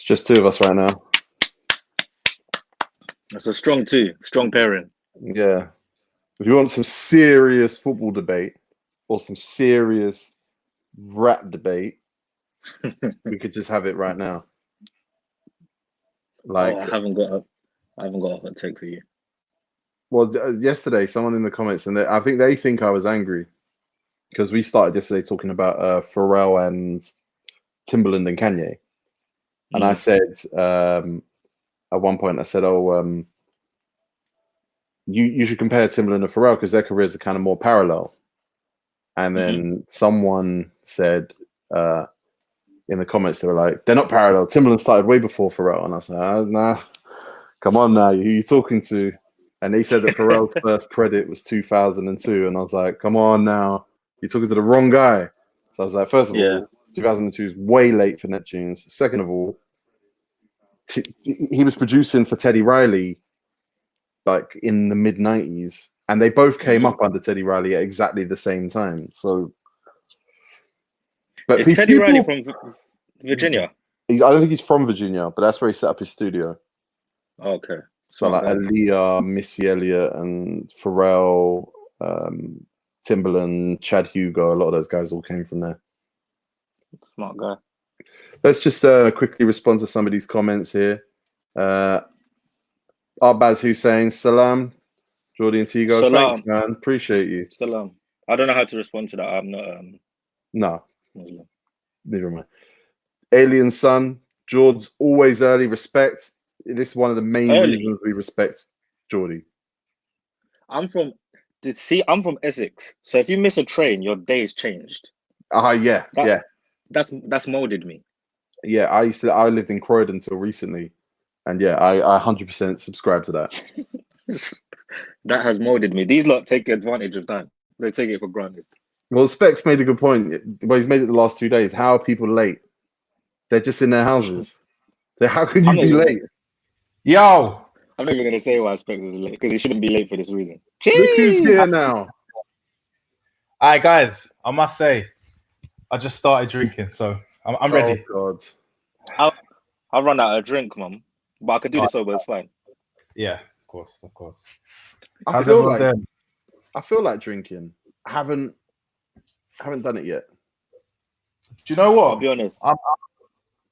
just two of us right now. That's a strong pairing. Yeah. If you want some serious football debate or some serious rap debate, we could just have it right now. Like, I haven't got a hot take for you. Well, yesterday, someone in the comments, and I think they think I was angry because we started yesterday talking about Pharrell and Timbaland and Kanye. And I said, at one point, I said, you should compare Timbaland and Pharrell because their careers are kind of more parallel. And then someone said in the comments, they were like, they're not parallel. Timbaland started way before Pharrell. And I said, nah, come on now, who are you talking to? And he said that Pharrell's first credit was 2002. And I was like, come on now, you're talking to the wrong guy. So I was like, first of all, 2002 is way late for Neptunes. Second of all, he was producing for Teddy Riley like in the mid 90s. And they both came up under Teddy Riley at exactly the same time. So, but is Teddy Riley from Virginia? I don't think he's from Virginia, but that's where he set up his studio. Okay. So like Aaliyah, Missy Elliott, and Pharrell, Timbaland, Chad Hugo, a lot of those guys all came from there. Smart guy. Let's just quickly respond to some of these comments here. Arbaz Hussein, salam. Jordy and Tigo, salam. Thanks, man. Appreciate you. Salam. I don't know how to respond to that. I'm not. No. Muslim. Neither am I. Alien Sun, George's always early. Respect. This is one of the main reasons we respect Geordie. I'm from Essex. So if you miss a train, your day's changed. Yeah. That's molded me. Yeah, I lived in Croydon until recently. And yeah, I 100% subscribe to that. That has molded me. These lot take advantage of time. They take it for granted. Well, Specs made a good point. Well, he's made it the last 2 days. How are people late? They're just in their houses. So how can you be late? Yo! I'm not even going to say why Specs is late, because he shouldn't be late for this reason. Look who's here now. All right, guys. I must say, I just started drinking, so I'm ready. Oh, God. I'll run out of drink, mum. But I can do this sober, it's fine. Yeah, of course. I feel like drinking. I haven't done it yet. Do you know what? I'll be honest.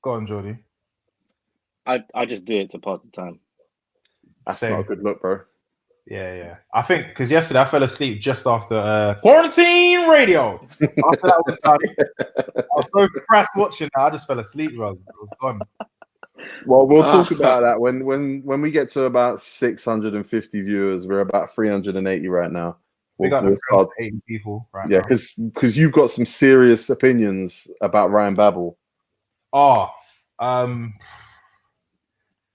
Go on, Jordy. I just do it to pass the time. That's not a good look, bro. Yeah. I think because yesterday I fell asleep just after quarantine radio. After that was done, I was so depressed watching that I just fell asleep, bro. It was gone. Well, we'll talk about that when we get to about 650 viewers. We're about 380 right now. We got 380 people right now. Yeah, because you've got some serious opinions about Ryan Babel.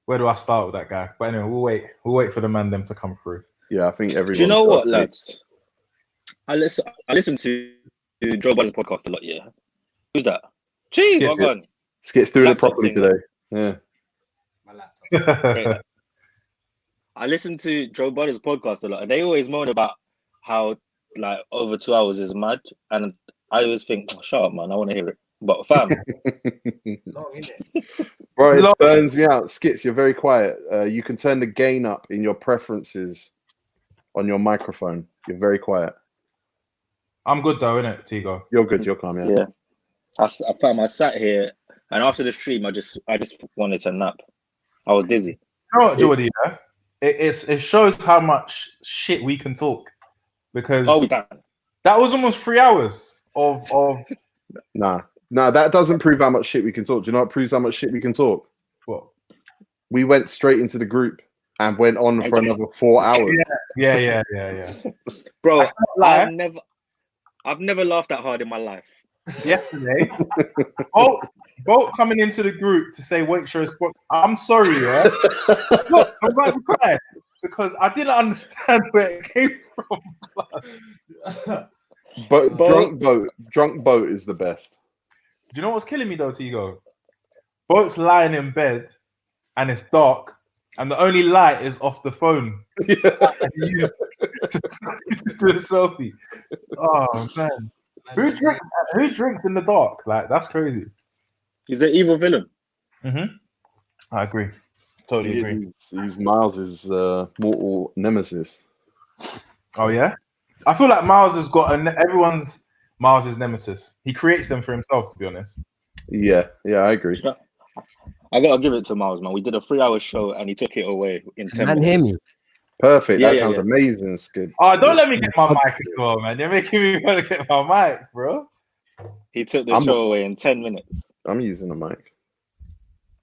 Where do I start with that guy? But anyway, we'll wait for the man them to come through. Yeah, I think everyone. Do you know what, lads? I listen to Joe Budden's podcast a lot. Yeah, who's that? Jeez, what gone? Skits through it properly today. Yeah. My laptop. I listen to Joe Budden's podcast a lot, and they always moan about how like over 2 hours is mad, and I always think, shut up, man, I want to hear it. But fam, bro, it burns me out. Skits, you're very quiet. You can turn the gain up in your preferences on your microphone. You're very quiet. I'm good though, innit, Tigo? You're good. You're calm. Yeah. I sat here, and after the stream, I just wanted to nap. I was dizzy. You know what, Jordy? It shows how much shit we can talk, because that was almost 3 hours of. Nah, that doesn't prove how much shit we can talk. Do you know what proves how much shit we can talk? What? We went straight into the group and went on for another 4 hours. Yeah. Bro, I've never laughed that hard in my life. Yesterday, Bolt coming into the group to say Waitrose. I'm sorry, yeah. Look, I'm about to cry because I didn't understand where it came from. But drunk boat is the best. Do you know what's killing me though, Tigo? Boat's lying in bed and it's dark, and the only light is off the phone. Yeah. to do a selfie. Oh man. Who drinks in the dark? Like, that's crazy. He's an evil villain. Mm-hmm. I agree. Totally agree. He's Miles's mortal nemesis. Oh yeah, I feel like Miles has got everyone's Miles's nemesis. He creates them for himself, to be honest. Yeah, I agree. I gotta give it to Miles, man. We did a 3-hour show and he took it away in 10 minutes. Hear me? Perfect. That sounds amazing, Skid. Oh, don't let me get my mic as well, man. You're making me want to get my mic, bro. He took the show away in 10 minutes. I'm using a mic.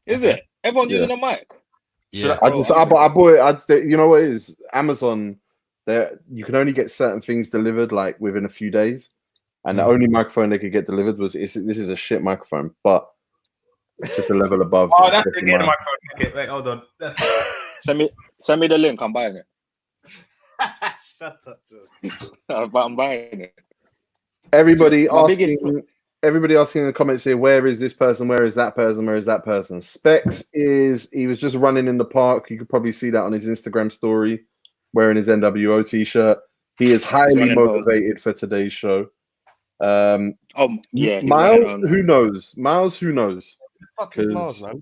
Is it? Everyone's using a mic. Yeah. I bought it. You know what it is? Amazon. There, you can only get certain things delivered like within a few days, and the only microphone they could get delivered was this is a shit microphone, but it's just a level above. Oh, that's the microphone. Okay, wait, hold on. Send me the link. I'm buying it. Shut up, Joe. I'm buying it. Everybody asking in the comments here, where is this person? Where is that person? Where is that person? Specs he was just running in the park. You could probably see that on his Instagram story, wearing his NWO t-shirt. He is highly motivated for today's show. Yeah. Miles, who knows? Miles, who knows? Fuck is Miles, man?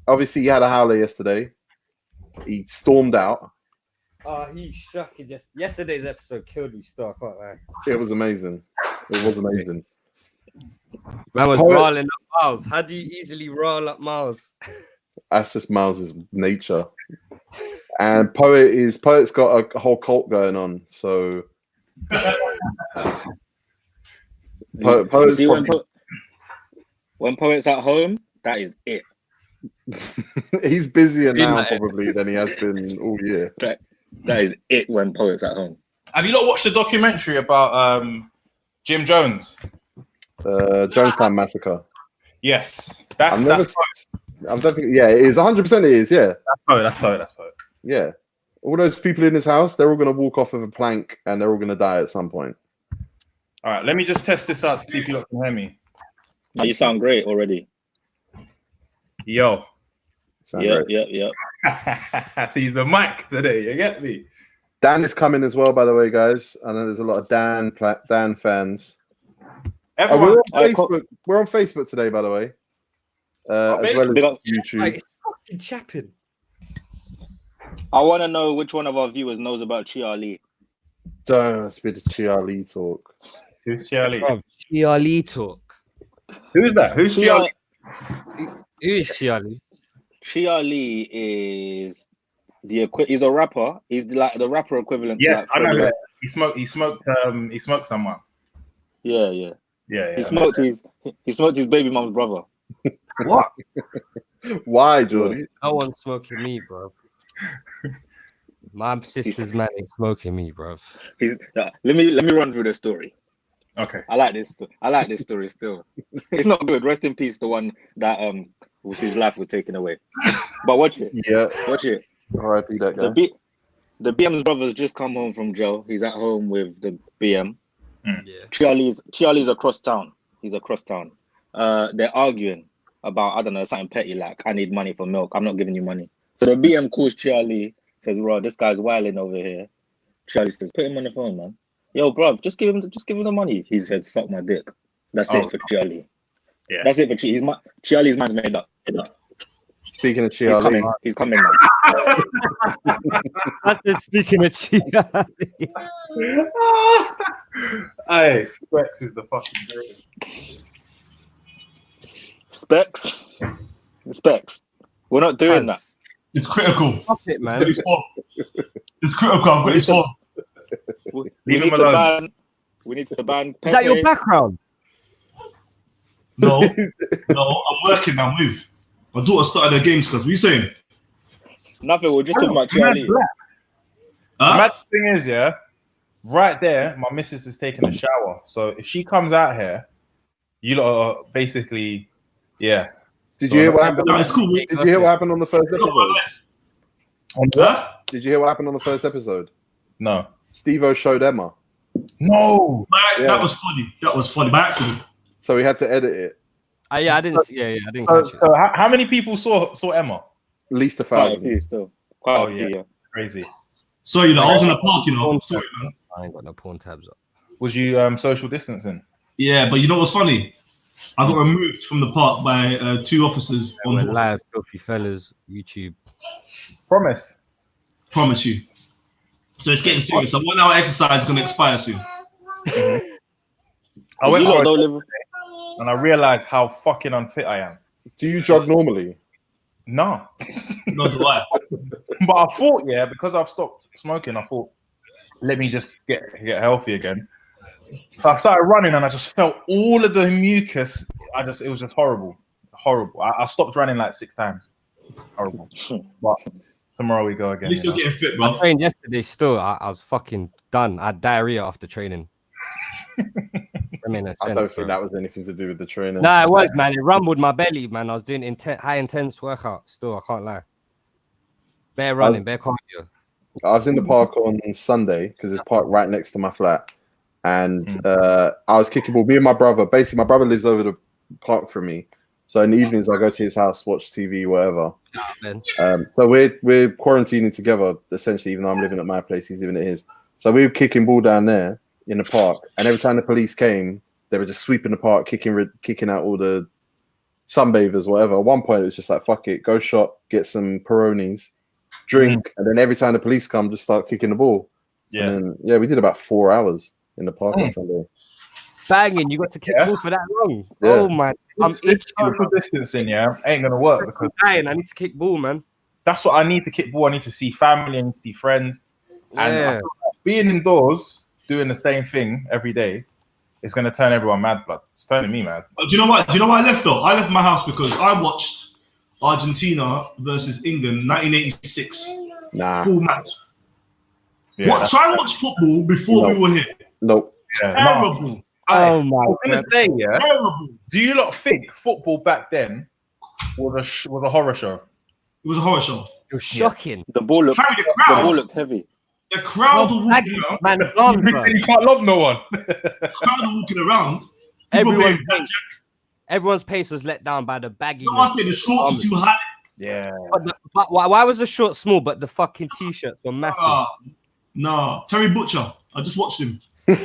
Obviously, he had a howler yesterday. He stormed out. Oh, he shook it. Yesterday's episode killed me. Still, I can't lie. It was amazing. It was amazing. Man was rolling up Miles. How do you easily roll up Miles? That's just Miles's nature. And Poet's got a whole cult going on. So Poet's see, when Poet's at home, that is it. He's busier now probably than he has been all year. That is it when Poet's at home. Have you not watched the documentary about Jim Jones? Jonestown Massacre. Yes. I'm definitely, yeah, it is 100%. It is, yeah. That's Poet. Yeah. All those people in his house, they're all going to walk off of a plank and they're all going to die at some point. All right, let me just test this out to see if you lot can hear me. Oh, you sound great already. Yo. Yeah. To use the mic today, you get me? Dan is coming as well, by the way, guys. I know there's a lot of Dan fans. Everyone, we're on Facebook today, by the way. As well as YouTube. Like, it's fucking chapping. I want to know which one of our viewers knows about Chia Lee. Don't spit the Chia Lee talk. Who's Chia Lee? Chia Lee talk. Who is that? Who's Chia Lee? Who is Chia Lee? Chia Lee is he's a rapper. He's like the rapper equivalent. Yeah, to like I know that. He smoked someone. Yeah. Yeah. He smoked his baby mom's brother. What? Why, Jordan? No one's smoking me, bro. My sister's man is smoking me, bro. Let me run through the story. Okay. I like this story still. It's not good. Rest in peace, the one that whose life was taken away. But watch it. Yeah. Watch it. R.I.P. that guy. The BM's brother's just come home from jail. He's at home with the BM. Yeah. Chia Lee's across town. He's across town. They're arguing about, I don't know, something petty like, I need money for milk. I'm not giving you money. So the BM calls Chia Lee, says, bro, this guy's wilding over here. Chia Lee says, put him on the phone, man. Yo, bro, just give him the money. He said, suck my dick. That's it for Chia Lee. Yeah. That's it for Chia Lee's mind's made up. Speaking of Chia Lee. He's coming now. That's the speaking of Chia Lee. Hey, Specs is the fucking greatest. Specs. We're not doing that. It's critical. Stop it, man. It's critical. I've got his phone. Leave him alone. We need to ban. Is that your background? No, I'm working now. Move. My daughter started her games because what are you saying? Nothing. We're just talking about Chia Lee. The mad thing is, yeah, right there, my missus is taking a shower. So if she comes out here, you lot are basically, yeah. Did you hear what happened? No, it's cool. Did you hear what happened on the first episode? On what? Did you hear what happened on the first episode? No. Steve-O showed Emma. No. That was funny. That was funny by accident. So we had to edit it. Yeah, I didn't. Yeah, I didn't catch it. So how many people saw Emma? At least Quite a 1,000. few still. Quite a few, yeah. Crazy. Sorry, I was in the park, Sorry, man. I ain't got no porn tabs up. Was you social distancing? Yeah, but you know what's funny? I got removed from the park by 2 officers on We're horses. live, FilthyFellas, YouTube. Promise. Promise you. So it's getting serious. So 1 hour exercise is going to expire soon. I went You lot for don't it live. and I realized how fucking unfit I am. Do you jog normally? No. Not do I. But I thought, yeah, because I've stopped smoking, I thought, let me just get healthy again. So I started running and I just felt all of the mucus. It was just horrible. Horrible. I stopped running like 6 times. Horrible. But tomorrow we go again. You're still getting fit, I bro. trained yesterday still. I was fucking done. I had diarrhea after training. I don't think that was anything to do with the training. Nah, it was, man. It rumbled my belly, man. I was doing high intense workout still. I can't lie. Bare running, bare cardio. I was in the park on Sunday because it's park right next to my flat, and I was kicking ball. Me and my brother. Basically, my brother lives over the park from me, so in the evenings I go to his house, watch TV, whatever. So we're quarantining together essentially. Even though I'm living at my place, he's living at his. So we were kicking ball down there in the park, and every time the police came, they were just sweeping the park, kicking out all the sunbathers, whatever. At one point, it was just like, fuck it, go shop, get some Peronis, drink, and then every time the police come, just start kicking the ball. Yeah. And then, we did about 4 hours in the park on Sunday. Banging, you got to kick ball for that long. Yeah. Oh man, I'm itching. Social distancing, yeah, ain't gonna work because Dying. I need to kick ball, man. that's what I need to kick ball. I need to see family, I need to see friends, and I Yeah. feel like being indoors doing the same thing every day is gonna turn everyone mad. Blood, it's turning me mad. Do you know what? Do you know why I left though? I left my house because I watched Argentina versus England 1986 Nah, full match. Yeah, Try and watch football before we were here. nope. no. Terrible. Oh my I was gonna god. say, yeah. Terrible. Do you lot think football back then was a horror show? It was a horror show. It was shocking. The ball looked. Harry, The ball looked heavy. the crowd were walking Baggy, around. man, gone, bro. You can't love no one. The crowd were walking around. People Everyone's playing pace, blackjack. everyone's pace was let down by the baggy. No, I say the shorts are too high. Yeah. But why was the short small, but the fucking t-shirts were massive? Nah, Terry Butcher. I just watched him. And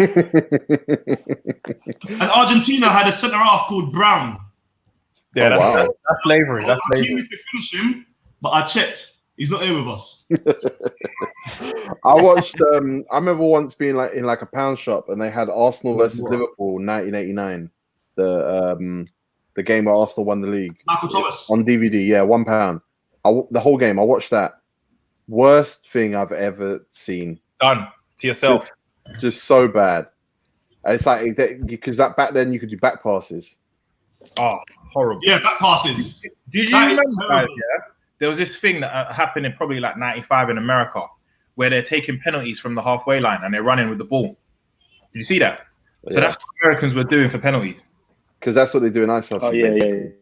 Argentina had a centre half called Brown. Yeah, Oh, wow. that's slavery. That's I came slavery. in to finish him, but I checked. He's not here with us. I watched. I remember once being like in like a pound shop, and they had Arsenal versus Liverpool 1989. The game where Arsenal won the league Michael Thomas. on DVD. Yeah, £1. The whole game. I watched that. Worst thing I've ever seen. Done to yourself. Just so bad. And it's like because that back then you could do back passes. Oh, horrible. Yeah, back passes. Did you That is remember, guys, terrible. yeah? There was this thing that happened in probably like 95 in America where they're taking penalties from the halfway line and they're running with the ball. Did you see that? So Yeah. that's what Americans were doing for penalties. Because that's what they do in ice hockey. Oh yeah. basically.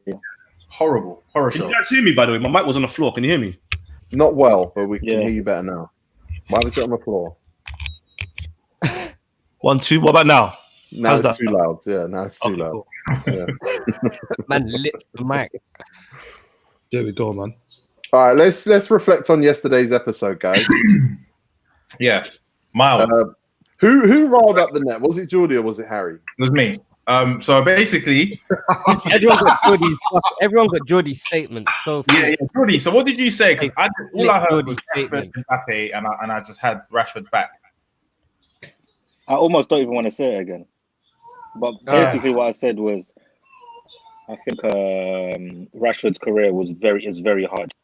Horrible. Horror Can show. you guys hear me, by the way? My mic was on the floor. Can you hear me? Not well, but we can Yeah. hear you better now. Why was it on the floor? 1, 2. What about now? Now How's it's that? too loud. Yeah, now it's too Okay, loud. cool. Yeah. Man, lit the mic. There we go, man. All right, let's reflect on yesterday's episode, guys. Yeah. Miles. Who rolled up the net? Was it Geordie or was it Harry? It was me. So basically, Everyone got Geordie's statement. So yeah, Jordy. So what did you say? Because all I heard was Jordy's Rashford and Mbappe, and I just had Rashford's back. I almost don't even want to say it again. But basically, what I said was, I think Rashford's career is very hard,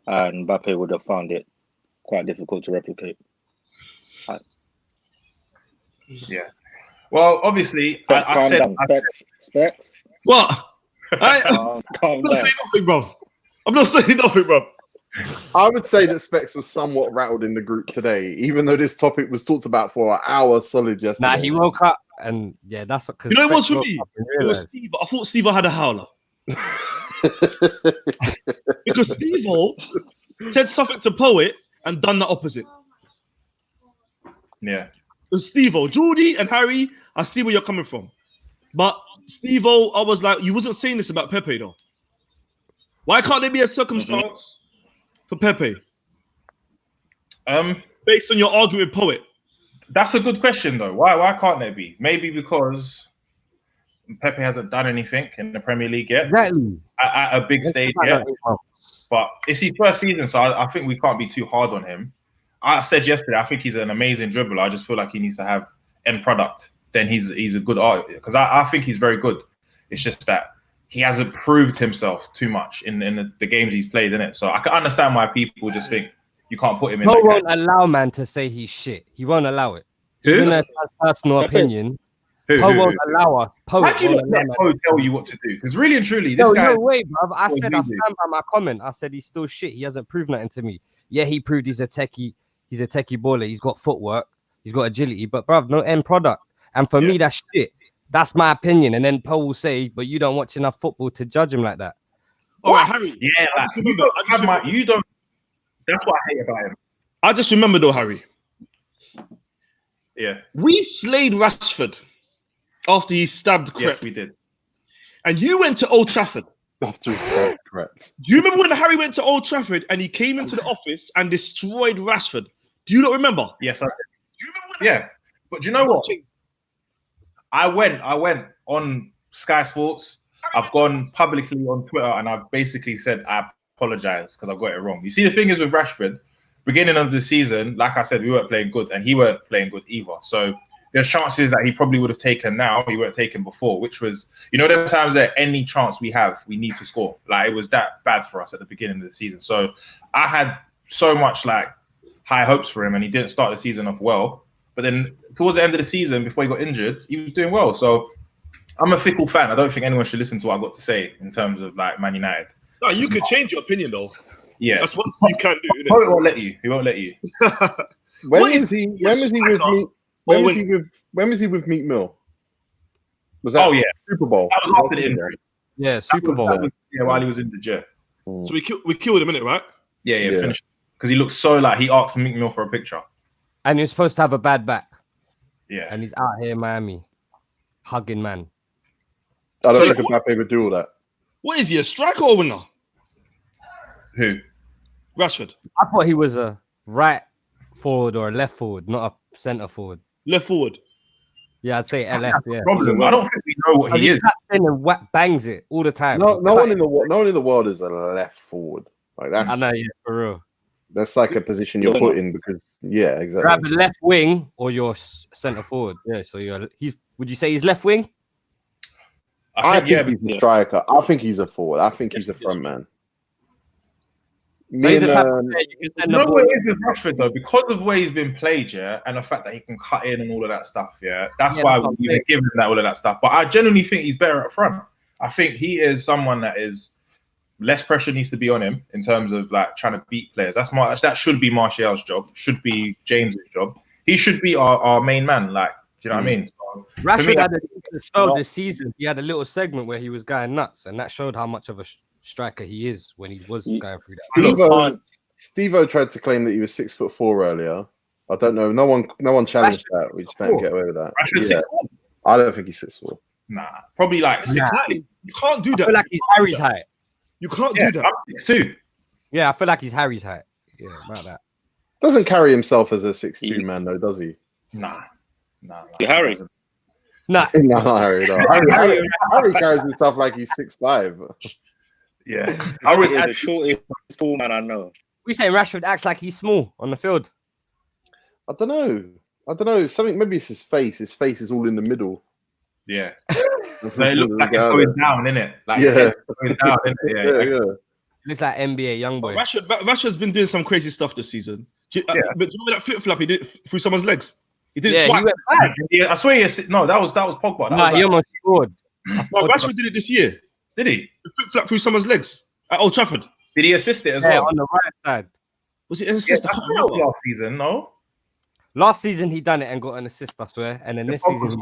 and Mbappe would have found it quite difficult to replicate. Yeah. Well, obviously, Specs, I calm said down. Specs. What? I'm Calm not down. saying nothing, bro. I'm not saying nothing, bro. I would say that Specs was somewhat rattled in the group today, even though this topic was talked about for an hour solid yesterday. Nah, he woke up and yeah, that's what. You know what it was for me? It was Steve. I thought Steve had a howler. Because Steve said something to Poet and done the opposite. yeah. It was Steve-O. Geordie and Harry, I see where you're coming from. But Steve-O, I was like, you wasn't saying this about Pepe, though. Why can't there be a circumstance for Pepe based on your argument with Poet? That's a good question, though. Why can't there be? Maybe because Pepe hasn't done anything in the Premier League yet. Exactly. At a big stage yet. But it's his first season, so I think we can't be too hard on him. I said yesterday, I think he's an amazing dribbler. I just feel like he needs to have end product. Then he's a good artist, because I think he's very good. It's just that he hasn't proved himself too much in the games he's played, in it. So I can understand why people just think you can't put him in. He won't allow man to say he's shit. He won't allow it. Who? Even a personal opinion. Who Won't allow us. Why do you not let Poe tell you what to do? Because really and truly, this guy. No way, bruv. I said I stand by my comment. I said he's still shit. He hasn't proved nothing to me. Yeah, he proved he's a techie. He's a techie baller. He's got footwork. He's got agility. But bruv, no end product. And for me, that's shit. That's my opinion. And then Poe will say, "But you don't watch enough football to judge him like that." All right, Harry. Yeah, like, you don't. That's what I hate about him. I just remember though, Harry. Yeah, we slayed Rashford after he stabbed Crep. Yes, we did. And you went to Old Trafford. After he stabbed correct. Do you remember when Harry went to Old Trafford and he came into the office and destroyed Rashford? Do you not remember? Yes, I did. Do you remember? Yeah, but do you know what? I went on Sky Sports. I've gone publicly on Twitter and I've basically said I apologize because I got it wrong. You see, the thing is with Rashford, beginning of the season, like I said, we weren't playing good and he weren't playing good either. So there's chances that he probably would have taken now, he weren't taken before, which was, there were times that any chance we have, we need to score. Like, it was that bad for us at the beginning of the season. So I had so much high hopes for him and he didn't start the season off well. But then towards the end of the season, before he got injured, he was doing well. So I'm a fickle fan. I don't think anyone should listen to what I've got to say in terms of Man United. No, you could change your opinion though. Yeah. That's what you can do. He won't let you. He won't let you. When was he with Meek Mill? Was that Super Bowl? That was after the injury. Yeah, Super Bowl. While he was injured, yeah. So we killed him, innit, right? Yeah. Finished. Because he looked so he asked Meek Mill for a picture. And he's supposed to have a bad back. Yeah. And he's out here in Miami, hugging man. I don't think Mbappe would do all that. What is he, a striker or winger? Who? Rashford. I thought he was a right forward or a left forward, not a centre forward. Left forward. Yeah, I'd say LF. Yeah. Problem. I don't think we know what he is. In and bangs it all the time. No one in the world is a left forward. That's. I know, yeah, for real. That's like a position you're put in because, yeah, exactly. Grab the left wing or your centre forward. Yeah, so would you say he's left wing? I think he's a striker. I think he's a forward. I think he's a front man. So he's the type of player you can send the ball. It is with Rashford though, because of where he's been played, and the fact that he can cut in and all of that stuff, that's why we've been giving him all of that stuff. But I genuinely think he's better up front. I think he is someone that is less pressure needs to be on him in terms of trying to beat players. That should be Martial's job. Should be James's job. He should be our main man. Do you know what I mean? So, Rashford had a spell this season. He had a little segment where he was going nuts, and that showed how much of a striker he is when he was going through that. Steve-O tried to claim that he was 6'4" earlier. I don't know. No one challenged that. We just don't get away with that. Yeah. I don't think he's 6'4". Nah, probably 6'9". You can't do that. I feel like he's Harry's height. You can't do that. I'm 6'2". Yeah, I feel like he's Harry's height. Yeah, about that. Doesn't carry himself as a 6'2" man though, does he? Nah. Harry. Nah. No, Harry. No. Harry carries himself like he's 6'5". Yeah. Harry is the shortest tall man I know. We saying Rashford acts like he's small on the field. I don't know. Something, maybe it's his face. His face is all in the middle. Yeah. So it looks like it's going down, innit? Going down, innit? Yeah. Looks like NBA young boy. Rashford's been doing some crazy stuff this season. But do you remember that flip-flop he did through someone's legs? He did it twice. He went back. Yeah, I swear that was Pogba. He almost scored. No, Rashford did it this year. Did he? The flip-flop through someone's legs at Old Trafford. Did he assist it as well? On the right side. Was it an assist? I think that was last season, no? Last season he done it and got an assist, I swear. And then this season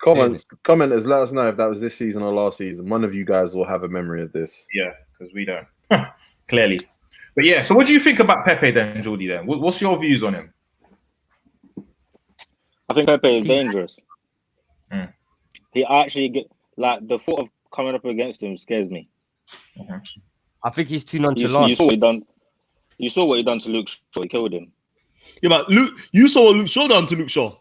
Commenters, let us know if that was this season or last season. One of you guys will have a memory of this. Yeah, because we don't. Clearly. But yeah, so what do you think about Pepe then, Geordie, then? What's your views on him? I think Pepe is dangerous. He actually the thought of coming up against him scares me. I think he's too nonchalant. You saw what he done. You saw what he done to Luke Shaw. He killed him. Yeah, but you saw what Luke Shaw done to Luke Shaw.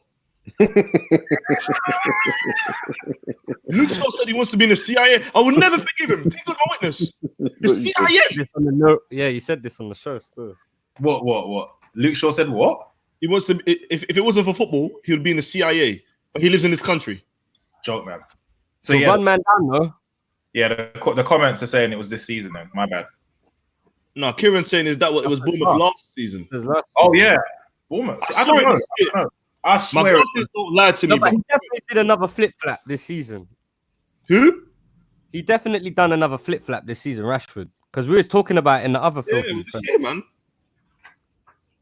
Luke Shaw said he wants to be in the CIA. I will never forgive him. Take as my witness. The CIA. Yeah, you said this on the show still. What? Luke Shaw said what? He wants to. If it wasn't for football, he would be in the CIA. But he lives in this country. Joke, man. So So yeah, one man down though. yeah. The comments are saying it was this season. Then my bad. No, Kieran's saying is that what it was Bournemouth last season. Oh yeah, Bournemouth. I don't know. I My swear. glasses don't lie to me. No, but Bro. he definitely did another flip flap this season. Who? He definitely done another flip flap this season, Rashford, because we were talking about it in the other filthy. Yeah, man.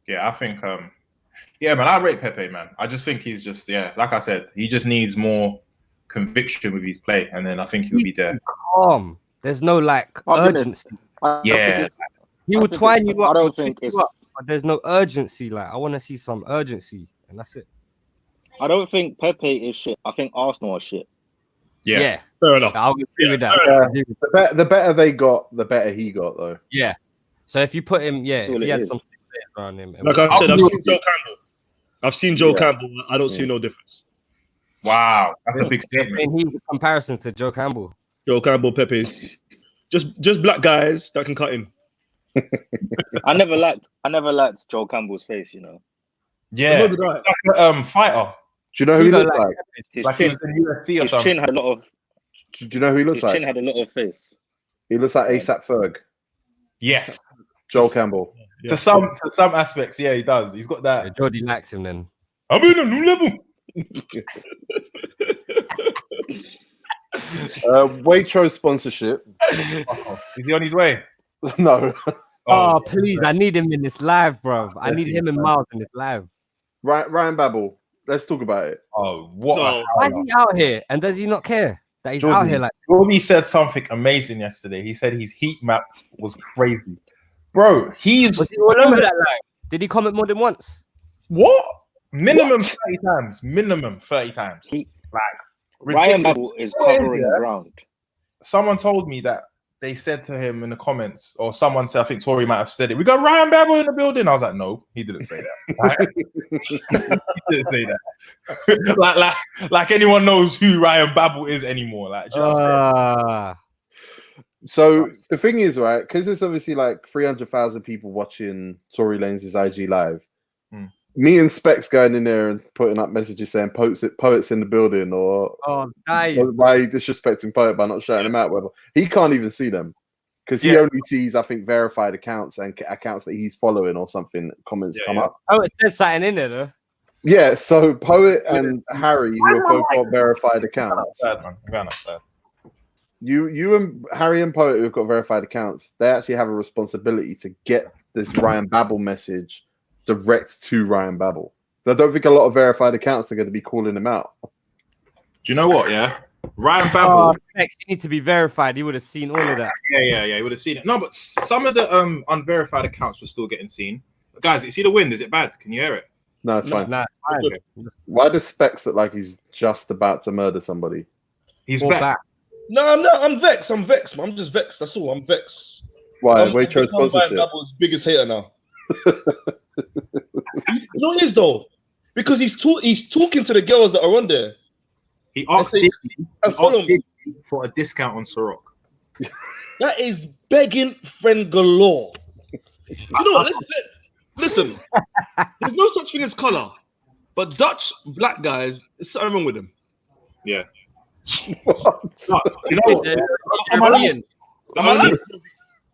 Yeah, I think. Yeah, man. I rate Pepe, man. I just think he's just like I said, he just needs more conviction with his play, and then I think he'll be there. Calm. There's no like urgency. Yeah. He will twine you up. I don't he'll think twist it's. you up, but there's no urgency. Like I want to see some urgency, and that's it. I don't think Pepe is shit. I think Arsenal are shit. Yeah. Fair enough. I'll agree with that. The better they got, the better he got, though. Yeah. So if you put him, That's if all he it had is. some players around him, Like I said, I've seen Joe Campbell. I've seen Joe Campbell. I don't see no difference. Wow, that's a big statement. and he's a comparison to Joe Campbell. Joe Campbell, Pepe, just black guys that can cut in. I never liked Joel Campbell's face. You know, Yeah, Another guy. like, fighter. Do you know who he Hugo looks like? his Like he chin, was in UFC or his something. chin had a lot of. Do you know who he looks His chin like? had a lot of face. He looks like ASAP Ferg. Yes, Joel Campbell. Yeah. to some aspects, yeah, he does. He's got Yeah, that. Jordy likes him then. I'm in a new level. Waitrose sponsorship. Is he on his way? No. Oh, please, I need him in this live, bro. I need him and Miles in this live. Ryan Babel. Let's talk about it. Oh, what? So- Why is he out here? And does he not care that he's out Jordan. here? Like, Jordy said something amazing yesterday. He said his heat map was crazy. Bro, he's was he all over that live? Did he comment more than once? what? Minimum What? 30 times. Minimum 30 times. He- Like Ryan ridiculous. Babel is What is covering it? ground. Someone told me that they said to him in the comments, or someone said, I think Tori might have said it. We got Ryan Babel in the building. I was like, no, he didn't say that. Right? He didn't say that. like anyone knows who Ryan Babel is anymore. Like, do you know what I'm saying? So the thing is, right, because there's obviously like 300,000 people watching Tory Lanez's IG live. Hmm. Me and Specs going in there and putting up messages saying poets in the building, or Die. why are you disrespecting Poet by not shouting him out? Whatever. He can't even see them because he Yeah. only sees, I think, verified accounts and accounts that he's following or something. Comments come up. Oh, it said something in there though. Yeah, so Poet and Harry, who have both got verified accounts. Sad, man. I'm going outside. You and Harry and Poet, who've got verified accounts, they actually have a responsibility to get this Ryan Babel message direct to Ryan Babel. So I don't think a lot of verified accounts are going to be calling him out. Do you know what? Yeah, Ryan Babel. Next, you need to be verified. He would have seen all of that. Yeah, you would have seen it. No, but some of the unverified accounts were still getting seen. Guys, you see the wind? Is it bad? Can you hear it? No, it's fine. Nah, it's fine. Why does Specs look like he's just about to murder somebody? He's Fall back. back. No, I'm not. I'm vexed. I'm vexed, man. I'm just vexed. That's all. I'm vexed. Why? I'm Waitrose sponsorship. Babel's biggest hater now. You know what it is though? Because he's talking to the girls that are on there. He asked say- Disney follow me. for a discount on Ciroc. That is begging friend galore. You know what? Listen. There's no such thing as color, but Dutch black guys, there's something wrong with them. Yeah. What? No, you know what? They're brilliant.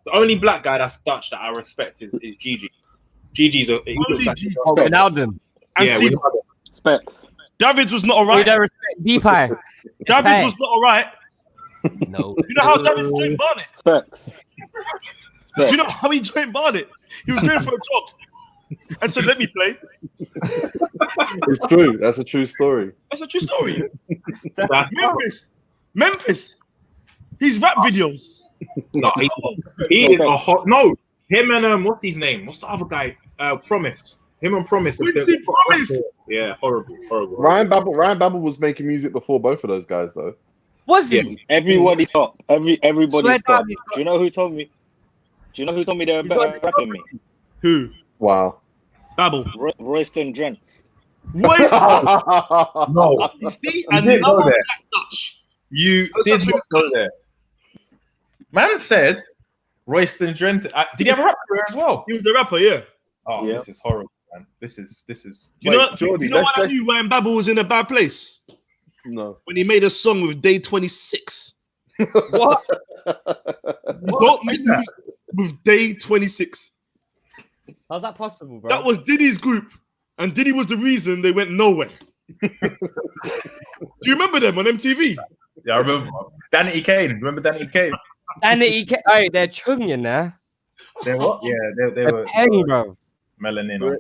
The only black guy that's Dutch that I respect is Gigi. Gigi's he looks like Ronaldo. And yeah, see, we- Specs. Davids was not We alright. don't respect Deepeye. Davids was not alright. No. You know how Davids joined Barnet? Specs. Do you know how he joined Barnet? He was going for a jog and said, "Let me play." It's true. That's a true story. That's a true story. That's- Memphis. His rap videos. no, he is a hot no. Him and what's his name? What's the other guy? Promise. Him and Promise. Quincy Promise. Yeah, horrible. Ryan Babel was making music before both of those guys, though. Was he? Yeah. Everybody stop. Everybody Swear stop. down, he's Do you know who told me? Do you know who told me they were He's better got- rap than me? Who? Wow. Babel. Royston Drent. Wait, No, see, you didn't go another there. Black Dutch. You did not go there. Man said Royston Drenthe. Did he have a rap career as well? He was the rapper, yeah. Oh, Yeah. this is horrible, man. This is. You Wait, know, Jordy, you know let's- why I knew Ryan Babel was in a bad place? No. When he made a song with Day 26. What? You don't make that with Day 26. How's that possible, bro? That was Diddy's group, and Diddy was the reason they went nowhere. Do you remember them on MTV? Yeah, I remember. Danny Kane. Remember Danny Kane? And hey, they're chung, you know. They what? Yeah, they They're were peng, bro. melanin.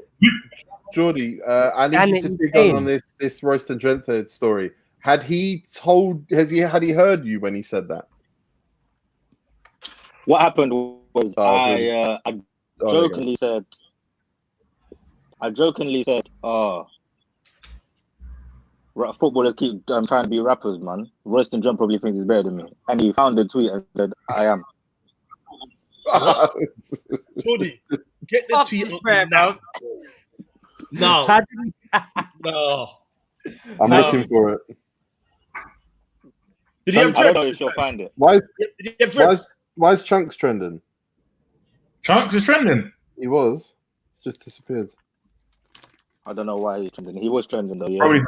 Geordie, I need you to Danny dig Kane. on this Royston Drenthe story. Had he heard you when he said that? What happened was Oh, I there you jokingly said, "Oh, footballers keep trying to be rappers, man. Royston John probably thinks he's better than me." And he found the tweet and said, "I am." Jordy, get this Fuck tweet this up man, now. bro. No, no. I'm looking for it. Did he have I don't dreads? know if you'll find it. Did he have dreads? Why is Chunks trending? Chunks is trending. He was. It's just disappeared. I don't know why he's trending. He was trending though. Yeah. Probably.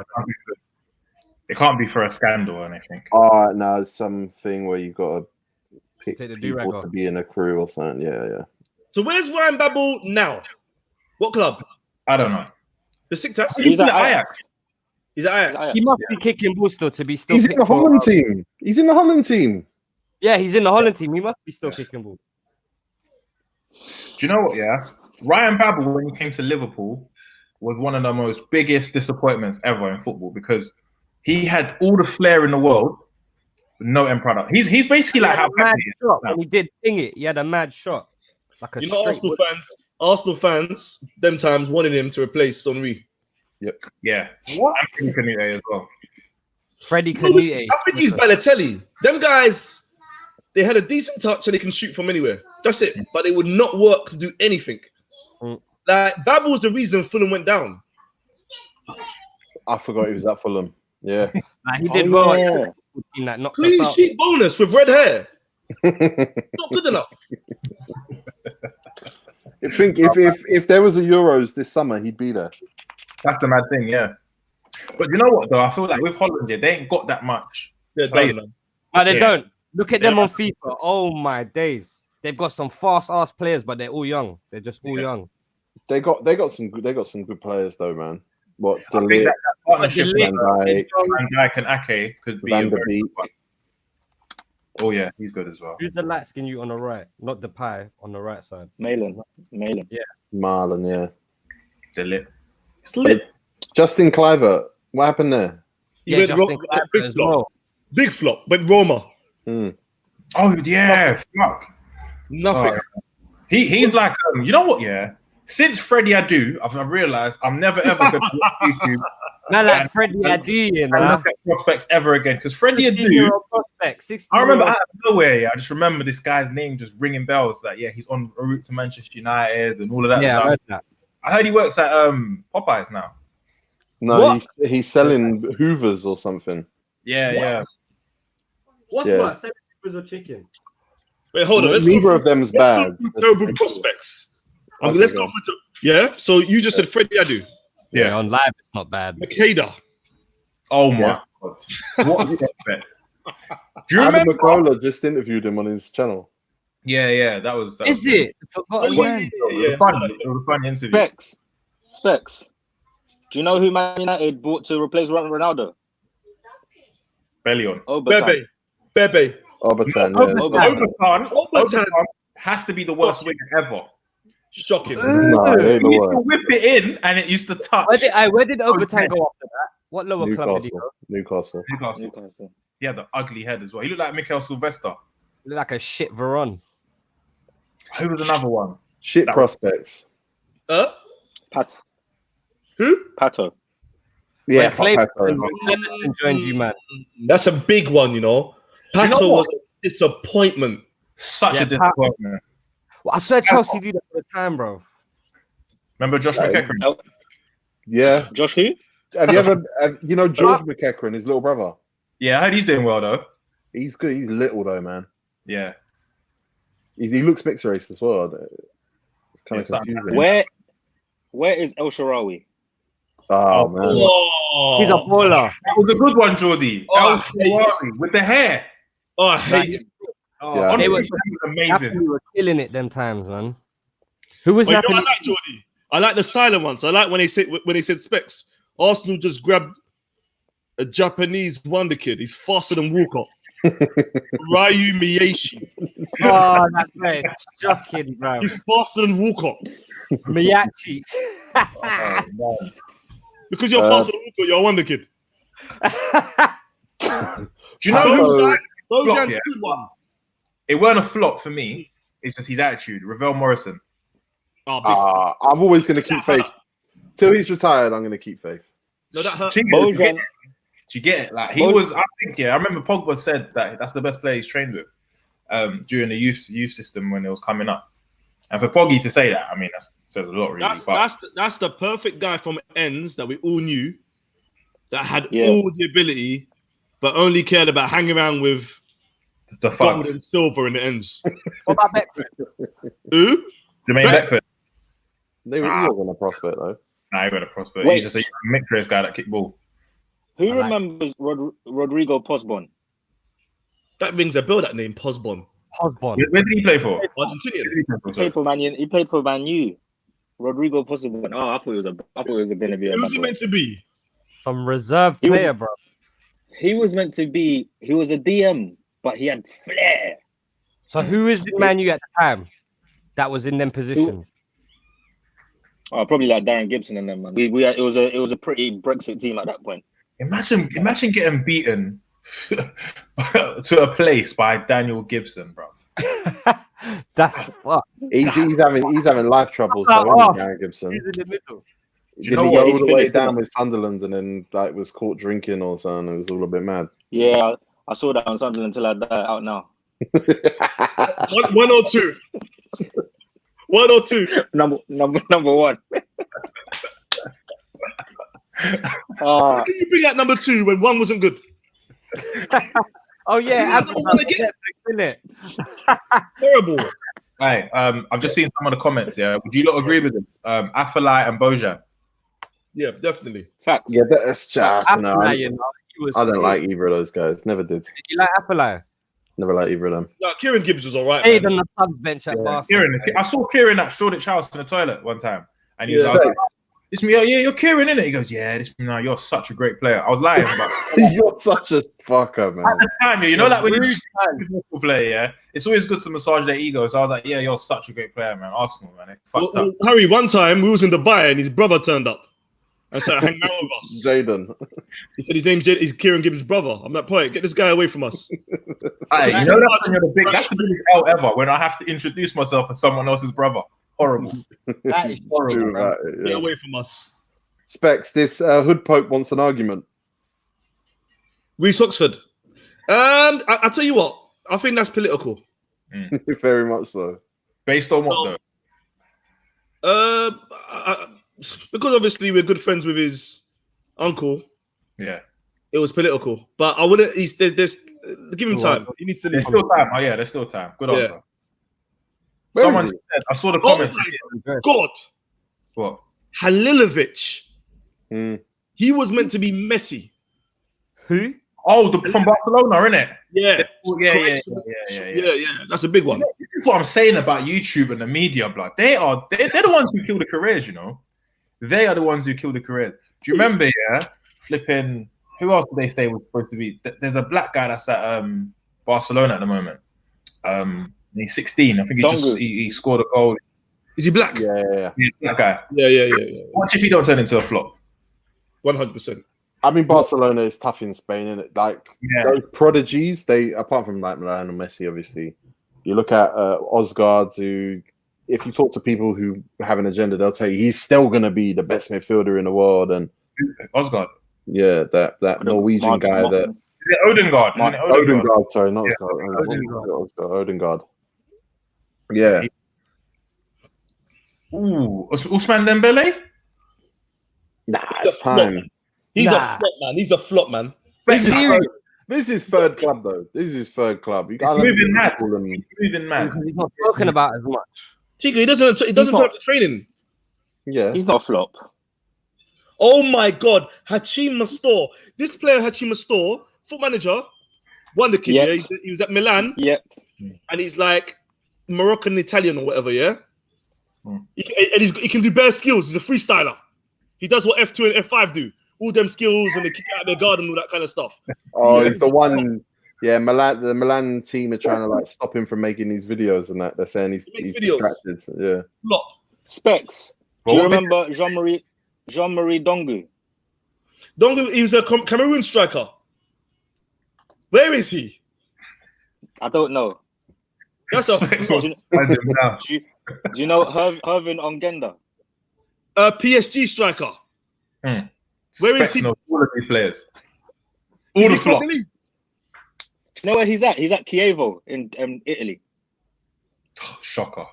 It can't be for a scandal or anything. Oh no, it's something where you've got to pick Take the do-rag people off. to be in a crew or something. Yeah. So where's Ryan Babel now? What club? I don't know. The Six Tats? He's at Ajax. He's at Ajax. He must be kicking balls still to be still. He's in picked the for- Holland team. He's in the Holland team. Yeah, he's in the Holland team. He must be still kicking balls. Do you know what? Yeah, Ryan Babel, when he came to Liverpool, was one of the most biggest disappointments ever in football because he had all the flair in the world, but no end product. He's basically like how mad Pepe is shot now. when he did thing it. He had a mad shot, like a You know, straight. Arsenal fans, them times wanted him to replace Henry. Yeah, Anthony Canute as well. Freddie Canute. I think he's Balotelli. Them guys, they had a decent touch and they can shoot from anywhere. That's it. But they would not work to do anything. Mm. Like Babel was the reason Fulham went down. I forgot he was at Fulham. Yeah. Like, he did well. Yeah. In that knocked Clean us out. sheet bonus with red hair. Not good enough. I think if there was a Euros this summer, he'd be there. That's the mad thing, yeah. But you know what though? I feel like with Holland, yeah, they ain't got that much. Yeah, Play. done, man. But they Yeah. don't. Look at them on FIFA. Oh my days. They've got some fast ass players, but they're all young. They're just all young. They got some good players though, man. What I think Delete, that partnership Delete, with Van Dijk, Van Dijk and Ake could be Van a der very Beek. good one. Oh yeah, he's good as well. Who's the light skin you on the right? Not the pie on the right side. Malin. Marlon, yeah. They're lit. It's lit. Justin Kluivert, what happened there? He Yeah, went Justin Ro- Kluivert big as flop. well. Big flop. Went Roma. Oh yeah, fuck. Nothing. Oh, he's like, you know what? Yeah, since Freddie Adu, I've realized I'm never ever going to watch YouTube Not like Freddie Adu, you and know. look at prospects ever again because Freddie Adu. 16-year-old prospect, 16-year-old. I remember out of nowhere, yeah, I just remember this guy's name just ringing bells. That yeah, he's on a route to Manchester United and all of that Yeah, I stuff. heard that. I heard he works at Popeyes now. No, What? he's selling Hoovers or something. Yeah, What? yeah. What's Yeah. what? 7 or chicken? Wait, hold on. Let's Neither go of them's through bad. terrible prospects. Okay, Let's go go on. for yeah. So you just said Freddie Adu, Yeah. On live, it's not bad. Makeda. Oh my Yeah. god, what a prospect. Do you Adam remember? McCullough just interviewed him on his channel. Yeah, that was. Is it? Forgotten Oh, man. It was funny. It was a funny interview. Specs. Do you know who Man United bought to replace Ronaldo? Belly on. Obertan. Bebe. Obertan, Obertan. yeah. Obertan has to be the worst winger ever. Shocking. No, it ain't He the used to worst. whip it in and it used to touch. Where did Obertan go after that? What lower club did he go? Newcastle. Newcastle. He had the ugly head as well. He looked like Mikel Sylvester. Look like a shit Veron. Who was another one? Shit That- prospects. Pat. Who? Pato. Yeah, Wait, fuck Clayton Pato. joined you, man. That's a big one, you know. Do you know Pato was what? a disappointment. Such Yeah, a disappointment. Well, I swear Chelsea do that all the time, bro. Remember Josh Yeah. McEachran? Yeah, Josh who? Have you ever, you know, George McEachran, his little brother? Yeah, I heard he's doing well though. He's good. He's little though, man. Yeah. He looks mixed race as well. It's kind of Yeah, confusing. Where is El Shaarawy? Oh, man. Oh, He's a baller. That was a good one, Jordy. Oh, With the hair. oh, I hate it. Oh, Yeah. honestly, They were- he was amazing. We were killing it them times, man. Who was But you know napping? what I like, Jordy? I like the silent ones. I like when they said Specs. Arsenal just grabbed a Japanese wonder kid. He's faster than Walcott. Ryu Miyashi. Oh, that's great. Shocking, bro. He's faster than Walcott. Miyachi. Because you're faster than Walcott, you're a wonder kid. Do you know who? So, Bojan's yeah. good one. It weren't a flop for me. It's just his attitude. Ravel Morrison. Oh, big. I'm always going to keep faith. Till he's retired, I'm going to keep faith. No, that hurt. Do Bojan. you get it? Like he was, I think, I remember Pogba said that that's the best player he's trained with during the youth system when it was coming up. And for Poggy to say that, I mean, that says a lot, really. That's the perfect guy from ends that we all knew that had Yeah. all the ability, but only cared about hanging around with the gold fucks. and silver in the ends. What about Beckford? Who? Jermaine Beckford. He wasn't a prospect, though. Nah, he got a prospect. Wait. He's just a mixed race guy that kick ball. Who I like remembers Rodrigo Posbon? That rings a bell. That name, Posbon. Hosbon. Where did he play for? Argentinian. He played for He played for Man U. Rodrigo Posbon. Oh, I thought it was going to be a Who's he meant to be? Some reserve He was- player, bro. He was meant to be. He was a DM, but he had flair. So who is the Man U at the time that was in them positions? Oh, probably like Darren Gibson and them, man. It was a pretty Brexit team at that point. Imagine getting beaten to a place by Daniel Gibson, bro. That's fuck. He's having life troubles. Fuck So, off. Darren Gibson. He's in the middle. you Didn't know he what? go He's all the way finished, down isn't with Sunderland and then was caught drinking or something? It was all a bit mad. Yeah, I saw that on Sunderland until I die out now. One or two. One or two. Number one. How can you bring out number two when one wasn't good? Oh yeah, I don't wanna get- Netflix, innit? Terrible. Hey, I've just seen some of the comments. Yeah, would you not agree with this? Afellay and Bojan. Yeah, definitely. Facts. Yeah, that's just no. Afellay, I you know, he was don't sick. like either of those guys. Never did. Did you like Afellay? Never liked either of them. No, Kieran Gibbs was all right. Played Man. on the subs bench at Barca. Kieran, I saw Kieran at Shoreditch House in the toilet one time, and he was Yeah. like, "It's me. Oh, yeah, you're Kieran, innit?" He goes, "Yeah, no, you're such a great player." I was lying, but You're such a fucker, man. at the time, you know, like when you Rude football player, yeah, it's always good to massage their ego. So I was like, "Yeah, you're such a great player, man." Arsenal, man, they fucked up. Harry, one time we was in Dubai and his brother turned up and started hanging out with us. Jaden. He said his name's is Kieran Gibbs' brother. I'm like, "Poet, get this guy away from us." Hey, you know that's the biggest L ever when I have to introduce myself as someone else's brother. Horrible. That is Horrible, true, bro. Right, Get yeah. away from us. Specs, this hood pope wants an argument. Reece Oxford. I tell you what, I think that's political. Very much so. Based on what though? Because obviously we're good friends with his uncle. Yeah. It was political, but I wouldn't. There's give him time. He needs to There's leave. still time. Oh yeah, there's still time. Good Yeah. answer. Where Someone is said, I saw the Oh comments. my God, What? Halilovic. he? Mm. He was meant to be Messi. Who? Oh, from Barcelona, innit? Yeah, Yeah. That's a big one. This is what I'm saying about YouTube and the media, blood. They're the ones who kill the careers, you know. They are the ones who kill the careers. Do you remember? Yeah, flipping. Who else did they say was supposed to be? There's a black guy that's at Barcelona at the moment. He's 16. I think he scored a goal. Is he black? Yeah. Yeah, that guy. Yeah. Watch if he don't turn into a flop. 100%. I mean, Barcelona is tough in Spain, isn't it? Like Yeah. those prodigies, they apart from like Milan and Messi, obviously. You look at Osgaard, who, if you talk to people who have an agenda, they'll tell you he's still going to be the best midfielder in the world. And Osgaard. yeah, that Norwegian guy that Is it Odegaard? Isn't it Odegaard? Odegaard, sorry, not Yeah. Osgaard. Odegaard. Yeah. Ooh, Ousmane Dembele? Nah, it's time. He's Nah. a flop, man. He's a flop, man. This is, serious? this is third club though. This is his third club. You gotta Moving mad. call him- Moving mad. Because he's not spoken about as much. Tigo, he doesn't turn up to training. Yeah. He's not a flop. Oh my God, Hachim Mastor. This player, Hachim Mastor, foot manager, Wonderkid. Yep. Yeah, he was at Milan, Yep. and he's like Moroccan Italian or whatever. Yeah, Mm. he can do bare skills. He's a freestyler. He does what F2 and F5 do. All them skills and they kick out their guard and all that kind of stuff. Oh, he's the one. Yeah, the Milan team are trying to like stop him from making these videos and that. They're saying he's videos. distracted. Yeah. Flop. Specs. Well, Do you what remember Jean-Marie Dongu? Dongu, he was a Cameroon striker. Where is he? I don't know. That's a Specs flop. was standing down. Do you know Hervin Ongenda? PSG striker. Where is Specs he? knows all of these players. Is All he the flop. properly? Do you know where he's at? He's at Chievo in Italy. Shocker.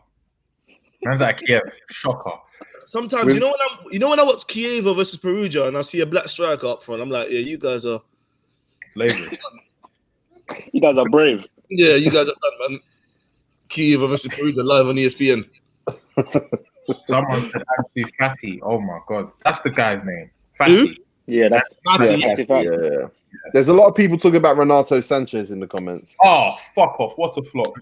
Man's at Kiev. Shocker. Sometimes With- you know when I watch Chievo versus Perugia and I see a black striker up front, I'm like, yeah, you guys are Slavery. You guys are brave. yeah, you guys are done, man. Chievo versus Perugia live on ESPN. Someone said Anthony Fatty. Oh my God. That's the guy's name. Who? Fatty. Yeah, that's Matty. that's fact. Yeah. There's a lot of people talking about Renato Sanchez in the comments. Oh, fuck off. What a flop.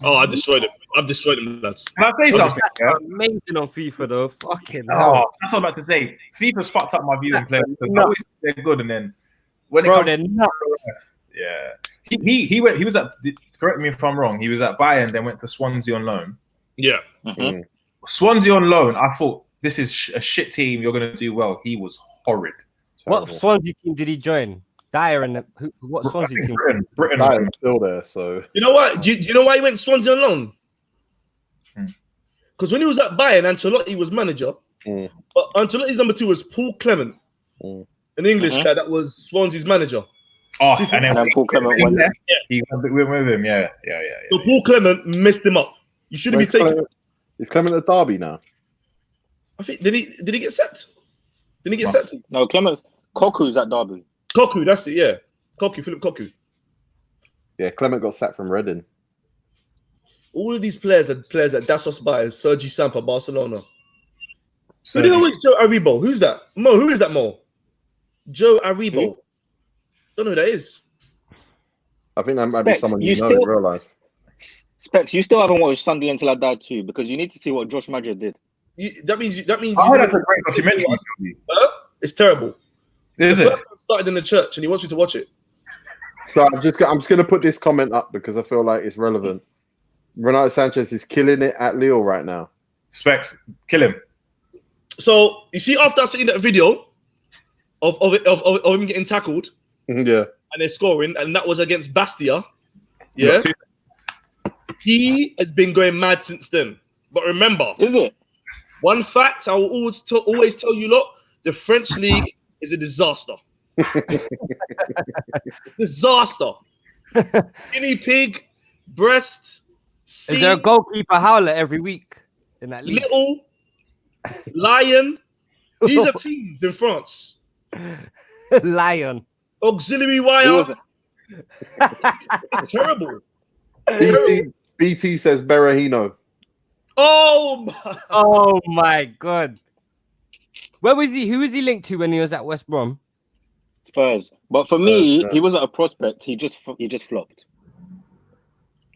Oh, I destroyed him. I've destroyed him, lads. Can I say something? Yeah? Amazing on FIFA though. Fucking hell. Oh, that's what I'm about to say. FIFA's fucked up my view on players because No. I always think they're good, and then when it Bro, comes they're to nuts. yeah, he was at. Correct me if I'm wrong. He was at Bayern, then went to Swansea on loan. Yeah. Mhm. Swansea on loan. I thought this is a shit team. You're going to do well. He was horrid. What Swansea team did he join? Dyer and what I Swansea think team? Britain. Dyer's still there, so You know what? Do you know why he went to Swansea on loan? Hmm. Because when he was at Bayern, Ancelotti was manager. Mm. But Ancelotti's number 2 was Paul Clement, Mm. an English Mhm. guy that was Swansea's manager. Oh, And then Paul Clement he went. went with him. Yeah. So Paul Clement messed him up. You shouldn't be taking. He's Clement at Derby now. I think did he get sacked? Did he get No. sacked? No, Clement Koku's at Derby. Koku, that's it. Yeah, Philip Koku. Yeah, Clement got sacked from Reading. All of these players are players that Dassos buys. Sergi Sampa, Barcelona. So Who the hell is Joe Aribo? Who's that? Mo, who is that Mo? Joe Aribo. Who? Don't know who that is. I think that might be Specs, someone you you know still- in real life. Specs, you still haven't watched Sunday Until I Die too, because you need to see what Josh Madrid did. That means I heard that's a you- great documentary. Huh? It's terrible. Is The it? first one started in the church and he wants me to watch it. So I'm just going to put this comment up because I feel like it's relevant. Renato Sanchez is killing it at Lille right now. Specs, kill him. So you see, after I seen that video of him getting tackled Yeah. and they're scoring, and that was against Bastia. Yeah, he has been going mad since then. But remember, Is it? one fact I will always tell you lot: the French league is a disaster. Disaster. Guinea pig, Brest, Is there a goalkeeper howler every week in that league? Little, Lion. These are teams in France. Lion. Auxiliary Who wire. was it? Terrible. BT says Berahino. Oh my. Oh my god. Where was he? Who was he linked to when he was at West Brom? Spurs. But for me, Spurs. he wasn't a prospect. He just flopped.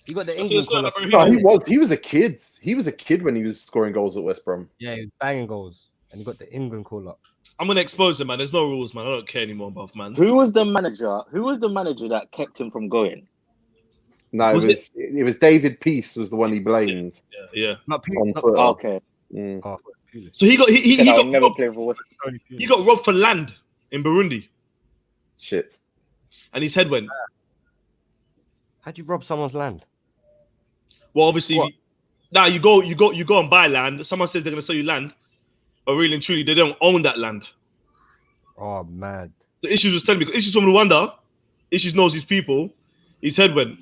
He got the That's England what call up. it's No, like. he was a kid. He was a kid when he was scoring goals at West Brom. Yeah, he was banging goals. And he got the England call up. I'm gonna expose him, man. There's no rules, man. I don't care anymore, buff, man. Who was the manager? Who was the manager that kept him from going? No, Was it was David Peace was the one he blamed Yeah. Not Pulis. on Not Twitter. Okay. Mm. oh, Pulis. So he got he Said I'll got never robbed, play for West. Tony Pulis. he got robbed for land in Burundi, Shit. and his head went. How'd you rob someone's land? Well, obviously, What? now you go and buy land. Someone says they're gonna sell you land, but really and truly, they don't own that land. Oh, mad. The Issues was telling me, because Issues from Rwanda, Issues knows his people. His head went.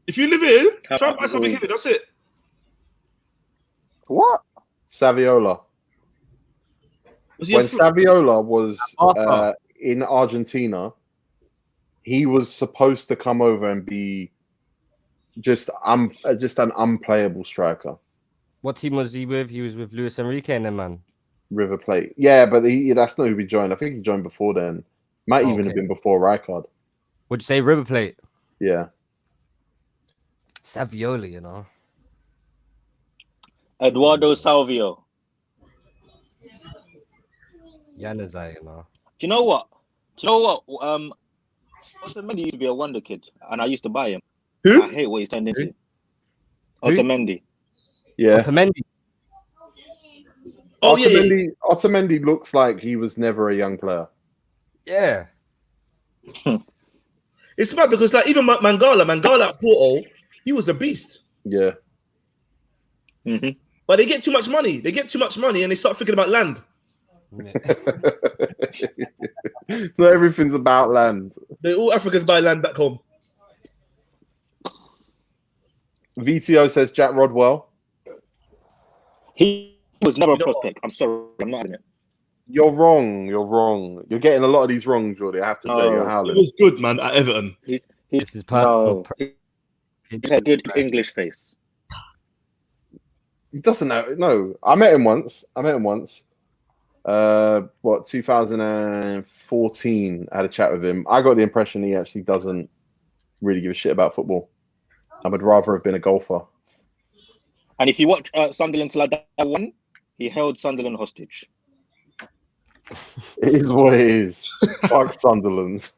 If you live here, try and buy something here. That's it. What? Saviola. Was he when a fruit? Saviola was Arthur. in Argentina, he was supposed to come over and be just an unplayable striker. What team was he with? He was with Luis Enrique and them, man. River Plate. Yeah, but that's not who he joined. I think he joined before then. Might even have Okay. been before Rijkaard. Would you say River Plate? Yeah. Saviola, you know. Eduardo Salvio. Januzaj, you know. Do you know what? Otamendi used to be a wonder kid, and I used to buy him. Who? I hate what he's turned into. Who? Otamendi. Yeah. Otamendi. Oh, yeah. Otamendi looks like he was never a young player. Yeah. It's mad because like even Mangala at Porto, he was a beast. Yeah. Mm-hmm. But they get too much money. They get too much money and they start thinking about land. Not everything's about land. All Africans buy land back home. VTO says Jack Rodwell. He was never a You know prospect. I'm sorry, I'm not having it. You're wrong. You're getting a lot of these wrong, Jordy. I have to say, you're He howling. was good, man, at Everton. This is personal. No, he's a good English face. He doesn't know. No, I met him once. 2014. I had a chat with him. I got the impression he actually doesn't really give a shit about football. I would rather have been a golfer. And if you watch Sunderland till I die one, he held Sunderland hostage. It is what it is. Fuck Sunderland.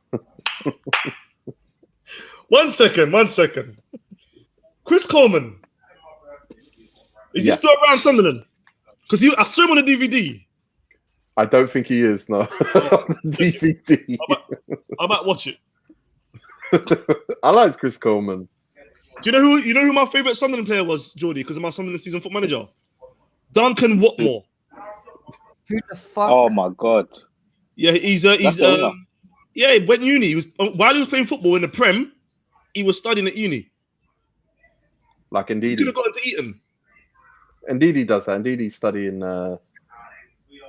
One second. Chris Coleman. Is he still around Sunderland? Because I saw him on the DVD. I don't think he is, no. DVD. I might watch it. I liked Chris Coleman. Do you know who my favourite Sunderland player was, Geordie? Because of my Sunderland season foot manager? Duncan Watmore. Who the fuck? Oh my god! Yeah, he went uni. He was while he was playing football in the Prem, he was studying at uni. Like He indeed. could have gone to Eton. Indeed he does that. Indeed he's studying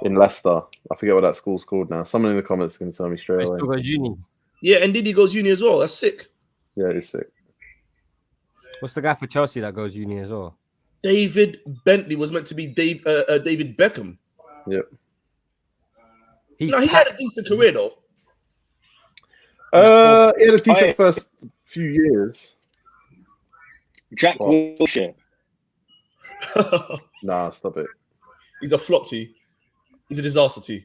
in Leicester. I forget what that school's called now. Someone in the comments is going to tell me straight He away. still goes uni. Yeah, indeed he goes uni as well. That's sick. Yeah, it's sick. What's the guy for Chelsea that goes uni as well? David Bentley was meant to be David Beckham. Yep. He had a decent career though. He had a decent first few years. Jack What? Wilshere. Nah, stop it. He's a flop T. He's a disaster T.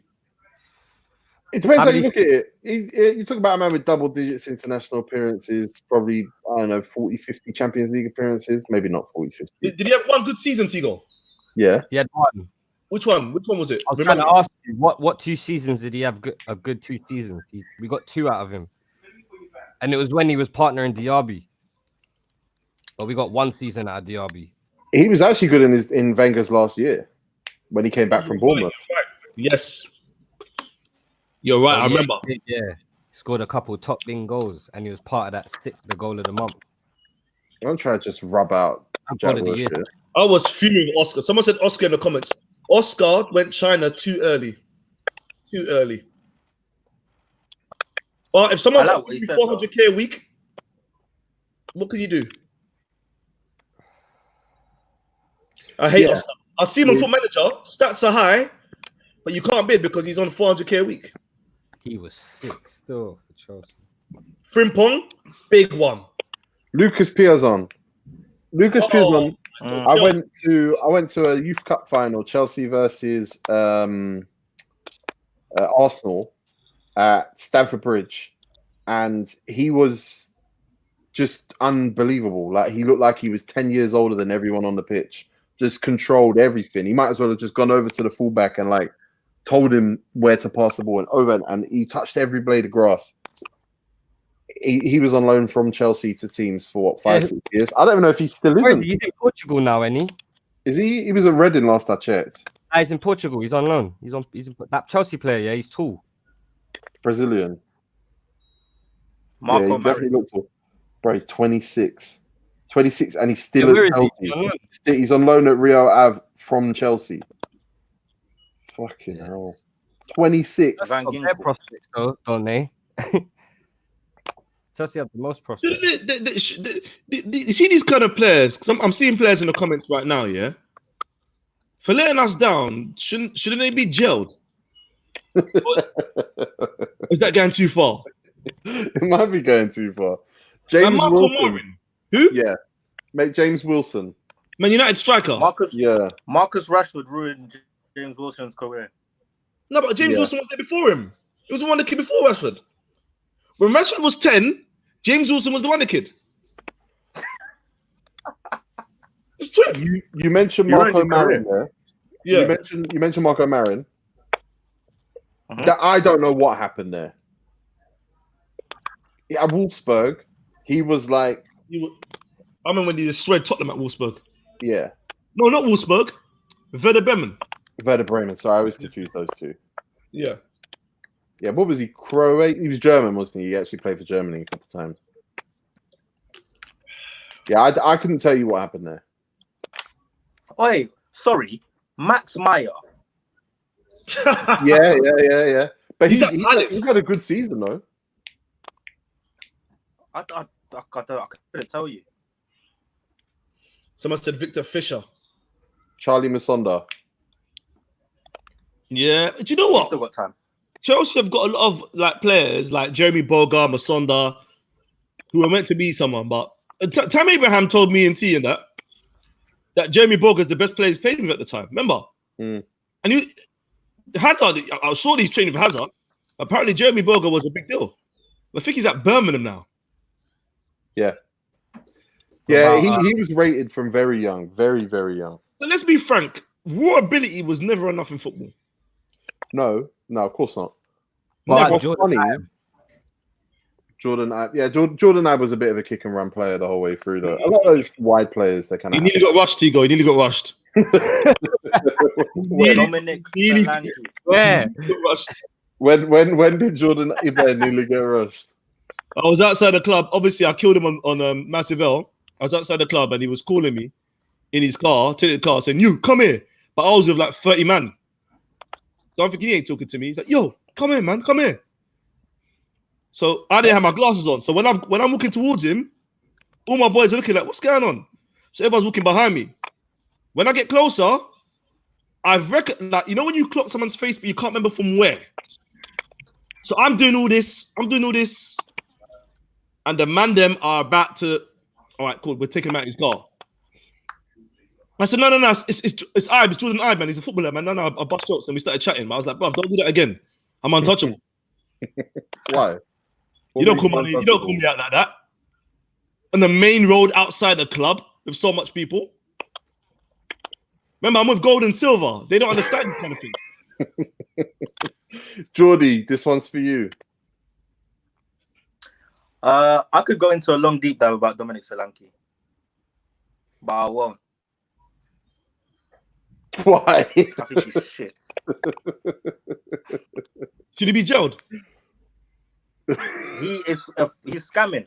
It depends How how you many- look at it. You talk about a man with double digits international appearances, probably, I don't know, 40, 50 Champions League appearances. Maybe not 40, 50. Did he have one good season, Tigo? Yeah. He had one. Which one? Which one was it? I was trying to ask you, what 2 seasons did he have? A good 2 seasons. We got 2 out of him, and it was when he was partnering Diaby. But we got 1 season out of Diaby. He was actually good in Wenger's last year when he came back from Bournemouth. Yes. You're right. I remember. Yeah, he scored a couple top bin goals, and he was part of that the goal of the month. Don't try to just rub out Goal Jack of the year. Wilshere. I was fuming with Oscar. Someone said Oscar in the comments. Oscar went China too early. Too early. Well, if someone's I like what he said, 400k a week, what can you do? I hate Oscar. I've seen him on Foot Manager. Stats are high, but you can't bid because he's on 400k a week. He was sick still for Chelsea. Frimpong, big one. Lucas Piazon. Lucas Piazon. Mm. I went to a Youth Cup final, Chelsea versus Arsenal at Stamford Bridge, and he was just unbelievable. Like, he looked like he was 10 years older than everyone on the pitch. Just controlled everything. He might as well have just gone over to the fullback and like told him where to pass the ball and over, and he touched every blade of grass. He was on loan from Chelsea to teams for what, 5-6 years. I don't even know if he still Where is isn't. he? He's in Portugal now, isn't he? Is he? He was at Reading last I checked. He's in Portugal. He's on loan. He's that Chelsea player. Yeah, he's tall. Brazilian. Marco Yeah, he Murray. definitely looks tall. Bro, he's 26. 26, and he's still Where at is he? Chelsea. He's on loan. He's on loan at Rio Ave from Chelsea. Fucking hell. 26. Van Got Ginkel. their prospects though, don't they? Chelsea have the most prospects. You see these kind of players? Because I'm seeing players in the comments right now, yeah? For letting us down, shouldn't they be jailed? Is that going too far? It might be going too far. And James Marco Wilson. Morin. Who? Yeah. Mate, James Wilson. Man United striker. Marcus Yeah. Rashford ruined James Wilson's career. No, but James Wilson was there before him. He was the wonder kid before Rashford. When Rashford was 10, James Wilson was the wonder kid. It's true. You mentioned You ruined Marco his career. Marin there. Yeah. You mentioned Marco Marin. Uh-huh. That I don't know what happened there. At Wolfsburg, he was like, I remember when he destroyed Tottenham at Wolfsburg. yeah, No, not Wolfsburg. Werder Bremen. Werder Bremen. Sorry, I always confuse those two. Yeah. Yeah, what was he? Croat? He was German, wasn't he? He actually played for Germany a couple of times. Yeah, I couldn't tell you what happened there. Oi, sorry, Max Meyer. Yeah. But He's he's at Alex. had a good season though. I couldn't tell you. Someone said Victor Fisher. Charlie Masonda. Yeah. Do you know He's what? still got time. Chelsea have got a lot of like players like Jeremy Boga, Masonda, who are meant to be someone. But Tam Abraham told me and T and that Jeremy Boga is the best player he's played with at the time. Remember? Mm. And Hazard, I was sure he's training with Hazard. Apparently, Jeremy Boga was a big deal. I think he's at Birmingham now. Yeah, Wow. he was rated from very young, very, very young. But let's be frank, raw ability was never enough in football. No, of course not. But What's Jordan funny, Jordan Ibe, Jordan Ibe was a bit of a kick and run player the whole way through. Though a lot of those wide players, they kind He of nearly got rushed, Tigo. He nearly got rushed. Dominic Really? Solanke. Where? He got rushed. when did Jordan Ibe nearly get rushed? I was outside the club. Obviously, I killed him on Massive L. I was outside the club and he was calling me in his car, tinted car, saying, "You come here." But I was with like 30 man. So I'm thinking he ain't talking to me. He's like, "Yo, come here, man, come here." So I didn't have my glasses on. So when I'm walking towards him, all my boys are looking like, "What's going on?" So everyone's walking behind me. When I get closer, I've reckoned like, you know when you clock someone's face, but you can't remember from where. So I'm doing all this. And the man them are about to, all right, cool, we're taking him out of his car. I said, no, it's Ibe, it's Jordan Ibe, man. He's a footballer, man. No, I bust jokes and we started chatting. But I was like, bro, don't do that again. I'm untouchable. Why? You don't call me out like that. On the main road outside the club with so much people. Remember, I'm with gold and silver. They don't understand this kind of thing. Geordie, this one's for you. I could go into a long deep dive about Dominic Solanke, but I won't. Why? I think he's shit. Should he be jailed? He's scamming.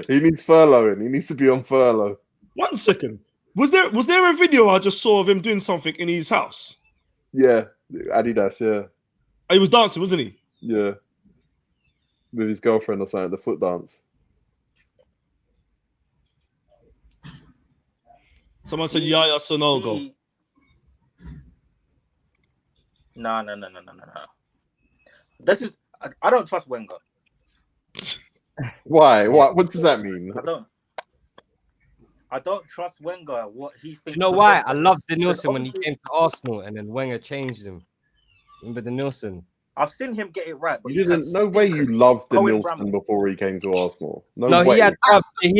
He needs furloughing. He needs to be on furlough. 1 second. Was there a video I just saw of him doing something in his house? Yeah, Adidas. Yeah, He was dancing, wasn't he? yeah, with his girlfriend or something. The foot dance. Someone said Yaya Sonogo. No. This is. I don't trust Wenger. Why? What does that mean? I don't trust Wenger. What he thinks. You know why? I loved Denilson when he came to Arsenal and then Wenger changed him. Remember Denilson? I've seen him get it right. But You didn't. No way you loved Cohen Denilson Bramall. before he came to Arsenal. No No, way. he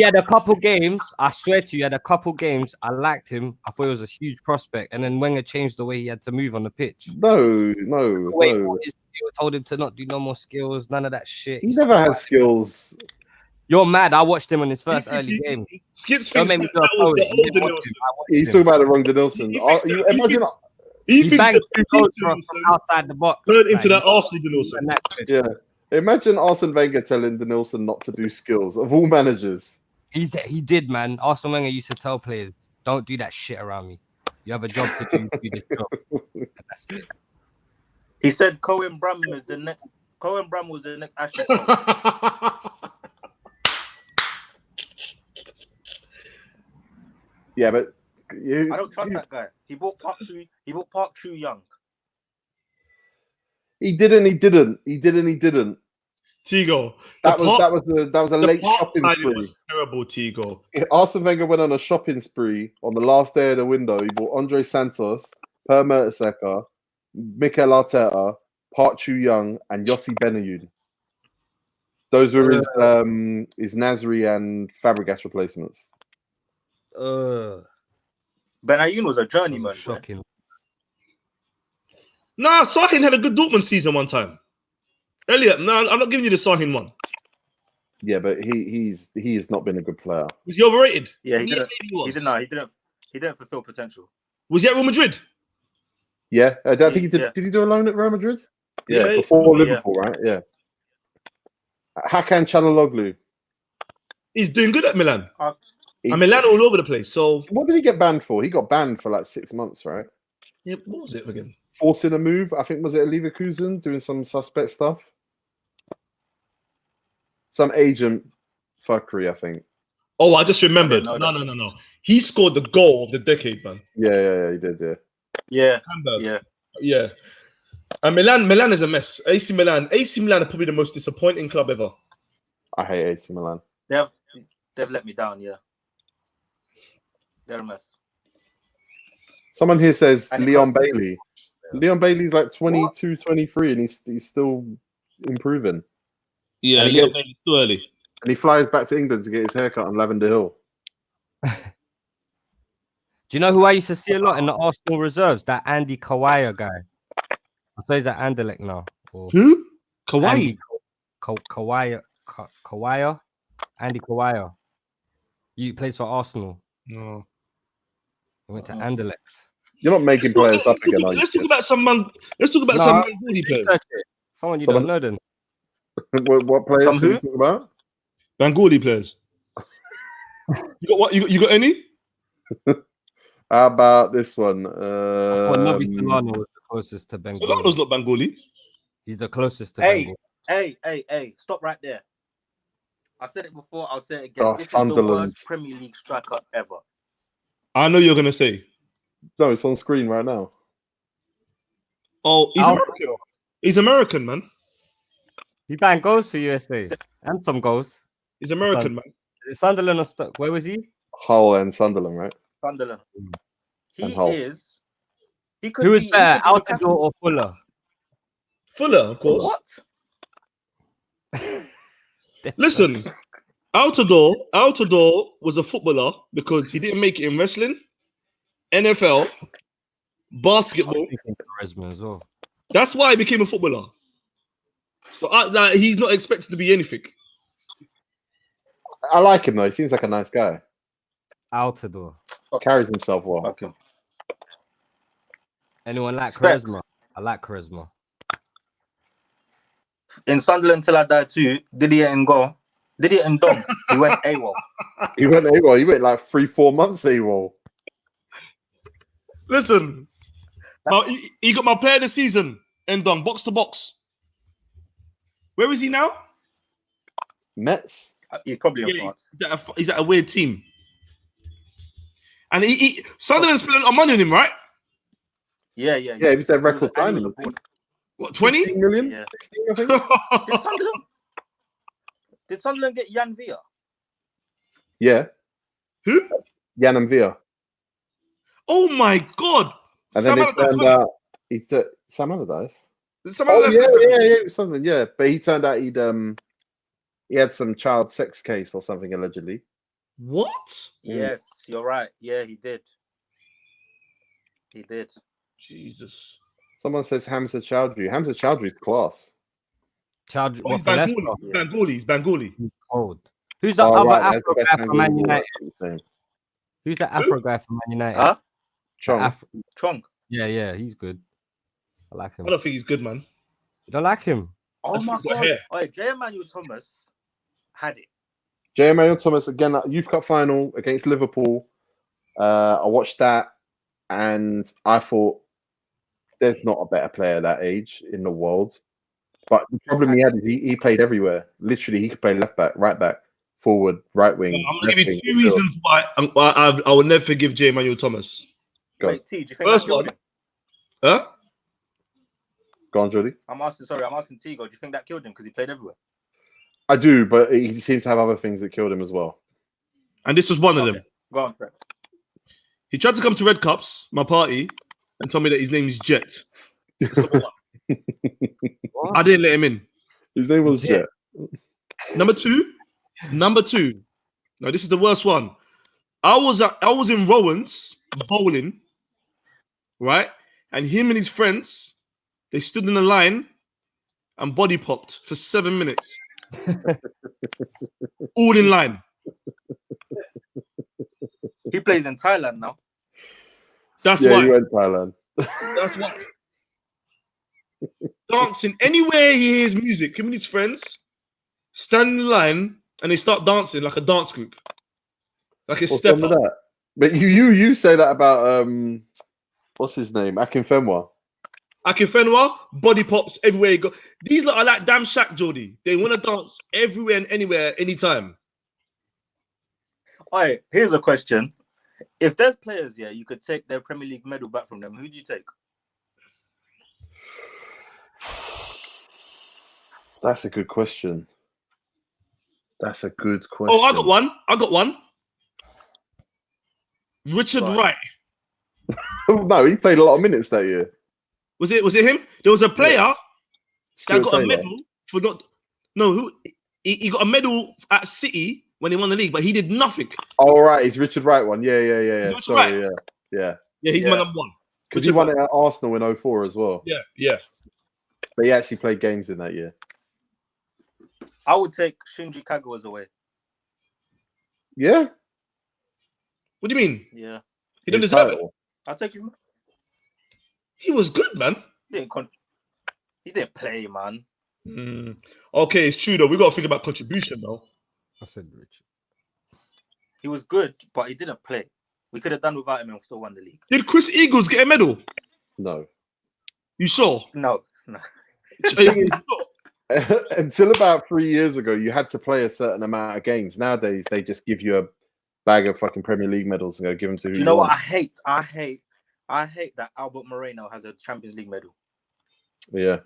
had a couple games. I swear to you, he had a couple games. I liked him. I thought he was a huge prospect. And then Wenger changed the way he had to move on the pitch. No. He told him to not do no more skills, none of that shit. He never had skills. You're mad. I watched him on his first early game. Skits Don't thinks make me that do a was post. the I old didn't watch Denilson. him. I watched He's him. talking about the wrong Denilson. Imagine. He He thinks banged that 2 goals Denilson from outside the box. turned into Like, that Arsenal Denilson. and that shit. Yeah. Imagine Arsene Wenger telling Denilson not to do skills of all managers. He did, man. Arsene Wenger used to tell players, "Don't do that shit around me. You have a job to do. Do this job." And that's it. He said Cohen Bram is the next. Cohen Bram was the next Ashley Cole. Yeah, but I don't trust that guy. He bought Park Chu Young. He didn't. Tigo. That was a late shopping spree. Was terrible, Tigo. Arsene Wenger went on a shopping spree on the last day of the window. He bought Andre Santos, Per Mertesacker, Mikel Arteta, Park Chu Young, and Yossi Benayoun. Those were his Nasri and Fabregas replacements. Benayoun was a journeyman. Shocking. Nah, Sahin had a good Dortmund season one time. Elliot, no, I'm not giving you the Sahin one. Yeah, but he has not been a good player. Was he overrated? Yeah, he didn't fulfill potential. Was he at Real Madrid? Yeah, I think he did. Yeah. Did he do a loan at Real Madrid? Yeah, before Liverpool, right? Yeah. Hakan Çalhanoğlu. He's doing good at Milan. He- Milan all over the place. So What did he get banned for? He got banned for like 6 months, right? yeah, what was it again? Forcing a move. I think was it at Leverkusen doing some suspect stuff. Some agent fuckery, I think. Oh, I just remembered. No. No. He scored the goal of the decade, man. Yeah, he did. Yeah. Yeah, Hamburg. Yeah. And Milan is a mess. AC Milan are probably the most disappointing club ever. I hate AC Milan. they've let me down. Yeah, they're a mess. Someone here says And Leon Carson. Bailey. Leon Bailey's like 22, 23, and he's still improving. Yeah, And he Leon gets- Bailey's too early. And he flies back to England to get his haircut on Lavender Hill. Do you know who I used to see a lot in the Arsenal reserves? That Andy Kawaya guy. I thought he's at Anderlecht now. Or Who? Kawhi. Andy Kawaya. Andy Kawaya. He plays for Arsenal. No. He went to Anderlecht. You're not making players up again, are you? Let's talk about some Mangudi players. Someone you Someone- don't know then. What players Some are you who? talking about? Bangoli players. You got what? You got any? How about this one? I thought Naby Solana was the closest to Bengal. Solano's not Bangoli. He's the closest to Hey. Bengal. Hey! Stop right there. I said it before. I'll say it again. Oh, This is the Sunderland. worst Premier League striker ever. I know you're gonna say. No, it's on screen right now. Oh, he's Al- American. He's American, man. He banged goals for USA and some goals. He's American, man. Is it Sunderland or Stoke? Where was he? Hull and Sunderland, right? Sunderland. He And Hull. is. He could Who was be. better, he could be the Altidore or Fuller? Fuller, of captain. course. What? Listen, Altidore was a footballer because he didn't make it in wrestling, NFL, basketball. Thinking charisma as well. That's why he became a footballer. So he's not expected to be anything. I like him though. He seems like a nice guy. Altidore. Carries himself well. Okay. Anyone like Specs. charisma? I like charisma. In Sunderland till I die too. Didier Ndong. He went AWOL. He went AWOL. He went like 3-4 months AWOL. Listen, he got my player of the season and done box to box. Where is he now? Mets. He's probably in Yeah, France. he's at a weird team. And Sunderland spent our money on him, right? Yeah. Yeah, he was their record He was signing. annual award. What, 20? 16 million? Yeah. 16, I think. Did Sunderland get Jan Villa? Yeah. Who? Jan and Villa. Oh my God. And then Sam it turned Allardyce. out he took Sam Allardyce. Sam Oh Allardyce- yeah, something, yeah. But he turned out he had some child sex case or something allegedly. What? Yes, you're right. Yeah, he did. He did. Jesus. Someone says Hamza Chowdhury. Hamza Chowdhury's class. Chowdhury, Oh, what, he's for Leicester? Bengali. He's Bengali. He's cold. Who's the Oh, other right, Afro that's guy the from Man best United? angle. Who's the Afro guy from Man United? Huh? Chong. Chong. Yeah, he's good. I like him. I don't think he's good, man. You don't like him? Oh That's my got God. hair. Oh, yeah, J. Emmanuel Thomas had it. J. Emmanuel Thomas again, Youth Cup final against Liverpool. I watched that and I thought there's not a better player that age in the world. But the problem he had is he played everywhere. Literally, he could play left back, right back, forward, right wing. I'm gonna give you two reasons why I will never forgive J. Emmanuel Thomas. Wait, T, do you think First that killed one. him? Huh? Go on, Jordy. I'm asking Tigo, do you think that killed him because he played everywhere? I do, but he seems to have other things that killed him as well. And this was one of them. Go on, Fred. He tried to come to Red Cups, my party, and tell me that his name is Jet. I didn't let him in. His name was Jet. Number two. Now this is the worst one. I was in Rowan's bowling, right? And him and his friends, they stood in the line and body popped for 7 minutes. All in line. He plays in Thailand now. That's Yeah, why. he went Thailand. That's why. Dancing anywhere he hears music, him and his friends stand in line and they start dancing like a dance group, like a What's step wrong up. with that? But you say that about what's his name? Akinfenwa. Akinfenwa, body pops everywhere you go. These lot are like damn Shaq, Geordie. They want to dance everywhere and anywhere, anytime. All right, here's a question. If there's players, you could take their Premier League medal back from them, who do you take? That's a good question. Oh, I got one. Richard Wright. No, he played a lot of minutes that year. Was it him? There was a player that Stuart got a Taylor. medal for not. No, who he got a medal at City when he won the league, but he did nothing. Oh, right, it's Richard Wright one. Yeah. Richard Sorry, Wright. yeah. Yeah, he's my number one. Because he won it at Arsenal in 04 as well. Yeah. But he actually played games in that year. I would take Shinji Kagawa's away. Yeah? What do you mean? Yeah. He didn't His deserve it. title. I'll take him. He was good, man. He didn't play, man. Okay, it's true though. We got to think about contribution though. I said Richard. He was good, but he didn't play. We could have done without him and still won the league. Did Chris Eagles get a medal? No. You sure? No. Until about 3 years ago, you had to play a certain amount of games. Nowadays, they just give you a bag of fucking Premier League medals and go give them to who Do you know what want. I hate that Albert Moreno has a Champions League medal. Yeah.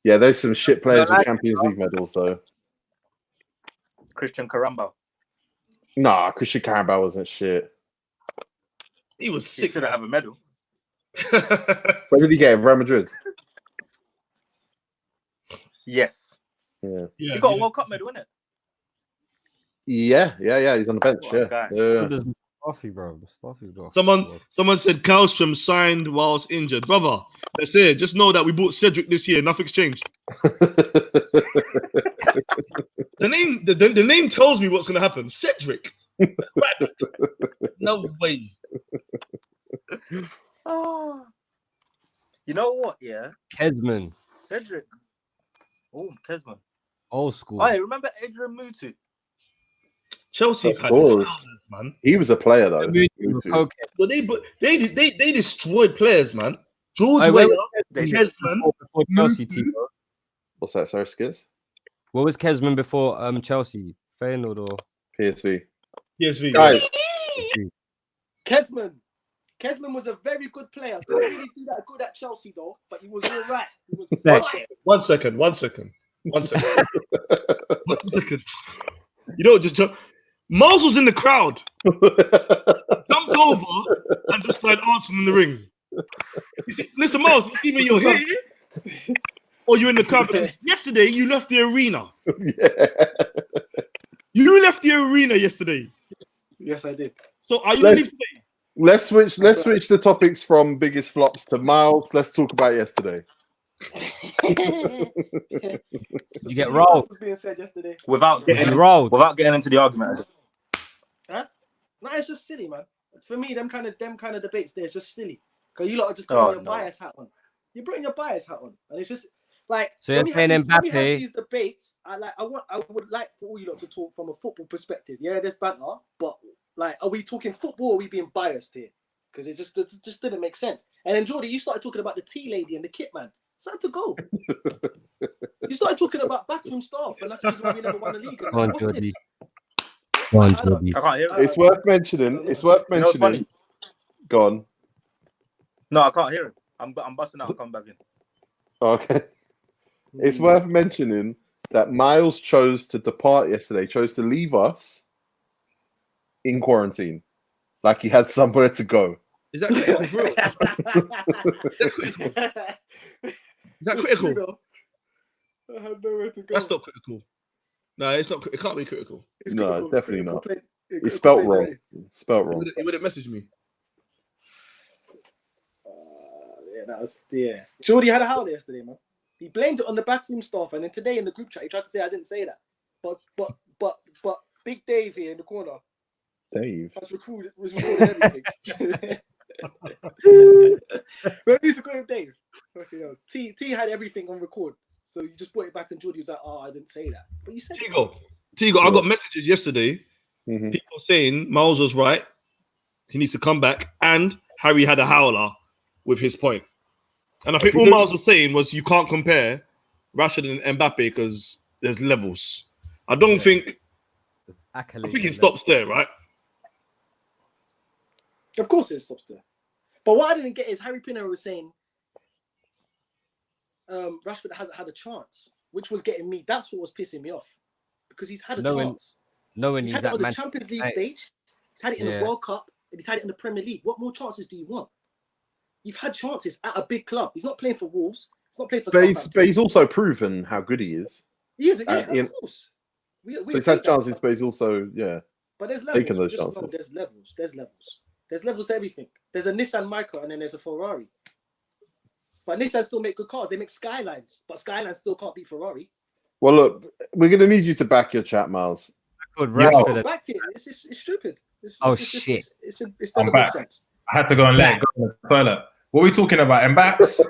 Yeah, there's some shit players with Champions League medals, though. Christian Carambao. Nah, Christian Carambao wasn't shit. He was He sick. shouldn't have a medal. Where did he get it? Real Madrid? Yes. Yeah. Yeah, He got a World Cup medal, innit? Yeah. He's on the bench. What a Yeah. guy. Yeah. There's Mustafi, bro. Mustafi's got. Someone said Kallstrom signed whilst injured. Brother, that's it. Just know that we bought Cedric this year. Nothing's changed. The name tells me what's going to happen. Cedric. No way. Oh. You know what? Yeah. Kesman. Cedric. Oh, Kesman. Old school. Oh, yeah, remember Adrian Mutu? Chelsea Of had course. thousands, man. He was a player, though. So they destroyed players, man. George Hey, Weah, They did. Kesman. Before Chelsea, Timo. What's that? Sorry, Skiz? What was Kesman before Chelsea? Feyenoord or PSV. PSV. Guys, Kesman was a very good player. Didn't really do that good at Chelsea though, but he was all right. He was Thanks. One second. You know, just Miles was in the crowd, jumped over, and just started dancing in the ring. He said, listen, Miles, either you're here or you're in the crowd. Yesterday, you left the arena. yeah. You left the arena yesterday. Yes, I did. So are you going to leave today? Let's switch the topics from biggest flops to Miles. Let's talk about yesterday. Did you get rolled? Was being said yesterday. Without getting into the argument. Huh? No, it's just silly, man. For me, them kind of debates there is just silly. Because you lot are just Oh, putting your no. bias hat on. You're putting your bias hat on, and it's just like So you're when we have saying when we have Mbappe- these debates. I would like for all you lot to talk from a football perspective. Yeah, there's banter, but like, are we talking football or are we being biased here? because it just didn't make sense. And then Jordy, you started talking about the tea lady and the kit man. It's time to go. You started talking about backroom staff, and that's the reason why we never won the league. And what's this? Go on, Jordy. I can't hear it. It's worth mentioning. It's worth You know what's mentioning. funny? Go on. No, I can't hear it. I'm busting out. I'll come back in. Okay. It's worth mentioning that Miles chose to depart yesterday, chose to leave us in quarantine. Like he had somewhere to go. Is that critical? For real? Is that critical? I have nowhere to go. That's not critical. No, it's not. It can't be critical. It's No, critical. definitely not. Complaint- It's spelt complaint wrong. day. It's spelt wrong. He would have messaged me. Yeah, that was Jordy had a howl yesterday, man. He blamed it on the backroom staff, and then today in the group chat, he tried to say I didn't say that. But Big Dave here in the corner Dave. has recorded everything. We used to call him Dave. Okay, no. T had everything on record, so you just put it back, and Jordy was like, "Oh, I didn't say that," but you said it. Tigo, I got messages yesterday. Mhm. People saying Miles was right. He needs to come back, and Harry had a howler with his point. And I think all Miles was saying was you can't compare Rashford and Mbappe because there's levels. I don't think. I think it stops there, right? Of course it stops there. But what I didn't get is Harry Pinero was saying Rashford hasn't had a chance, which was getting me. That's what was pissing me off. Because he's had a chance. He's had it on the Champions League stage. He's had it in the World Cup. And he's had it in the Premier League. What more chances do you want? You've had chances at a big club. He's not playing for Wolves. He's not playing for Southampton. But he's also proven how good he is. He is, yeah, of course. So he's had chances, but he's also, But there's taken levels. those chances. There's levels. There's levels to everything. There's a Nissan Micra and then there's a Ferrari. But Nissan still make good cars. They make Skylines, but Skylines still can't beat Ferrari. Well, look, we're going to need you to back your chat, Miles. I backed it. It's stupid. It doesn't make sense. I had to go and let it go in the toilet. What are we talking about? Mbaps?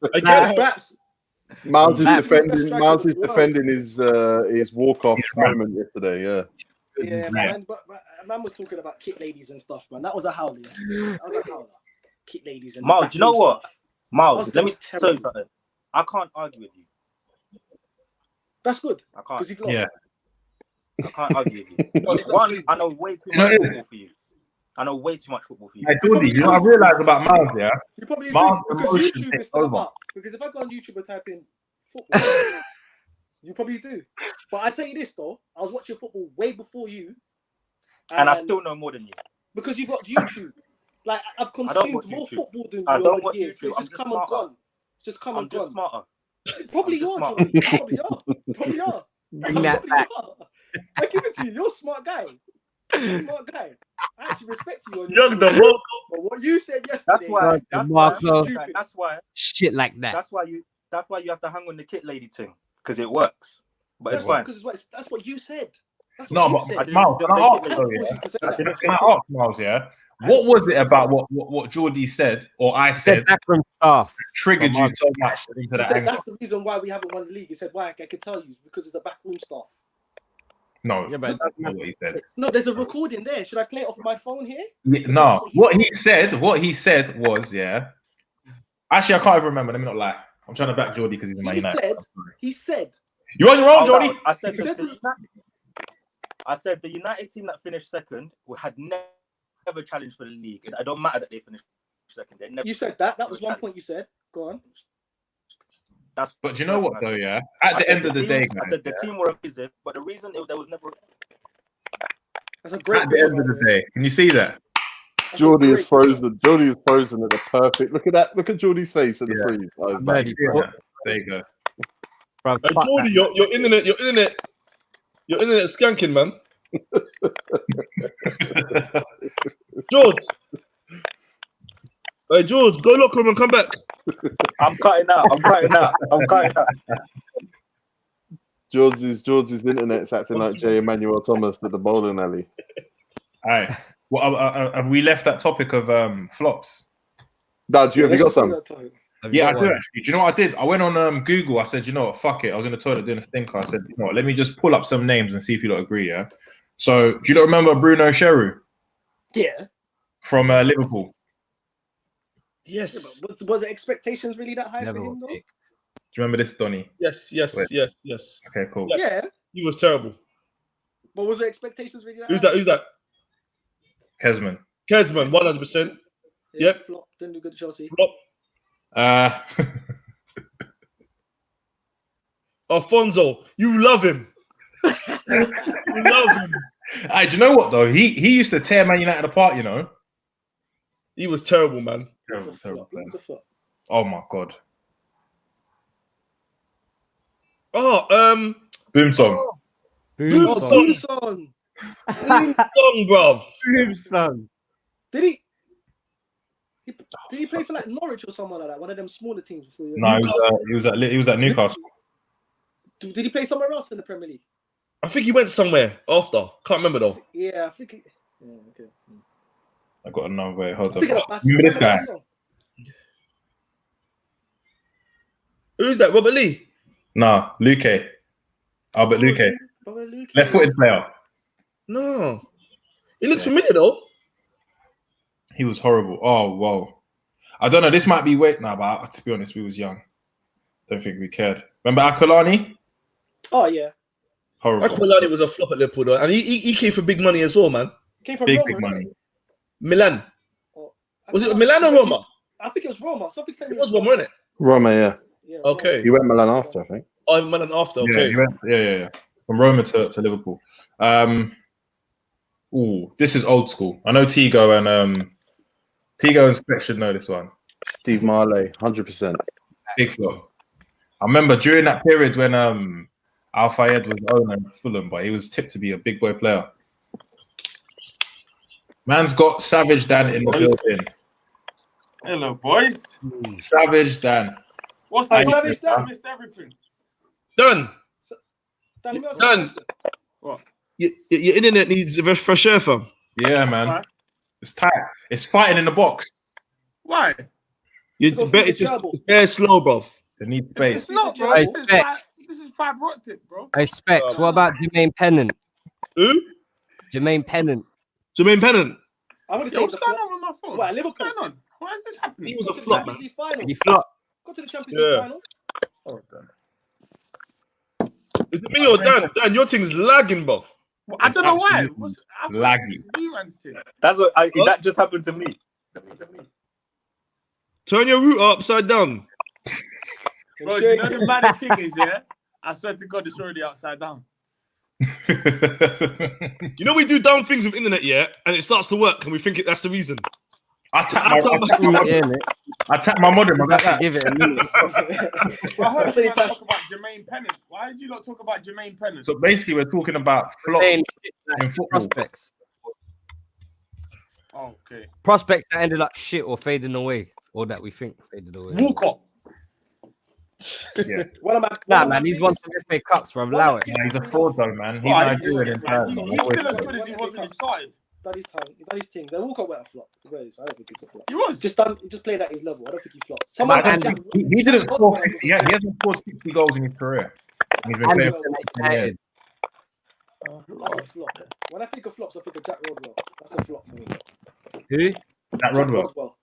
Mbaps. Miles is defending his walk-off moment yesterday, yeah. Yeah, man, but man was talking about kit ladies and stuff, man. That was a howler. That was a howler. Kit ladies and Miles, you know what? Stuff. Miles, let me tell you something. I can't argue with you. That's good. I can't. Because you've lost. Yeah. I can't argue with you. One, I know way too much football for you. I know way too much football for you. Hey, Jordy, you know what I realised about Miles, yeah? You probably Miles do, because emotion YouTube takes is still over. up. Because if I go on YouTube and type in football, you probably do. But I tell you this though, I was watching football way before you, and I still know more than you. Because you've got YouTube. Like I've consumed more football than you over the years. So it's just come and gone. It's just come and gone. Smarter. Probably you are, Johnny. You probably are. Bring that back. I give it to you. You're a smart guy. You're a smart guy. I actually respect you on your but what you said yesterday. That's why shit like that. That's why you have to hang on the kit lady thing because it works. But it's fine. That's what you said. That's what you said. Miles, can I ask Miles, yeah? What was it about what Jordy said or I said backroom staff triggered you so much into that angle? That's the reason why we haven't won the league. He said, why? I can tell you, because it's the backroom staff. No, but that's not what he said. No, there's a recording there. Should I play it off my phone here? No, what he said was, yeah. Actually, I can't even remember. Let me not lie. I'm trying to back Jordy because he's in my United. He said. You're on your own, Jordy. I said the United team that finished second had never challenged for the league. It don't matter that they finished second. They never. You said that. That was one point you said. Go on. But you know what though, yeah? At the end of the day, I said the team were amazing, but the reason there was never. That's a great. At the end of the day, can you see that? Jordy is frozen. Jordy is frozen at the perfect. Look at that. Look at Jordy's face at the freeze. There you go. Bro, Jordy, your internet skanking, man. George. Hey, George, go lock room and come back. I'm cutting out. George's internet's acting like J. Emmanuel Thomas at the bowling alley. All right. Well, have we left that topic of flops? No, have you got some? Yeah, I do actually. Do you know what I did? I went on Google. I said, you know what, fuck it. I was in the toilet doing a stinker. I said, you know what, let me just pull up some names and see if you don't agree, yeah? So, do you not remember Bruno Cheru? Yeah. from Liverpool. Yes. Yeah, but was the expectations really that high Never for him, will though? pick. Do you remember this, Donny? Yes. Okay, cool. Yes. Yeah, He was terrible. but was the expectations really that Who's high? that? Who's that? Kesman. Kesman, 100%. Yeah, Yep. Flop. Didn't do good at Chelsea. Flop. Alfonso, you love him. You love him. Hey, do you know what though? He used to tear Man United apart. You know. He was terrible, man. He was a flop. Oh my god. Oh, Boom song. Boom song. Bruv. Boom song. Did he play for like Norwich or someone like that? One of them smaller teams before you. No, he was at Newcastle. Did he play somewhere else in the Premier League? I think he went somewhere after. Can't remember though. Yeah, I think. Yeah, okay. I got another way. Hold on. Remember Remember this guy? Who's that? Robert Lee? No, Luque. Albert Luque. Left-footed player. No. He looks familiar though. He was horrible. Oh, whoa. I don't know. This might be wait now, but to be honest, we was young. Don't think we cared. Remember Akolani? Oh, yeah. Horrible. Akolani was a flop at Liverpool though. And he came for big money as well, man. Came from Big Roma, money. right? Milan. Oh, Was it Milan or Roma? I think it was Roma. Something's telling It me was Roma, wasn't it? Roma, yeah. Yeah, Okay. He went Milan after, I think. Oh, Milan after. Yeah, Okay. he went, yeah. From Roma to Liverpool. This is old school. I know Tigo and Spec should know this one. Steve Marley, 100%. Big flop. I remember during that period when Al Fayed was owner of Fulham, but he was tipped to be a big boy player. Man's got Savage Dan in the building. Hello, boys. Savage Dan. What's that? Savage Dan. I missed everything. Done. Done. What? Your internet needs a fresh air, fam. Yeah, man. Right. It's tight. It's fighting in the box. Why? It's very slow, bro. They need space. It's not, bro. Hey, This is fiber optic, bro. Hey, Specs, what about Jermaine Pennant? Who? Jermaine Pennant. Jermaine Pennant. I want to Yo, say what's it's a going flop. on with my phone? What, Liverpool? What's going on? Why is this happening? He was Got a to the flop, Champions man. League final. He flopped. Got to the Champions League final. Oh, damn. Is it me or Dan? Dan, your thing's lagging, bro. Well, I don't know why. absolutely laggy. That's what that just happened to me. Turn your router upside down. Bro, you know the maddest thing is, yeah? I swear to God, it's already upside down. You know we do dumb things with internet, yeah, and it starts to work, and we think that's the reason. I tap my modem. I got that. Give it a minute. I heard you talk about Jermaine Pennant. Why did you not talk about Jermaine Pennant? So basically, we're talking about flops Saying in football. prospects. Oh, okay. Prospects that ended up shit or fading away, or that we think faded away. Walcott. Yeah. Nah, man, he's won some FA Cups, bro. Allow it. Yeah, he's a fraud though, man. He's Why? Nigerian in terms. He's still as good as he was when he started. Done his time. He done his thing. The Walcott went a flop. I don't think it's a flop. He was. Just played at his level. I don't think he flopped. He didn't score 50. Yeah, he hasn't scored 60 goals in his career. He's been playing for United. That's a flop. When I think of flops, I think of Jack Rodwell. That's a flop for me. Who? that Rodwell.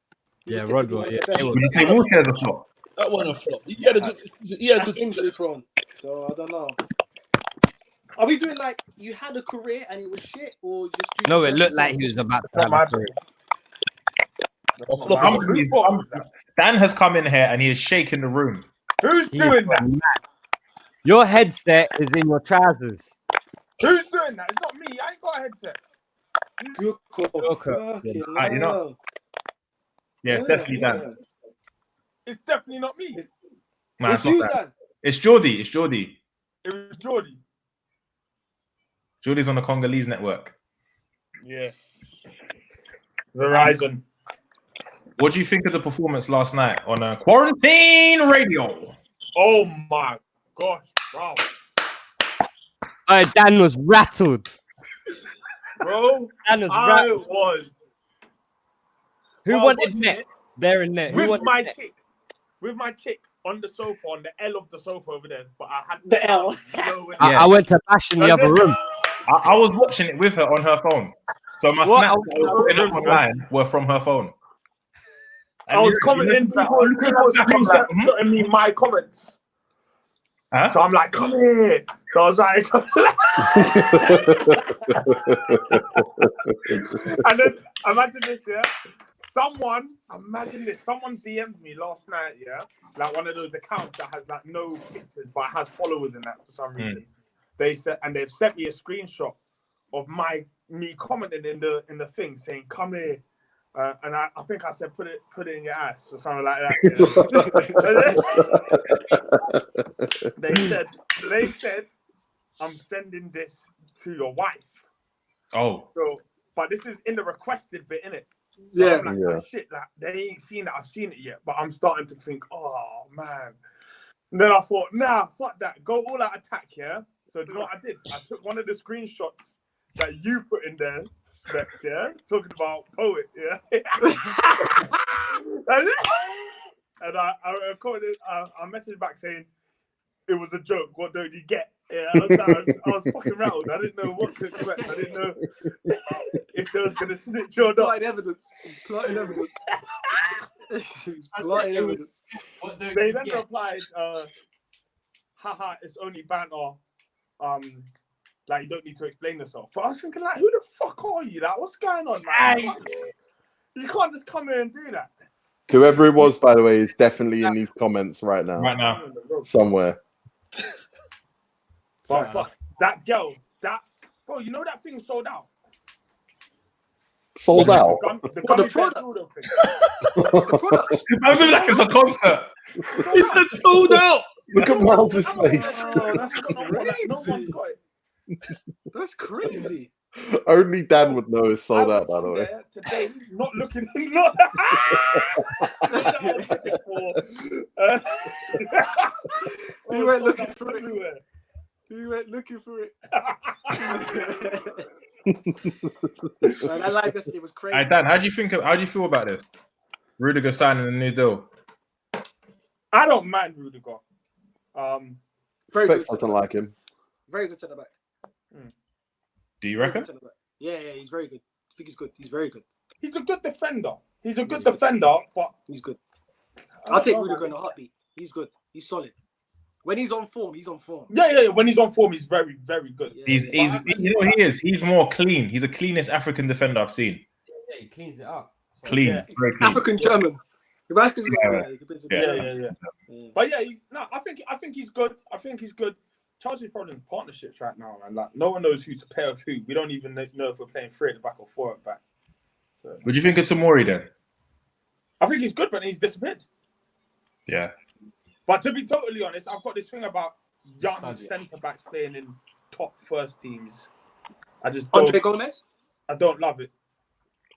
Yeah, Rodwell. Yeah. Would you say Walker as a flop? That one a flop. He had a good. He had That's good injury prone. So I don't know. Are we doing like you had a career and it was shit, or just No, it looked like he was about to have a career. Dan has come in here and he is shaking the room. Who's doing that? Your headset is in your trousers. Who's doing that? It's not me. I ain't got a headset. Good call. Fucking You know. Yeah, it's definitely Dan. It's definitely not me. Nah, It's not you, that. Dan. It's Geordie. It's Geordie. It was Geordie. Geordie's on the Congolese network. Yeah. Verizon. What do you think of the performance last night on Quarantine Radio? Oh my gosh, bro. Dan was rattled. Bro, Dan was I rattled. was. Who Well, wanted watching net? it There and there. Who with wanted my net? chick. With my chick on the sofa, on the L of the sofa over there. But I had The L. nowhere I went to bash in the other room. I was watching it with her on her phone. So my What? snaps that were putting up online were from her phone. I was commenting, people screenshotting me my comments. Huh? So I'm like, come here. So I was like, and then imagine this, yeah. Someone DM'd me last night, yeah, like one of those accounts that has like no pictures but has followers in that for some reason. They said, and they've sent me a screenshot of me commenting in the thing saying, "Come here," and I think I said, "Put it in your ass" or something like that. Yeah. they said, "I'm sending this to your wife." Oh, so but this is in the requested bit, innit? So Yeah. I'm like, oh, shit, like, they ain't seen it. I've seen it yet, but I'm starting to think, oh man. And then I thought, nah, fuck that. Go all out attack, yeah. So do you know what I did? I took one of the screenshots that you put in there, Specs, yeah, talking about Poet, yeah. and I messaged back saying it was a joke. What don't you get? Yeah, I was fucking rattled. I didn't know what to expect. I didn't know if they was gonna snitch or not. Plotting evidence. It's plotting evidence. It's plotting evidence. They then replied, haha, it's only banter. Like you don't need to explain yourself. But I was thinking, like, who the fuck are you? Like, what's going on, man? You can't just come here and do that. Whoever it was, by the way, is definitely in these comments right now. Somewhere. But fuck, that girl, bro, you know that thing sold out. Sold out? The product. I feel like it's a concert. He said sold out. Look at Miles' face. Oh, that's crazy. No one's got it. That's crazy. Only Dan would know it's sold out, by the way. Today, not looking. You went looking for it. You went looking for it. Man, that live yesterday was crazy. Hey, Dan, how do you feel about this? Rudiger signing a new deal. I don't mind Rudiger. Very Specs good. doesn't like him. Very good centre back. Do you reckon? Yeah, he's very good. I think he's good. He's very good. He's a good defender. But he's good. I'll take Rudiger in a heartbeat. He's good. He's solid. When he's on form, he's on form. Yeah. When he's on form, he's very, very good. Yeah, He's you know what he is? He's more clean. He's the cleanest African defender I've seen. Yeah, he cleans it up. Clean. Yeah. Very clean. African German. Yeah. Yeah. But yeah, I think he's good. I think he's good. Chelsea's probably in partnerships right now, man. Like no one knows who to pair with who. We don't even know if we're playing 3 at the back or 4 at the back. So, What do you think of Tomori then? I think he's good, but he's disappeared. Yeah. But to be totally honest, I've got this thing about young centre backs playing in top first teams. I just don't. Andre Gomez? I don't love it.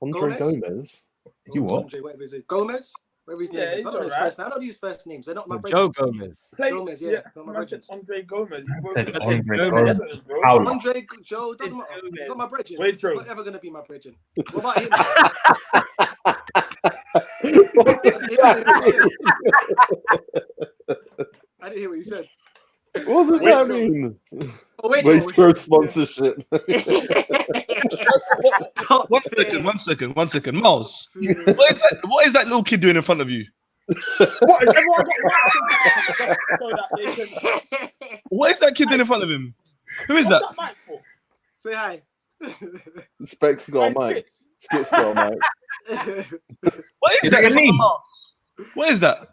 Andre Gomez? You what? Andre, whatever is it? Gomez? Whatever his name is. I don't know his first name. I don't know his first names. They're not my Joe brethren. Gomez. Gomez, yeah. Not my I said brethren. Andre Gomez. Said Andre Gomez. Andre, Joe, doesn't matter. He's not my brethren. Wait, He's not ever going to be my brethren. What about him? I didn't hear what he said. What does that mean? Oh, Waitrose sponsorship. One second. Miles, what is that little kid doing in front of you? What is that kid doing in front of him? Who is that? Say hi. Specs got a mic. Skit's got a mic. What is that? Your knee? What is that?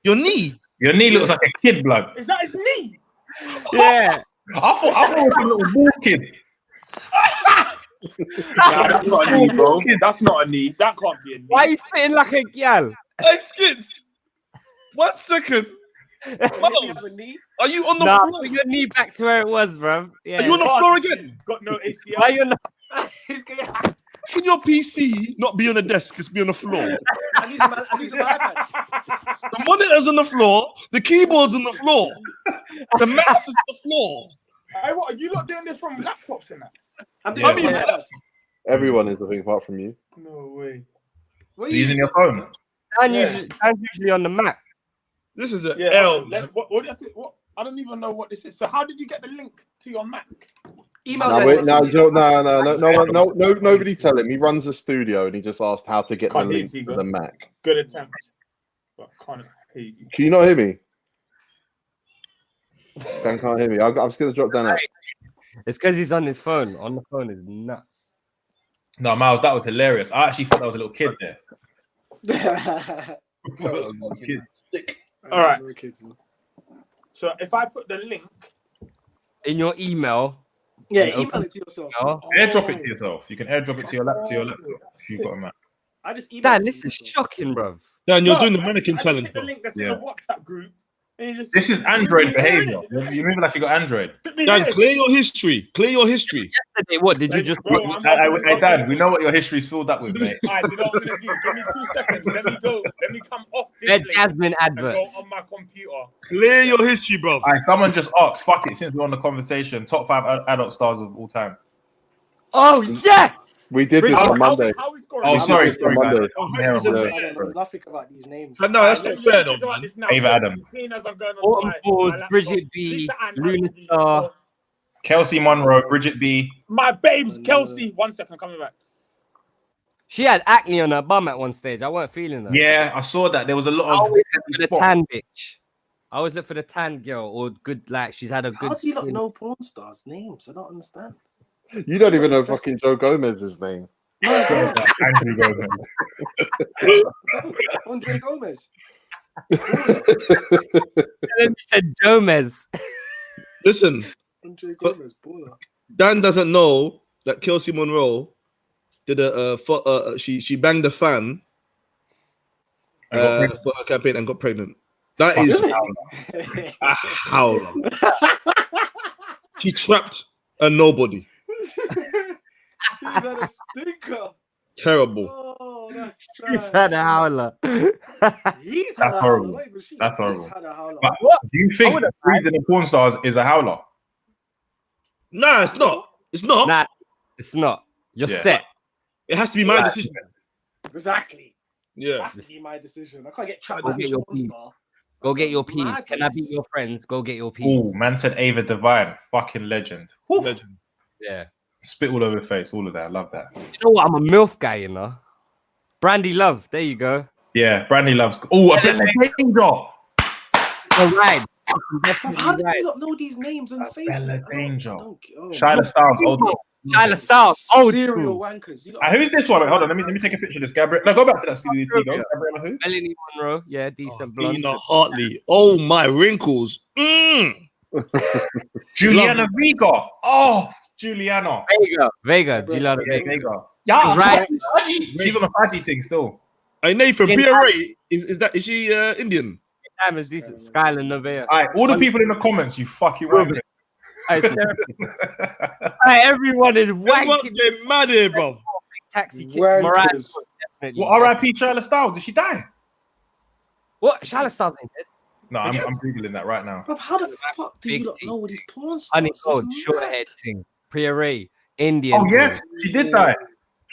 Your knee? Your knee looks like a kid, blood. Is that his knee? Yeah. I thought it was a little ball kid. Nah, that's not a knee, bro. That's not a knee. That can't be a knee. Why are you spitting like a gal? Hey, Skits. 1 second. Miles, are you on the floor? Put your knee back to where it was, bro. Yeah. Are you on the floor again? Got no ACL. Why you not? Can your PC not be on the desk? It's be on the floor. I'm using my iPad. The monitor's on the floor. The keyboard's on the floor. The mouse is on the floor. Hey, what? Are you not doing this from laptops and that? I'm doing it. Everyone is, I think, apart from you. No way. Are you using your phone? I'm usually on the Mac. This is a Yeah. L. What do you have to? What? I don't even know what this is. So how did you get the link to your Mac? Email No, send. nobody tell him. He runs a studio and he just asked how to get Can't the hear link you, to Tigo. the Mac. Good attempt. But can't hear you. Can you not hear me? Dan can't hear me. I'm just going to drop down that. It's because he's on his phone. On the phone is nuts. No, Miles, that was hilarious. I actually thought that was a little kid there. All right. So if I put the link In your email. Yeah, email it to yourself. Airdrop it to yourself. You can airdrop it to your laptop if you've got a Mac. I just emailed Dan, it this to is myself. shocking, bruv. Dan, you're No, doing the I mannequin just challenge, hit the bro. link that's in Yeah. the WhatsApp group. And you just This is Android behavior. You're moving like you got Android. Put me Dan, in. clear your history. Clear your history. Yesterday, what did you just? Bro, Hey, Dan, we know what your history's filled up with, mate. Alright, you know what I'm gonna do? Give me 2 seconds. Let me go. Let me come off this Red link Jasmine and go adverts. on my computer. Clear your history, bro. All right, someone just asked, fuck it, since we're on the conversation, top 5 adult stars of all time. Oh yes. We did this on Monday. How is scoring? Oh, We sorry, did this on sorry, Monday. guys. Harry was a- Yeah. I don't know nothing about these names. No, that's not fair, though, Think about man. this now. Ava Adams. Seeing as I'm going on Autumn to Falls, my laptop, Bridget B, Lisa Ann Luna has to be Star. first. Kelsey Monroe, Bridget B. My babes, Kelsey. 1 second, coming back. She had acne on her bum at one stage. I weren't feeling that. Yeah, I saw that. There was a I lot of. always look for the tan bitch. I always look for the tan girl or good, like she's had a good. How do you not skin. know porn stars' names? I don't understand. You don't even know fucking Joe Gomez's name. Andrew Gomez. Andre Gomez. And then you said Gomez. Listen, Andre Gomez, baller. Dan doesn't know that Kelsey Monroe did she banged a fan for her campaign and got pregnant. That is a howler. She trapped a nobody. He's had a stinker. Terrible. Oh, that's He's sad. had a howler. He's had That's a horrible. howler. Not even she. That's He's horrible. had a howler. But do you think breathing the porn stars is a howler? Nah, it's not. It's not. Nah, it's not. You're Yeah. set. It has to be my Right. decision. Exactly. Yeah. That's to be my decision. I can't get trapped Go by get a your porn peas. star. Go That's get a your peas. madness. Can I be your friends? Go get your peas. Oh, man said Ava Devine, fucking legend. Whew. Legend. Yeah. Spit all over the face, all of that. I love that. You know what? I'm a MILF guy, you know. Brandy Love. There you go. Yeah, Brandy loves. Oh, a bit like danger. You're right. Bruv, how do you not know these names and faces? Bella Danger. Oh, Shyla Styles. Old one. Shyla Styles. Oh, serial wankers. You know, Who's this one? Hold on, let me take a picture of this. Gabrielle. No, go back to that Speedy T. Go. Gabriella who? Melanie Monroe. Yeah, decent blonde. Tina Hartley. Oh my wrinkles. Juliana Vega. Oh, Juliana. Vega. Juliana Yeah, Vega. Vega. Yeah, Right. she's on a fatty thing still. Hey Nathan, Skin BRA is she Indian? Damn, is decent. Skylar Nevaeh. All right, all the people in the comments, you fucking wankers. Hey, everyone is Everyone's wanking. getting mad here, bro. Taxi Kid. Mariah. wankers. Definitely. Well, R.I.P. Shyla Styles. Did she die? What? Shyla Styles ain't dead. No, I'm googling that right now. Bruv, how the fuck do Big you not T. know all these porn stars? Honey That's Gold, mad. short head thing. Pre-array. Indian. Oh yes, thing. she did die.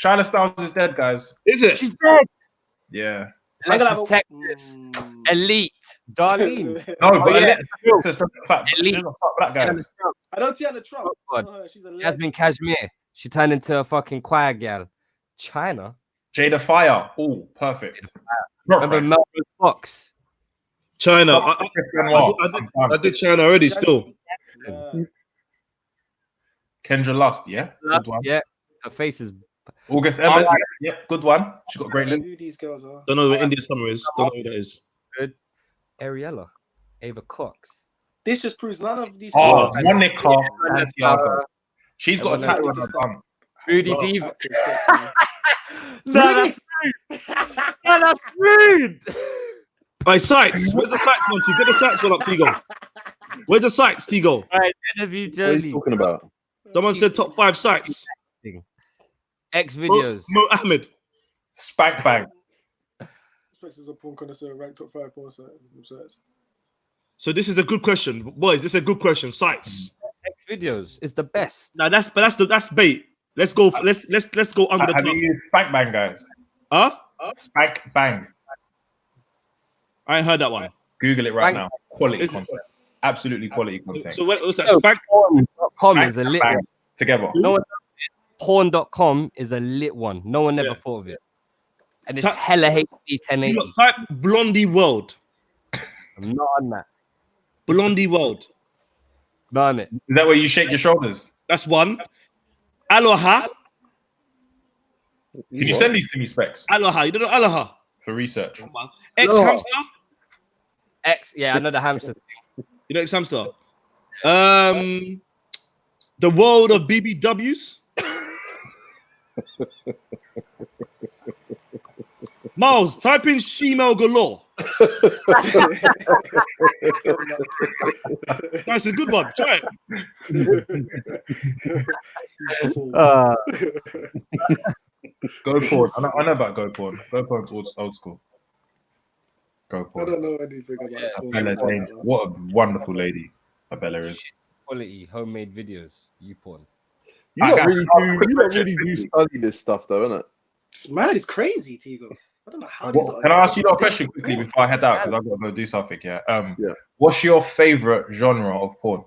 Shyla Styles is dead, guys. Is it? She's dead. Yeah. I'm gonna Alexis have Texas. Mm. Elite. Darlene. No, but yeah. Alexis Texas, fat, she's not fat black guys. I don't see Tiana Trump. Oh, God. She's a legend. Jasmine Cashmere. She turned into a fucking choir gal. China. Jada Fire. Oh, perfect. Remember Melrose Fox? China. Someone said Chris Benoit. I did China already. Still. Yeah. Kendra Lust, yeah? Good one. Yeah. Her face is. August Evans, yeah, good one. She got great lip. Who these girls are? Don't know where India Summer is. Don't know who that is. Ariella. Ava Cox. This just proves none of these. Oh, girls- Monica Santiago. She's got a tattoo on her bum. Rudy Oh, Diva. active sector. No, that's no, that's rude. Hey, Sykes. Where's the Sykes one? Get the Sykes one up, Tigo. Where's the Sykes, Tigo? Right, interview What are you Jolie. talking about? Someone said top 5 Sykes. X videos. Mo Ahmed. Spank Bang. Specs is a porn connoisseur, ranked top 5 porn websites. So this is a good question, boys. This is a good question. Sykes. X videos is the best. Now that's bait. Let's go. Let's go under the Have top. you used Spank Bang, guys? Huh? Spank Bang. I ain't heard that one. Google it right Spank- now. Quality content. Absolutely quality content. So what's that? Yo, Spank. Com is a Spank lit Bang. one. together. No one. Porn.com is a lit one. No one ever thought of it. And it's hella HD 1080. Look, type Blondie World. I'm not on that. Blondie World. Not on it. Is that where you shake your shoulders? That's one. Aloha. Can you send these to me, Specs? Aloha. You don't know Aloha? For research. Ex-hamster. Yeah, I know the hamster. You know ex-hamster? The world of BBWs. Miles, type in Shemale galore. That's a good one. Try it. Go porn. I know about go porn. Go porn's old school. Go porn. I don't know anything about Bella Dane. What a wonderful lady Bella is. Quality homemade videos. You porn. You don't really do study this stuff, though, innit? It's mad. It's crazy, Tigo. I don't know how. Can I ask you a question quickly before I head out? Because I've got to go do something. Yeah. What's your favorite genre of porn?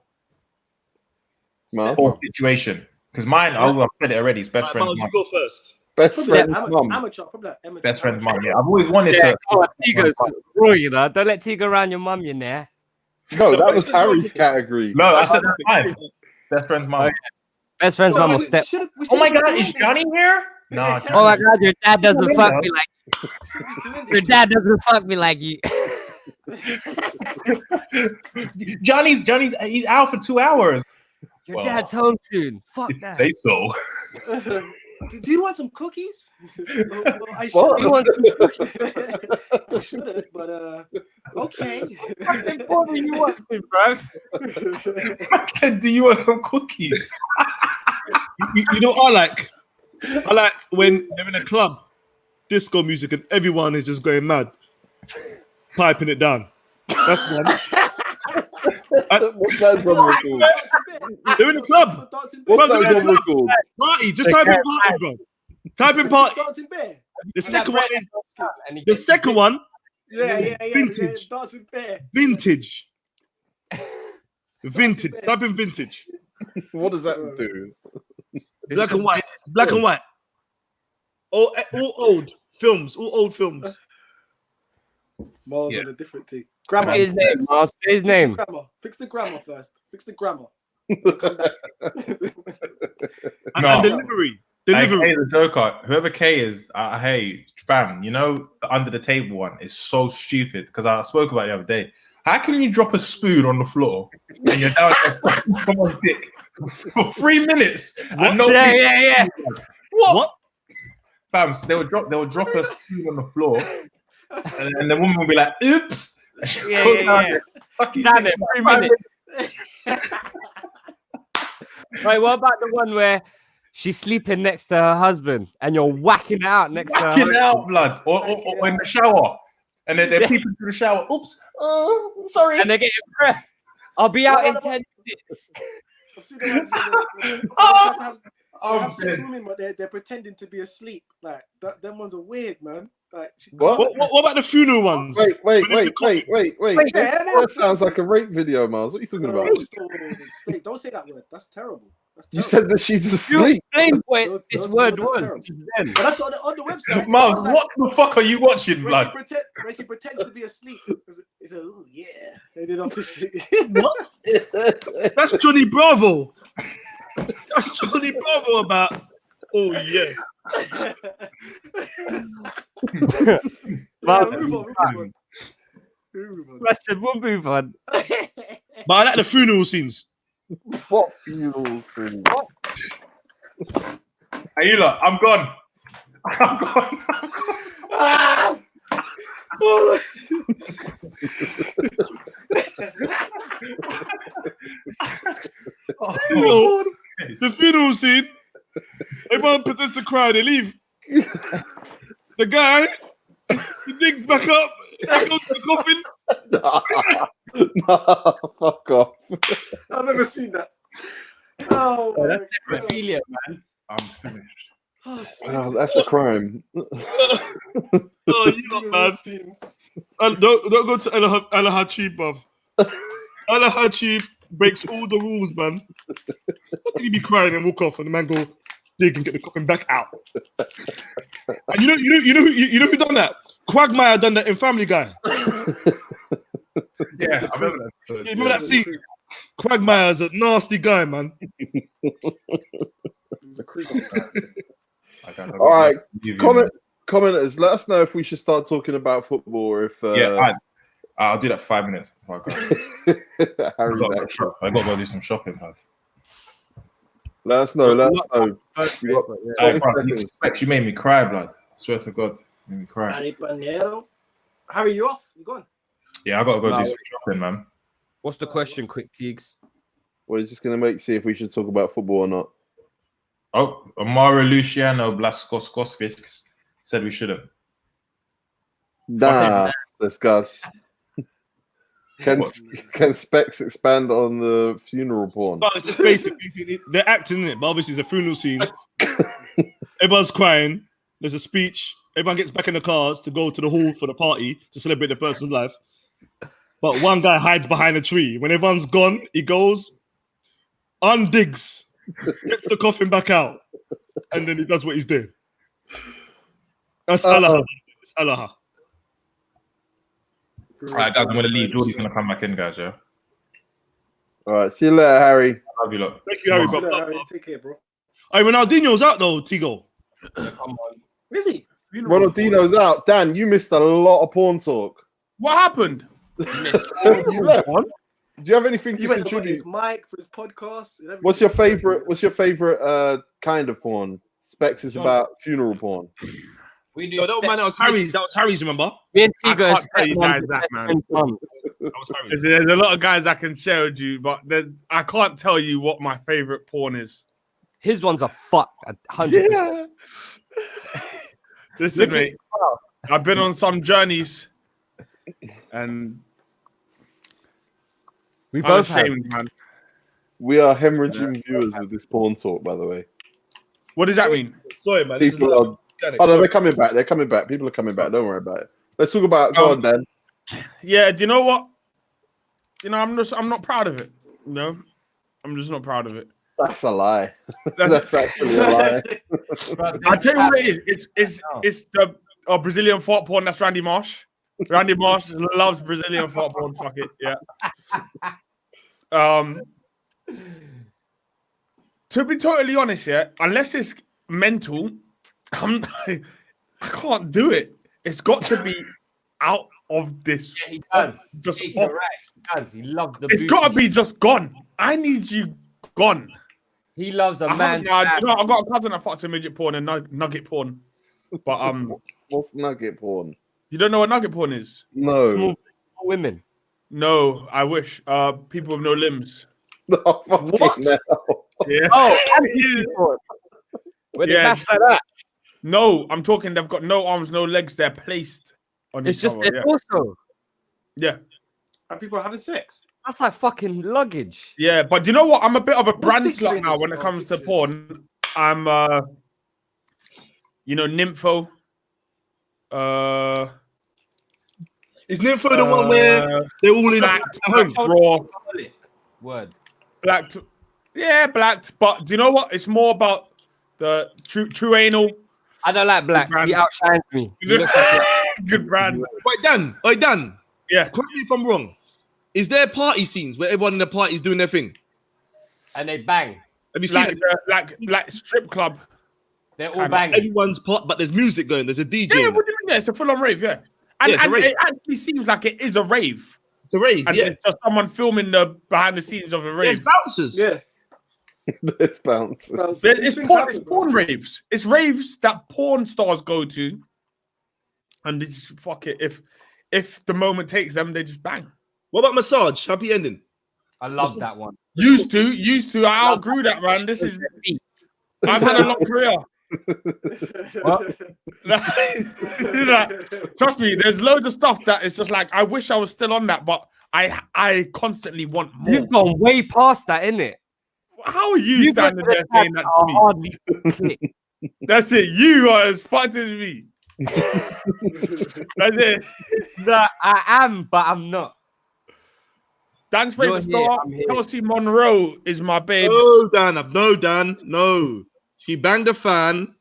Porn situation. Because mine, I've said it already. It's best friend's mum. You go first. Best friend's mum. Amateur, probably amateur. Best friend's mum. Yeah, I've always wanted to. Tigo's raw, you know. Don't let Tigo around your mum, you know. No, that was Harry's category. No, I said that's mine. Best friend's mum. Best friend's mum will step. Oh my God, is Johnny here? No. Oh my God, your dad doesn't fuck me like. Your dad doesn't fuck me like you. Johnny's he's out for 2 hours. Your dad's home soon. Fuck that. Say so. Do you want some cookies? I should, but okay. What are you watching, bro? Do you want some cookies? You know what I like? I like when they're in a club, disco music, and everyone is just going mad, piping it down. That's one. What's that genre called? They're in the club. What's that genre called? Party. Just type in party, bro. Type in party. The second one is the second one. Yeah. Vintage. Dancing bear. Vintage. Vintage. Type in vintage. What does that do? Black and white. Black and white. All old films. All old films. Miles on a different thing. Grammar. His name. Miles. His name. Fix the grammar first. Fix the grammar. And delivery. Delivery. Hey, the joker. Whoever K is, hey, fam, you know the under the table one is so stupid because I spoke about it the other day. How can you drop a spoon on the floor and you're down someone's dick for 3 minutes? And Yeah. What? Fam, they would drop a spoon on the floor, and the woman would be like, "Oops." Yeah. Damn it, 3 minutes. Right, what about the one where she's sleeping next to her husband and you're whacking it out next to her husband? Out, blood, or in the shower, and then they're peeping through the shower. Oops, I'm sorry. And they get impressed. I'll be out in 10 minutes. I've seen the ones have sex women, but they're pretending to be asleep. Like them ones are weird, man. Like what about the funeral ones? Wait. That sounds like a rape video, Miles. What are you talking about? Don't say that word. That's terrible. You said that she's asleep. This word was. But that's on the website. Miles, what the fuck are you watching, blood? When she pretends to be asleep. It's a yeah. They did off to sleep. What? That's Johnny Bravo. That's Johnny Bravo about. Oh yeah. Move on. We'll move on. But I like the funeral scenes. What funeral scene? Hey, you lot, I'm gone. Oh, it's a funeral scene. Everyone pretends to cry, they leave. The guy, he digs back up, he goes to the coffin. Nah, fuck off. I've never seen that. Oh, that's necrophilia, man. I'm finished. Oh, that's a crime. Oh, you lot, man. Don't go to Alahachi, bruv. Alahachi, breaks all the rules, man. How can you be crying and walk off, and the man go dig and get the coffin back out? And you know who done that? Quagmire done that in Family Guy. Yeah, I remember that. You remember that scene? Quagmire's a nasty guy, man. He's a creep guy. All right, commenters, let us know if we should start talking about football or if. I'll do that 5 minutes. I got to go do some shopping, man. Let us know. You made me cry, blood. I swear to God, you made me cry. Harry Pinero. Harry, you off? You gone? Yeah, I got to go do some shopping, man. What's the question, quick Teagues? We're just gonna see if we should talk about football or not. Oh, Amaro Luciano Blaskos said we shouldn't. Nah, discuss. Can Specs expand on the funeral porn? But it's basically they're acting in it, but obviously it's a funeral scene. Everyone's crying. There's a speech. Everyone gets back in the cars to go to the hall for the party to celebrate the person's life. But one guy hides behind a tree. When everyone's gone, he goes, undigs, gets the coffin back out, and then he does what he's doing. That's Allah. It's Allah. All right, guys, I'm going to leave. Jordy's going to come back in, guys, yeah? All right, see you later, Harry. Love you, lot. Thank you, Harry. Take care, bro. Hey, Ronaldinho's out, though, Tigo. Come on. Is he? Ronaldinho's out. Dan, you missed a lot of porn talk. What happened? You left. Do you have anything to contribute? His mic for his podcast. What's your favorite kind of porn? Specs is about funeral porn. We do. No, that was Harry's. That was Harry's. Remember? Me and I Tigo can't tell you guys that, man. That was Harry's. There's a lot of guys I can share with you, but I can't tell you what my favorite porn is. His ones are fucked. 100%. Yeah. Listen, mate. I've been on some journeys, and We I'm both have. ashamed, man. We are hemorrhaging viewers with this porn talk, by the way. What does that mean? Sorry, man. People are. Oh no, they're coming back. They're coming back. People are coming back. Don't worry about it. Let's talk about. Go on, Dan. Yeah. Do you know what? You know, I'm not proud of it. No, I'm just not proud of it. That's a lie. That's actually a lie. I tell you what it is. It's the Brazilian fart porn. That's Randy Marsh. Randy Marsh loves Brazilian fart porn. Fuck it. Yeah. To be totally honest, yeah, unless it's mental, I can't do it. It's got to be out of this. Yeah, he does. Just Yeah, you're right. He does. He loves the. It's got to be just gone. I need you gone. He loves a man. I've got a cousin that fucks a midget porn and nugget porn. But What's nugget porn? you don't know what nugget porn is? No. Small women. No, I wish. People with no limbs. Oh, what? Yeah. Oh, where they mash that up? No, I'm talking. They've got no arms, no legs. They're placed on. It's each just other. their torso. Yeah. And people are having sex. That's like fucking luggage. Yeah, but do you know what? I'm a bit of a brand big slut now dreams? when it Oh, comes to big porn. I'm, Nympho. Is Nympho the one where they're all in Black, home? raw, Word. blacked. Yeah, blacked. But do you know what? It's more about the true anal. I don't like black. Brand. He outshines me. He looks like Good brand. Wait, Dan. Yeah. Correct me if I'm wrong. Is there party scenes where everyone in the party is doing their thing? and they bang. Have you seen Like strip club. They're all Kinda. banging. everyone's part, but there's music going. There's a DJ. Yeah, in what it. do you mean? Yeah, it's a full-on rave, yeah. And, Yeah, it's a rave. it actually seems like it is a rave. It's a rave. And Yeah, it's just someone filming the behind the scenes of a there's rave. bouncers. Yeah. It's bounce. It's porn raves. It's raves that porn stars go to. And they just fuck it. If the moment takes them, they just bang. What about massage? Happy ending. I love that one. Used to. I outgrew that, man. This is. I've had a long career. Trust me, there's loads of stuff that is just like I wish I was still on that, but I constantly want more. You've gone way past that, innit? How are you standing there saying that to me? Hardly click. That's it. You are as fucked as me. That's it. Nah, I am, but I'm not. Dan's favorite star, Kelsey Monroe, is my babe. No, Dan. No. She banged a fan,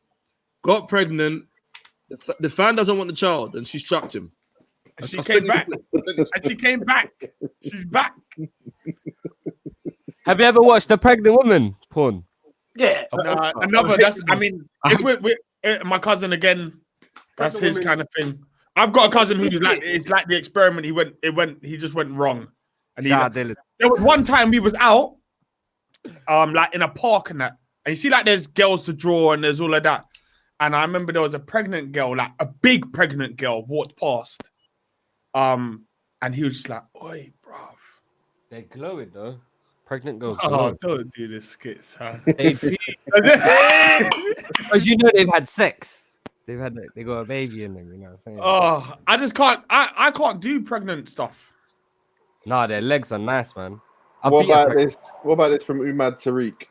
got pregnant. The fan doesn't want the child, and she's trapped him. She came back. And she came back. She's back. Have you ever watched a pregnant woman porn? Yeah. Another. That's. I mean, if we my cousin again, that's his kind of thing. I've got a cousin who's like, it's like the experiment. He just went wrong. And there was one time we was out, like in a park and that, and you see like there's girls to draw and there's all of that. And I remember there was a pregnant girl, like a big pregnant girl, walked past. And he was just like, "Oi, bruv." They're glowing though. Pregnant girls. Oh, don't do this skits, huh? Because you know they've had sex. They got a baby in them, you know what I'm saying? Oh, I just can't. I can't do pregnant stuff. Nah, their legs are nice, man. What about this from Umad Tariq?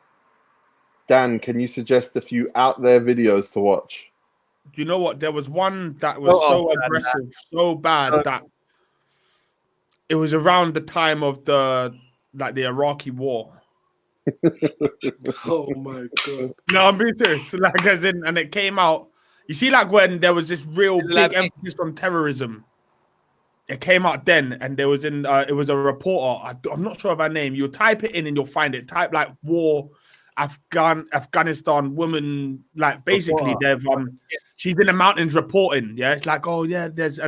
Dan, can you suggest a few out there videos to watch? Do you know what? There was one that was so aggressive, so bad that it was around the time of the Iraqi war. Oh my god! No, I'm being serious. Like as in, and it came out. You see, like when there was this real big emphasis on terrorism. It came out then, and there was it was a reporter. I'm not sure of her name. You type it in and you'll find it. Type like war, Afghanistan woman. Like basically, she's in the mountains reporting. Yeah, it's like, oh yeah, there's.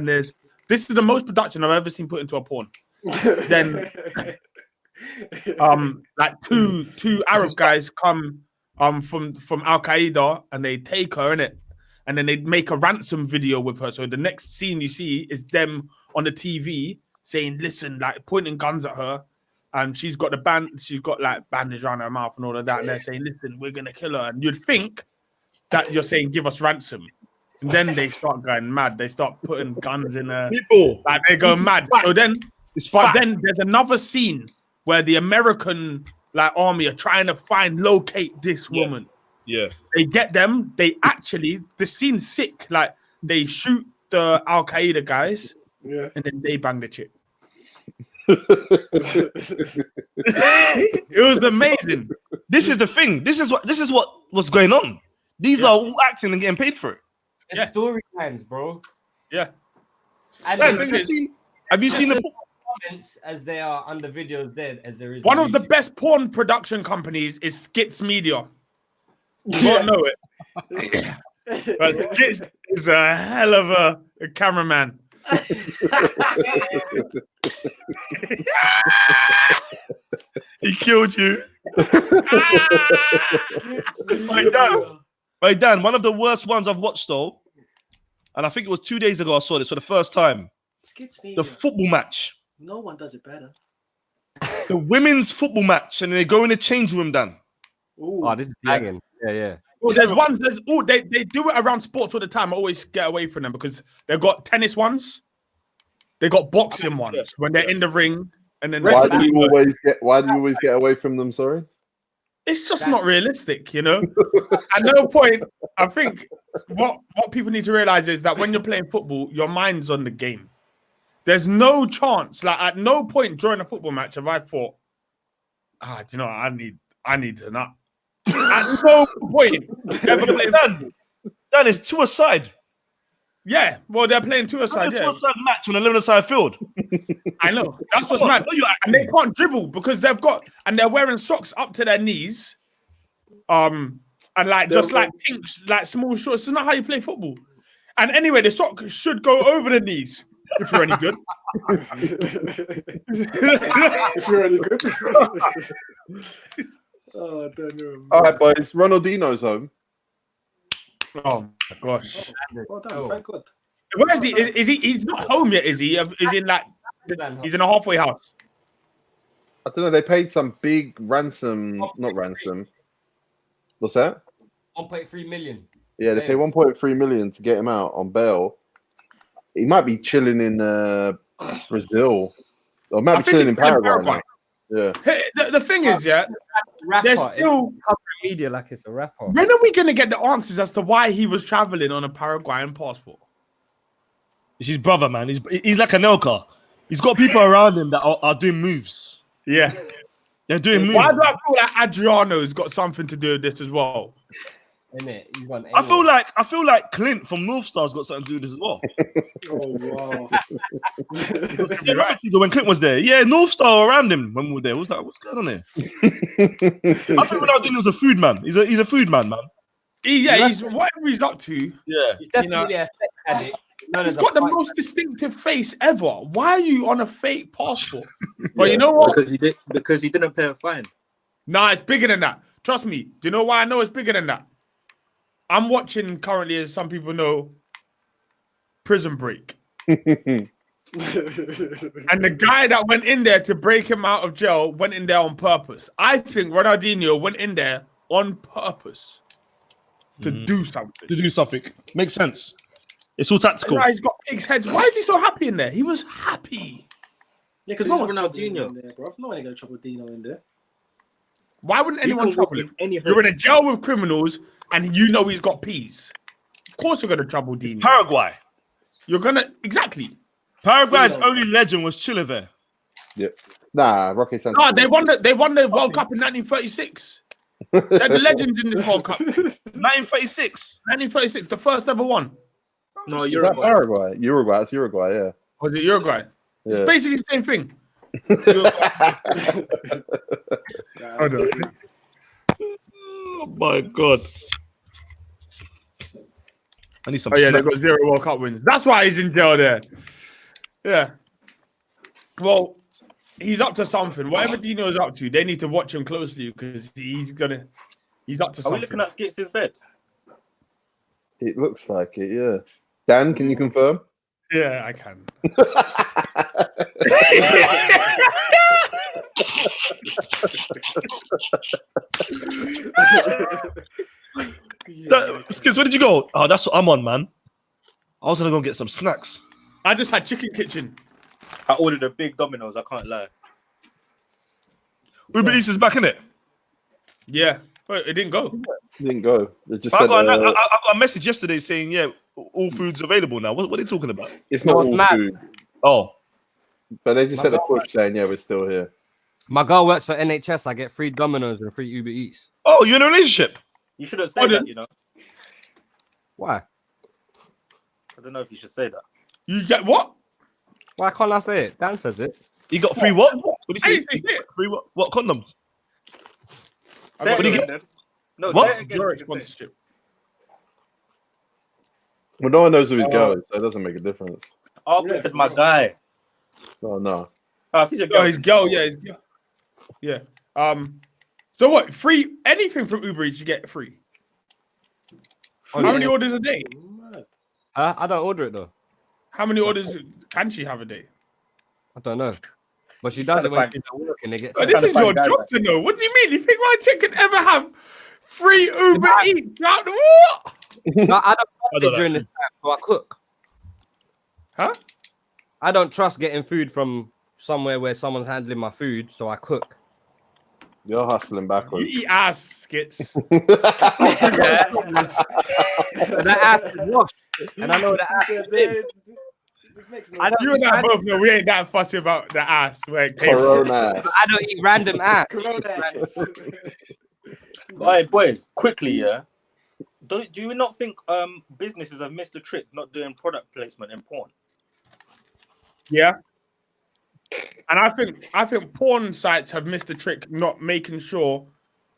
This is the most production I've ever seen put into a porn. Then, like two Arab guys come from Al Qaeda and they take her in it. And then they make a ransom video with her. So the next scene you see is them on the TV saying, "Listen," like pointing guns at her, and she's got like bandage around her mouth and all of that. And they're saying, "Listen, we're gonna kill her." And you'd think that you're saying, "Give us ransom," and then they start going mad. They start putting guns in her. People, like they go mad. So then, then there's another scene where the American army are trying to locate this woman. Yeah, they get them. They actually, the scene's sick. Like they shoot the Al Qaeda guys, and then they bang the chick. It was amazing. This is the thing. This is what was going on. These are all acting and getting paid for it. It's storylines, bro. Yeah. And have you seen the comments as they are under videos there? As there is one of the best porn production companies is Skits Media. You won't know it. But Skits is a hell of a cameraman. He killed you. Hey Dan, one of the worst ones I've watched though, and I think it was 2 days ago I saw this for the first time. The football match. No one does it better. The women's football match, and they go in the change room, Dan. Ooh. Oh, this is banging. Yeah. Oh, they do it around sports all the time. I always get away from them because they've got tennis ones, they got boxing ones when they're in the ring, and then why do you always get away from them? Sorry, it's just not realistic, you know. At no point, I think what people need to realize is that when you're playing football, your mind's on the game. There's no chance, like at no point during a football match have I thought, do you know what, I need to not. At no point ever playing. Dan is two aside. Yeah, well, they're playing two aside. Two aside match on an 11-aside field. I know. That's what's mad. And they can't dribble because they're wearing socks up to their knees. And just pink, like small shorts. It's not how you play football. And anyway, the sock should go over the knees if you're any good. If you're any good. Oh, Daniel. All right, boys. Ronaldinho's home. Oh my gosh! Well done, thank God. Where is he? Is he? He's not home yet, is he? He's in a halfway house. I don't know. They paid some big ransom, not ransom. What's that? 1.3 million. Yeah, they paid 1.3 million to get him out on bail. He might be chilling in Brazil, or might be chilling in Paraguay. Yeah. The thing is, there's still media like it's a rapper. When are we gonna get the answers as to why he was traveling on a Paraguayan passport? It's his brother, man. He's like an Elka. He's got people around him that are doing moves. Yeah. They're doing Why moves. do I feel like Adriano's got something to do with this as well? I feel like Clint from North Star's got something to do with this as well. Oh wow. Yeah, remember Tigo, when Clint was there? Yeah, North Star around him when we were there. What's going on here? I think Ronaldinho was a food man. He's a food man. He's whatever he's up to. Yeah, He's definitely a fake addict. He's got the most distinctive face ever. Why are you on a fake passport? But you know what? Because he didn't pay a fine. Nah, it's bigger than that. Trust me. Do you know why I know it's bigger than that? I'm watching currently, as some people know, Prison Break. And the guy that went in there to break him out of jail went in there on purpose. I think Ronaldinho went in there on purpose to do something. Makes sense. It's all tactical. He's got pig's heads. Why is he so happy in there? He was happy. Yeah, because no one's Ronaldinho in there, bro. No one ain't gonna trouble Dino in there. Why wouldn't anyone trouble him? You're in a jail with criminals, and you know he's got peas. Of course, you're gonna trouble Dino. Paraguay. You're gonna exactly. Paraguay's only legend was Chilevere. Yep. Nah, Rocky Santos. No, they won the World Cup in 1936. They're the legends in this World Cup. 1936. 1936, the first ever one. No, Is that Paraguay. Uruguay. It's Uruguay. Yeah. Was it Uruguay? Yeah. It's basically the same thing. Oh my god. I need some. Oh yeah, they got 0 World Cup wins. That's why he's in jail there. Yeah. Well, he's up to something. Whatever Dino's up to, they need to watch him closely because he's up to something. Are we looking at Skips' bed? It looks like it. Yeah. Dan, can you confirm? Yeah, I can. Skips, where did you go? Oh, that's what I'm on, man. I was gonna go get some snacks. I just had Chicken Kitchen. I ordered a big Domino's. I can't lie. Uber Eats is back in it. Yeah, but it didn't go. It didn't go. They just I said, got a message yesterday saying, yeah, all food's available now. What are they talking about? it's not all food. Oh, But they just said a push saying, yeah, we're still here. My girl works for NHS. I get free Domino's and free Uber Eats. oh, you're in a relationship? You shouldn't say that, you know. Why? I don't know if you should say that. You get what? Why can't I say it? Dan says it. You got free what? What do I you didn't say? say shit. Free what? What condoms? Say What do you it get? again. No, What? say it again. Your You can say it. sponsorship. Well, no one knows who his girl is, so it doesn't make a difference. Oh, I said my guy. Oh, no. Oh, if he's a Oh, girl. his girl, yeah, his girl. Yeah. So what? Free anything from Uber Eats you get free. Oh, How yeah. many orders a day? I don't order it though. How many orders can she have a day? I don't know. But she does it when she's at work and they get Oh, sent. this is find your a guy, job man. to know. What do you mean? You think my chick can ever have free Uber Eats? Out the what? No, I don't trust don't it know. during this time, so I cook. Huh? I don't trust getting food from somewhere where someone's handling my food, so I cook. You're hustling You backwards. eat ass, Skits. And that ass is washed. And I know that ass is thin. I don't You and eat I random, both know we ain't that fussy about the ass where it came from. Corona. I don't eat random ass. Alright, boys, quickly, yeah. Do you not think businesses have missed a trick not doing product placement in porn? Yeah. And I think porn sites have missed the trick not making sure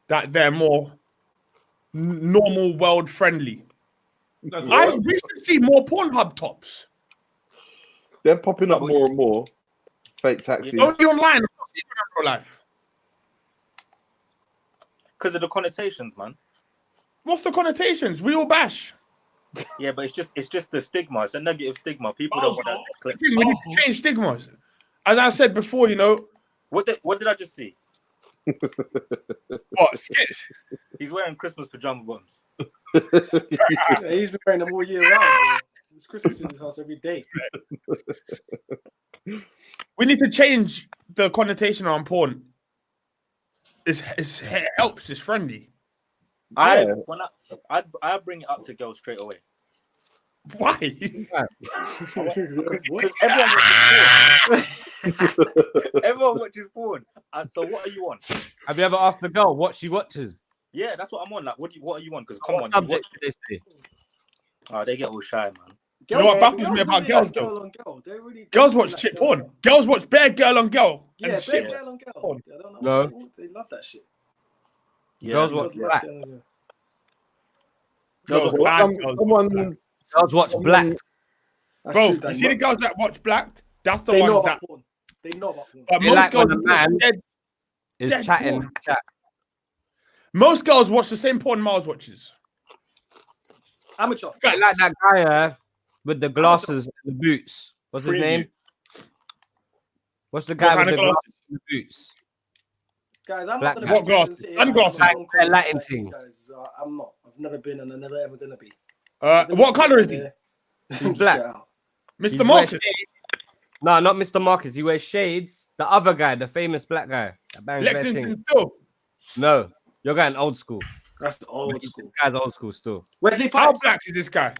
that they're more normal world friendly. We should see more Pornhub tops. They're popping up more and more. Fake taxis. Only online, not even in real life. Because of the connotations, man. What's the connotations? We all bash. Yeah, but it's just the stigma. It's a negative stigma. People don't want I that. think we need to change stigmas. As I said before, you know, What did I just see? what Skits? He's wearing Christmas pajama bottoms. Yeah, he's been wearing them all year round. Bro. It's Christmas in his house every day. We need to change the connotation on porn. It helps. It's friendly. I bring it up to girls straight away. Why? Because everyone wants to Everyone watches porn. So what are you on? Have you ever asked the girl what she watches? Yeah, that's what I'm on. Like, what are you on? Because come on, Subject did they say? Oh, they get all shy, man. You know what baffles me about girls though? Girl on girl. They really Girls watch shit porn. Girls watch bare girl on girl. Yeah, and shit. bare girl on girl. I don't No. know. They love that shit. Yeah, Girls watch love black. girl on girl. Girls No, watch bad girls. someone, Girls watch black. That's Bro, true, Dan, you see the but girls that watch black? That's the they know ones about that. porn. They know about porn. But They most like girls, when a man dead- is dead chatting. porn. Chat. most girls watch the same porn Miles watches. Amateur. They like that guy with the glasses and the boots. What's his Preview. name? What's the guy with kind the of glasses and the boots? Guys, I'm Black not guy. gonna What glasses? Sunglasses. Like, Latin thing. guys, I'm not. I've never been, and I'm never ever gonna be. What color is he? He's black. Mr. He wears Marcus. shades. No, not Mr. Marcus. He wears shades. The other guy, the famous black guy. That bangs bare things. Lexington still. No, you're going old school. That's the old This school. guy's old school still. Wesley How Pipes. black is this guy?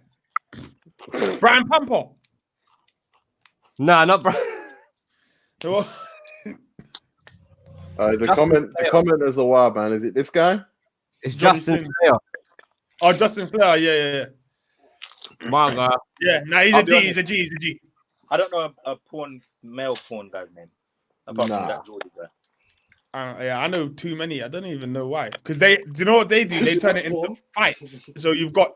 Brian Pamper. Nah, not bro. Oh, the Justin comment is a wild man. Is it this guy? It's Johnny Justin Sins. Slayer. Oh, Justin Slayer. Yeah. My guy. Yeah, nah, he's I'll a be D. honest. He's a G. He's a G. I don't know a male porn guy's name. Apart Nah. from that Geordie guy. Yeah, I know too many. I don't even know why. Because do you know what they do? They turn it into fights. So you've got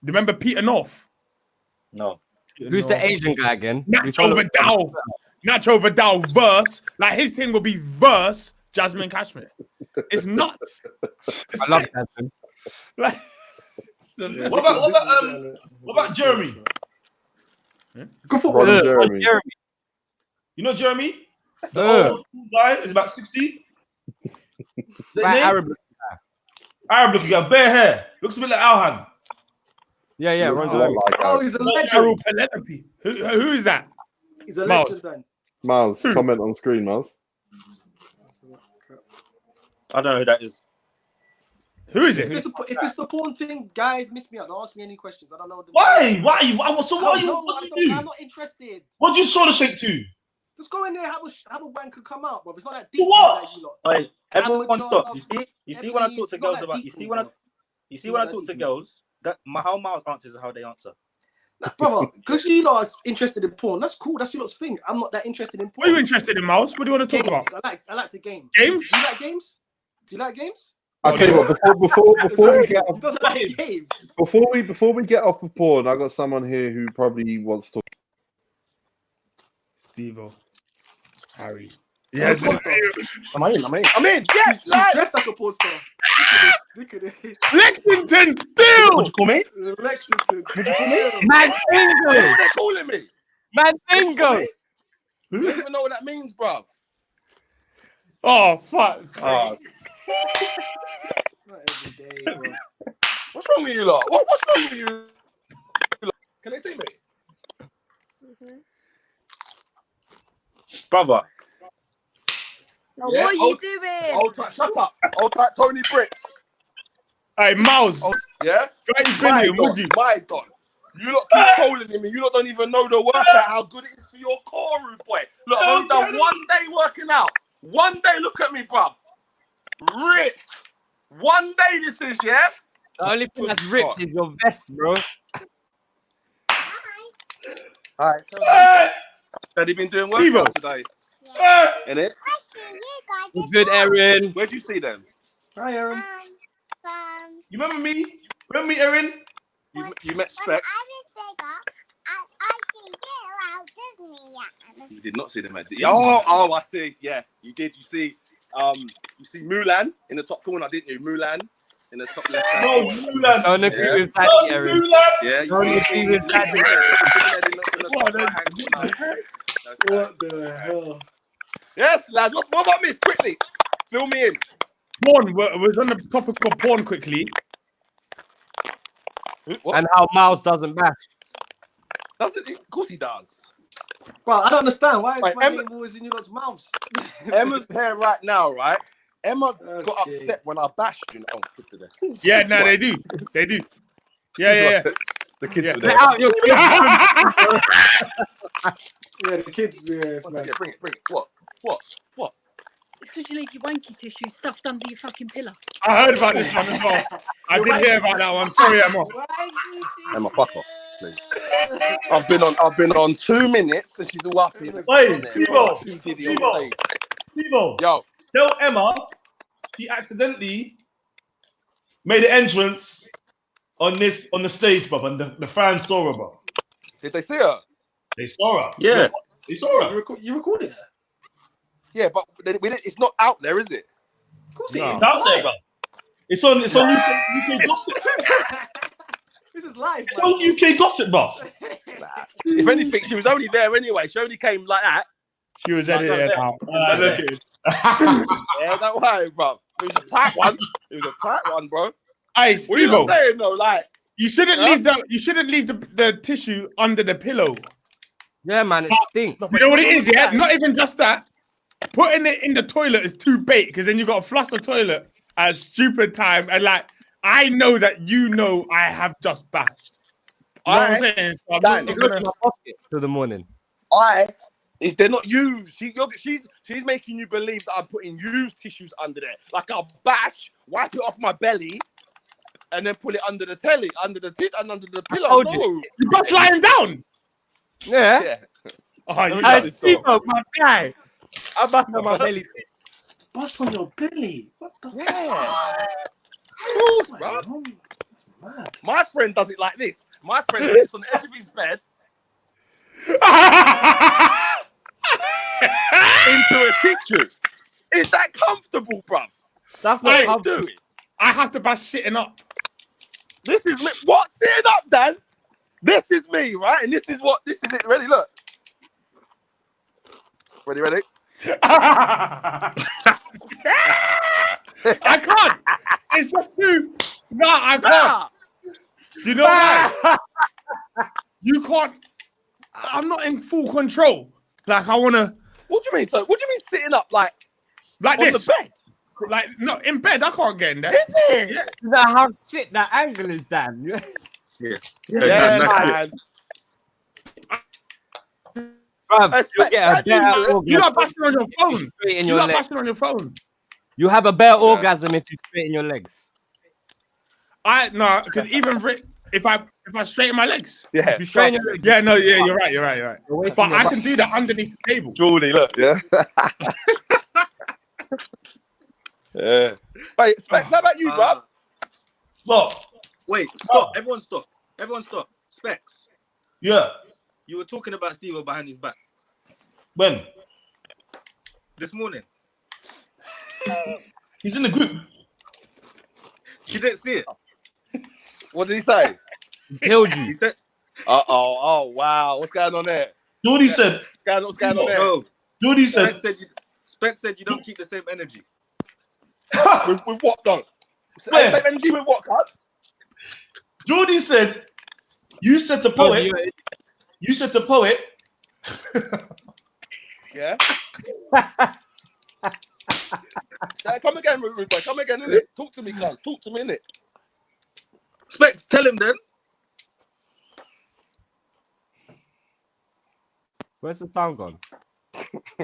remember Peter North? No. Peter Who's the North. Asian guy again? Nacho Vidal. Nacho Vidal verse. Like his thing will be verse Jasmine Cashmere. It's nuts. I love that. Like, What about Jeremy? Good for Ron one. Jeremy. You know Jeremy? The Uh. old guy is about 60. Right, Arab. Arab looking guy, bare hair. Looks a bit like Alhan. Yeah, Ron Jeremy. Oh, he's a legend. Daryl Penelope. Who is that? He's a Miles. legend, then. Miles, comment on screen, Miles. I don't know who that is. Who is If it? it's the porn thing, guys, miss me out. Don't ask me any questions. I don't know. Why? So what are you? No, What do you do? I'm not interested. What do you sort of shake to? Just go in there, have a wanker come out, bro. It's not that To deep. what? Like you lot. Wait, everyone Amateur stop. love. You see when I talk to It's not girls that about deep you for see me, when I bro. you see when I talk to girls, that how Miles answers is how they answer. Nah, brother, because you lot are interested in porn. That's cool. That's your lot's thing. I'm not that interested in What are you porn. interested in, Miles? What do you want to talk Games. about? I like to game. Games? Do you like games? Do you like games? I tell you what, before we get He off, doesn't like games. before we get off of porn, I got someone here who probably wants to. Steve-O. Harry. Yes. I'm in. Yes, he's dressed like a porn star. Look at this. Lexington still. What you call me? Lexington. Mandingo! What are they calling me? Mandingo! I don't even know what that means, bruv. Oh fuck. Oh, Not every day, bro. What's wrong with you lot? What's wrong with you? Can they see me? brother. Now, Yeah, what are you doing? Old type, shut up. Old type Tony Bricks. Hey, Miles. Oh, yeah? 20 billion, would you? My God. You lot keep trolling me. You lot don't even know the workout, how good it is for your core, rude boy. Look, I've only done 1 day working out. 1 day, look at me, bruv. Ripped. 1 day this is, yeah? The only thing that's ripped is your vest, bro. All right, tell them. Have you been doing workout today? Yeah. In it? I see you guys. Good, Aaron. Where'd you see them? Hi, Aaron. You remember me? Remember me, Erin? You met When Specs. I was bigger, I see you out Disney. Yeah. You did not see them at the. Oh, I see. Yeah, you did. You see Mulan in the top corner, didn't you? Mulan in the top left. No, Mulan. Don't agree Yeah. with that, Aaron. Yeah, Don't agree with that. What the hell? Yes, lads. What about Miss? Quickly, fill me in. Porn. We're on the topic of porn quickly. What? And how Miles doesn't bash. Of course he does. Bro, I don't understand. Why is Right, my Emma- name always in your lot's mouths? Emma's here right now, right? Emma That's got gay. upset when I bashed you. Oh, kids are there. Yeah, no, they do. They do. Yeah. The kids Yeah. were Get there. out your Yeah, the kids. Yes, man. Bring it. What? It's because you leave your wanky tissue stuffed under your fucking pillow. I heard about this one as well. I did hear about that one. Sorry, Emma. Emma, fuck off, please. I've been on 2 minutes and she's all up here. Wait, Steve-O. Yo, Tell Emma she accidentally made an entrance on the stage, bruv, and the fans saw her, bruv. did they see her? They saw her. Yeah. They saw her. You recorded her? Yeah, but it's not out there, is it? Of course No. it is. It's out there, bruv. It's on UK Gossip. This is live, It's on UK Gossip, bruv. If anything, she was only there anyway. She only came like that. She was edited out. Yeah, don't worry, bro. It was a tight one. Bro. Hey, What are you Steve-O, saying though? Like, you shouldn't leave the tissue under the pillow. Yeah, man, it stinks. You know what it is, yeah? Not even just that. Putting it in the toilet is too bait because then you got to flush the toilet at stupid time. And like, I know that I have just bashed. You know what I'm saying? So I'm not It gonna- goes in my pocket till the morning. they're not used. She's making you believe that I'm putting used tissues under there. Like I'll bash, wipe it off my belly, and then put it under the telly, under the pillow. told No. You bust lying down. Yeah. Oh, you Hey, got this Steve-O, my guy. I'm back on my belly. Bust on your belly. What the Yeah. fuck? Bro. That's mad. My friend does it like this. My friend sits on the edge of his bed into a tissue. Is that comfortable, bruv? That's not Hey, how Do it. I have to bash sitting up. This is me. What? Sitting up, Dan? This is me, right? And this is it. Ready? Look. Ready? I can't. It's just too. No, I can't. Nah. You know why? You can't. I'm not in full control. Like I wanna. What do you mean? So, what do you mean sitting up like Like on this. the bed? Like no, in bed I can't get in there. Is it? Yeah. that how shit that angle is, Dan. Yeah, man. Bruv, you get a better You're orgasm. not bashing on your phone. Straight in You're your not legs. bashing on your phone. You have a better orgasm if you straighten your legs. Because even if I straighten my legs. Yeah. You straighten your legs. Yeah, no, yeah, you're right. You're wasting But your I breath. can do that underneath the table. Geordie, look. Yeah. Yeah. Wait, Specs, how about you, bruv? What? Wait, stop. Everyone stop. Specs, Yeah. you were talking about Steve behind his back When? this morning. He's in the group. You didn't see it. What did he say? He killed He you. said, Oh, wow. What's going on there? Geordie said. What's going on there? no. Geordie said. Specs said you don't keep the same energy. With what, though? Where? Same energy with what, cuz? Geordie said. You said to poet. You said to poet. Yeah. Come again, Rude boy. Come again, innit? Talk to me, cuz. Talk to me, innit? Specs, tell him then. Where's the sound gone?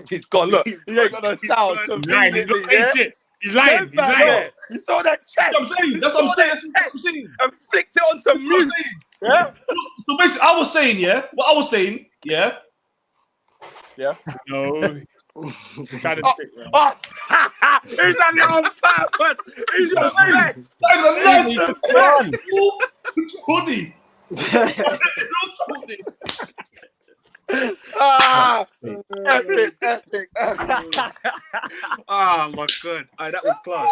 He's gone. Look, he ain't got no sound. He's lying. He's not saying Yeah? shit. He's lying. He's Get back lying. there. You saw that chest. That's what I'm saying. And flicked it onto mute. Yeah. So basically, I was saying, yeah. No. He's trying to stick, man. Oh, he's done it on purpose. He's the best. Geordie. Epic. Oh my god. That was class.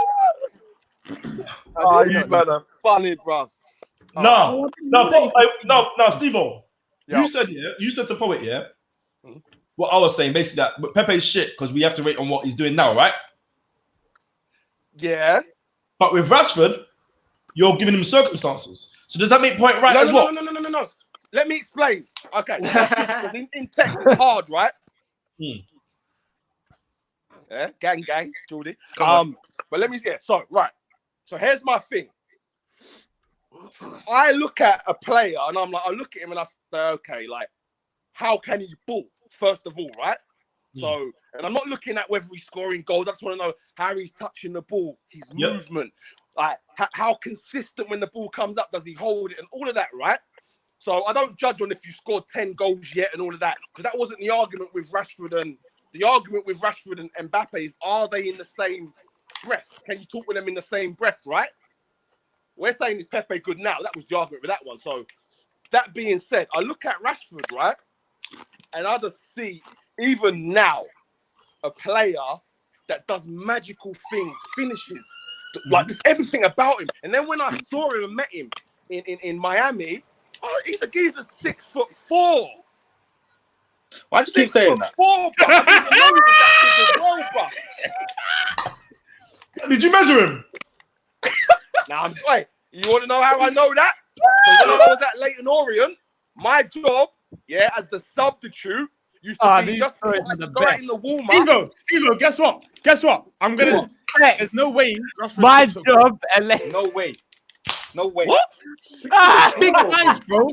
Oh, you man are funny, bruv. No, Steve-O. Yeah. You said to poet, yeah. What I was saying, basically that Pepe's shit because we have to rate on what he's doing now, right? Yeah. But with Rashford, you're giving him circumstances. So does that make point right as well? No. Let me explain. Okay. in text, it's hard, right? Yeah, gang, Geordie. But let me get So here's my thing. I look at a player and I'm like, I look at him and I say, okay, like, how can he ball? first of all, right? So, and I'm not looking at whether he's scoring goals. I just want to know how he's touching the ball, his movement, like how consistent when the ball comes up, does he hold it, and all of that, right? So I don't judge on if you scored 10 goals yet and all of that, because that wasn't the argument with Rashford. And the argument with Rashford and Mbappe is, are they in the same breath? Can you talk with them in the same breath, right? We're saying, is Pepe good now? That was the argument with that one. So that being said, I look at Rashford, right? And I just see, even now, a player that does magical things, finishes, like there's everything about him. And then when I saw him and met him in Miami, he's the geezer's 6'4". Why do you keep saying that? 4, Did you measure him? Now, wait, you want to know how I know that? Because when I was at Leyton Orient, my job, as the substitute, used to be just go out in the warm-up. Steve-O, guess what? I'm gonna. There's no way. My job, No way. No way. What? Big guys, bro.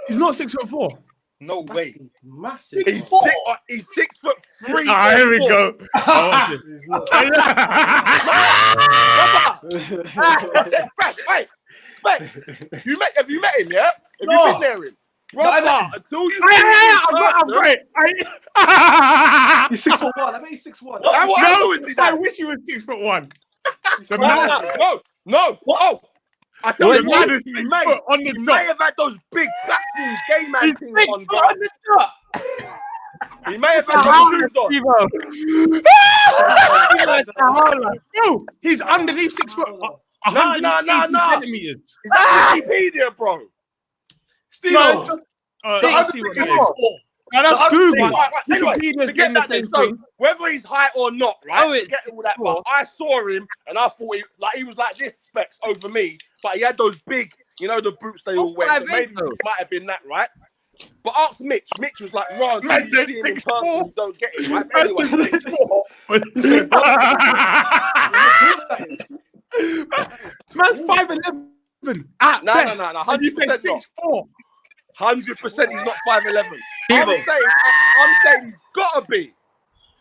He's not 6'4". No way. Massive. He's 6'3". Here we go. Wait. Have you met him? Yeah. Have you been there? Brother, until you see he's 6'1". I bet he's 6'1". I wish he was 6'1". No. Oh, I tell you, on the he may have had those big platform game man things on, bro. He may have had those shoes on. Yo, he's underneath 6 foot. No. Centimeters. Is that Wikipedia, bro? Steve, that's Google. Anyway, forget that then. So whether he's high or not, right? Forget all that. But I saw him and I thought he was like this specs over me, but he had those big, the boots they all wear. So maybe it might have been that, right? But ask Mitch. Mitch was like, "Ron, you see him in person, you don't get it." Right? Anyway, man's 5'11". No. 100% not. 100% he's not 5'11". I'm saying he's gotta be.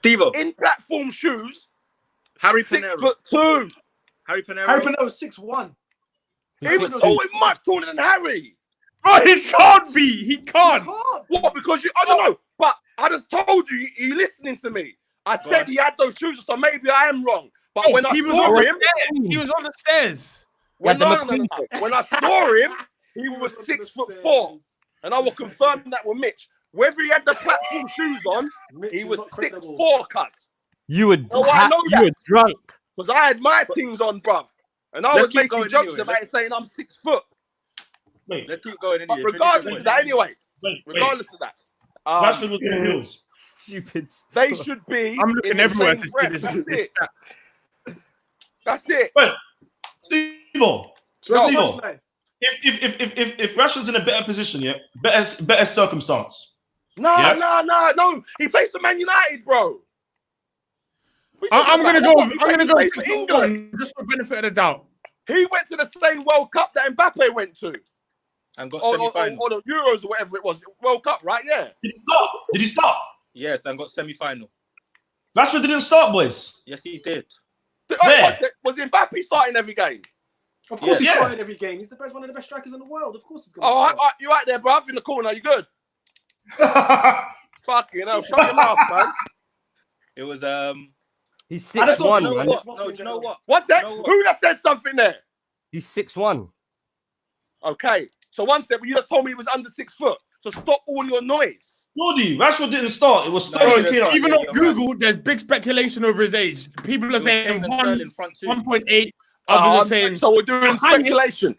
Devo. In platform shoes. Harry Pinero. 6'2". Harry Pinero. Harry Pinero 6'1". He was always much taller than Harry. Bro, he can't be. He can't. What? Because I don't know. But I just told you, you listening to me. I said he had those shoes, so maybe I am wrong. But when I saw him, he was on the stairs. When I saw him, he was 6'4", and I will confirm that with Mitch. Whether he had the platform shoes on, he was 6'4", cuz. You were drunk. Because I had my things on, bruv. And I was making jokes about it, saying I'm 6 foot. Let's keep going. But regardless of that, regardless of that. Rashford was in heels. Stupid stuff. They should be. I'm looking everywhere to see this. That's it. Wait, Steve-O. If Rashford's in a better position, better circumstance. No. He plays for Man United, bro. I'm gonna go for England just for benefit of the doubt. He went to the same World Cup that Mbappe went to. And got semi-final. Or the Euros or whatever it was. World Cup, right? Yeah. Did he start? Yes, and got semi-final. Rashford didn't start, boys. Yes, he did. Was Mbappe starting every game? Of course he's starting every game. He's one of the best strikers in the world. Of course he's going to start. You right there, bruv, in the corner. You good? Fucking hell. Shut your mouth, man. It was, He's 6'1", man. No, do you know what? What's that? Who just said something there? He's 6'1". Okay. So one second, you just told me he was under 6 foot. So stop all your noise. Jordy, Rashford didn't start. It was even on Google, there's big speculation over his age. People are saying 1.8. Others are saying. So we're doing speculation.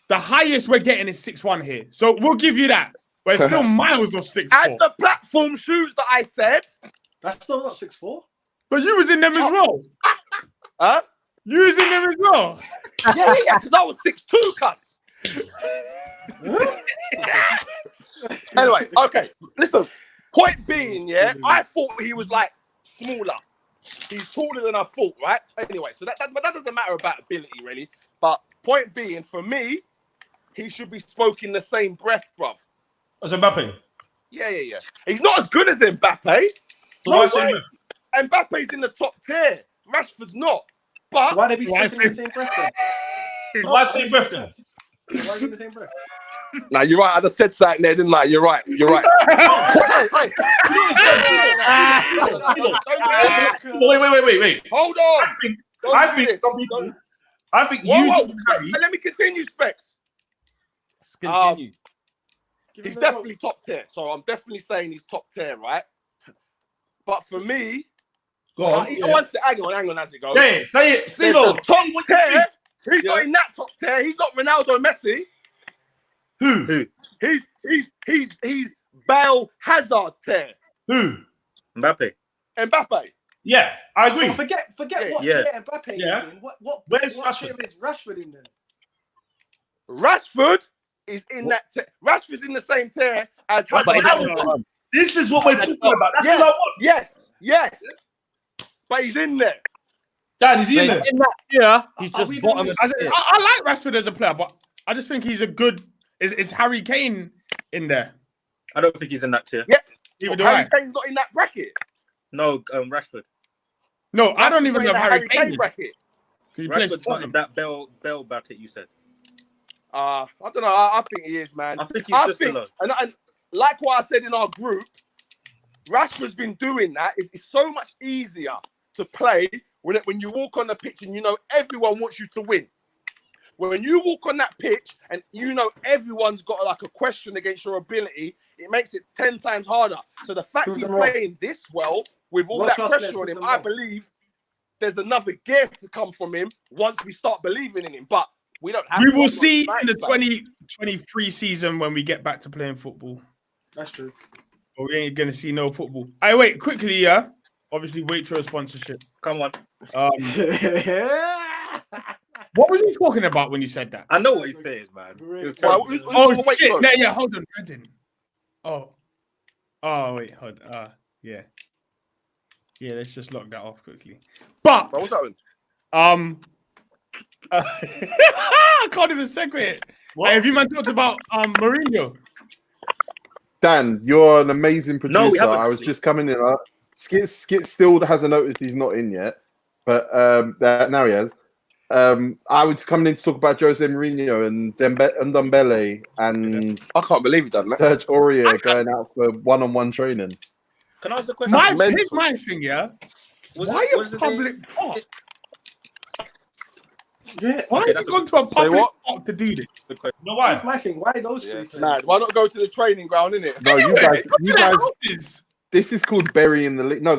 The highest we're getting is 6'1" here. So we'll give you that. But it's still miles of 6'4". And the platform shoes that I said. That's still not 6'4". But you was in them as well. Huh? You was in them as well. Yeah, because I was 6'2", cuz. Anyway, okay. Listen, point being, I thought he was like smaller. He's taller than I thought, right? Anyway, so that doesn't matter about ability, really. But point being, for me, he should be spoken the same breath, bruv. As Mbappe? Yeah. He's not as good as Mbappe. So why say Mbappe's in the top tier. Rashford's not. But So why they be sleeping in the same breath then? Why say breath then? So why in the same breath? Nah, you're right. I just said something there, didn't I? You're right. You're right. Wait. Hold on. I think some people. I think Whoa, let me continue, Specs. Let's continue. He's definitely top tier. So I'm definitely saying he's top tier, right? But for me, go on. Hang on, as it goes. Say it. Still top tier. He's not in that top tier. He's not Ronaldo, Messi. Who? He's Bale Hazard tier. Who? Mbappe. Yeah, I agree. Well, forget what tier Mbappe is in. What tier is Rashford in then? Rashford is in that tier. Rashford's in the same tier as Hazard. This is what we're talking about. That's what I want. Yes. But he's in there. Dan, is he in there? In that tier, he's just bottom. I like Rashford as a player, but I just think he's a good. Is Harry Kane in there? I don't think he's in that tier. Yeah. Harry Kane's not in that bracket. No, Rashford. No, I don't even know Harry Kane bracket. Rashford's not in that Bell bracket you said. I don't know. I think he is, man. I think he's just below. And like what I said in our group, Rashford's been doing that. It's so much easier to play when you walk on the pitch and you know everyone wants you to win. When you walk on that pitch and you know everyone's got like a question against your ability, it makes it 10 times harder. So the fact he's playing this well with all that pressure on him, I believe there's another gear to come from him once we start believing in him. But we don't have. We will see in the 2023 season when we get back to playing football. That's true. But we ain't gonna see no football. I wait quickly, yeah. Obviously, Waitrose sponsorship. Come on. What was he talking about when you said that? I know what he says, man. Shit! No, yeah, hold on, Reddin. Oh, wait, hold. Yeah. Let's just lock that off quickly. But what's that one? I can't even segue it. Hey, have you man talked about Mourinho? Dan, you're an amazing producer. No, we haven't. I was just coming in. Skit still hasn't noticed he's not in yet, but now he has. I was coming in to talk about Jose Mourinho and Ndombele and I can't believe he done that. Serge Aurier going out for one-on-one training. Can I ask the question? Here's my thing, yeah. Why a public park? Yeah. Why have you gone to a public park to do this? No, why? That's my thing. Why those three? Nah, why not go to the training ground, innit? No, you guys. This is called burying the lead. No,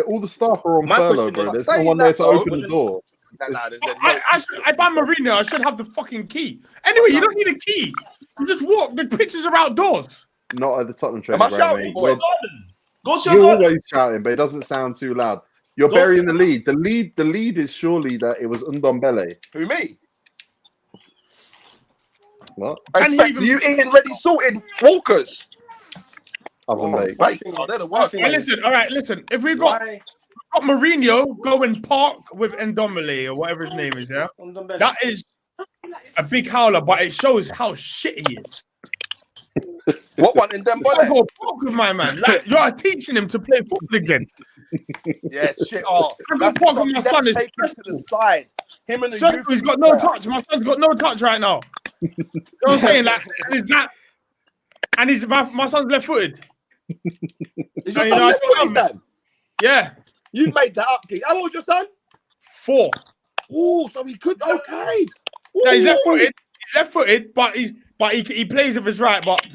all the staff are on furlough, bro. There's no one there to open the door. If I'm Mourinho, I should have the fucking key. Anyway, you don't need a key. You just walk. The pitches are outdoors. Not at the Tottenham training Am I shouting, boy? You're always shouting, but it doesn't sound too loud. You're burying the lead. The lead is surely that it was Ndombele. Who, me? What? Do you eating ready sorted Walkers? Listen, all right, listen. If we got Mourinho go and park with Ndombele or whatever his name is, yeah, that is a big howler, but it shows how shit he is. What one in them? I go park with my man. Like, you're teaching him to play football again. Yeah, shit. Oh, I go park with my son. It's to the side. Him and the youth. He's got no touch. My son's got no touch right now. You know what I'm saying? Like, my son's left-footed. Is your son left-footed, Dan? Yeah. You made that up, kid. How old's your son? 4. Oh, so he could. Okay. No, he's left-footed. But he plays with his right. But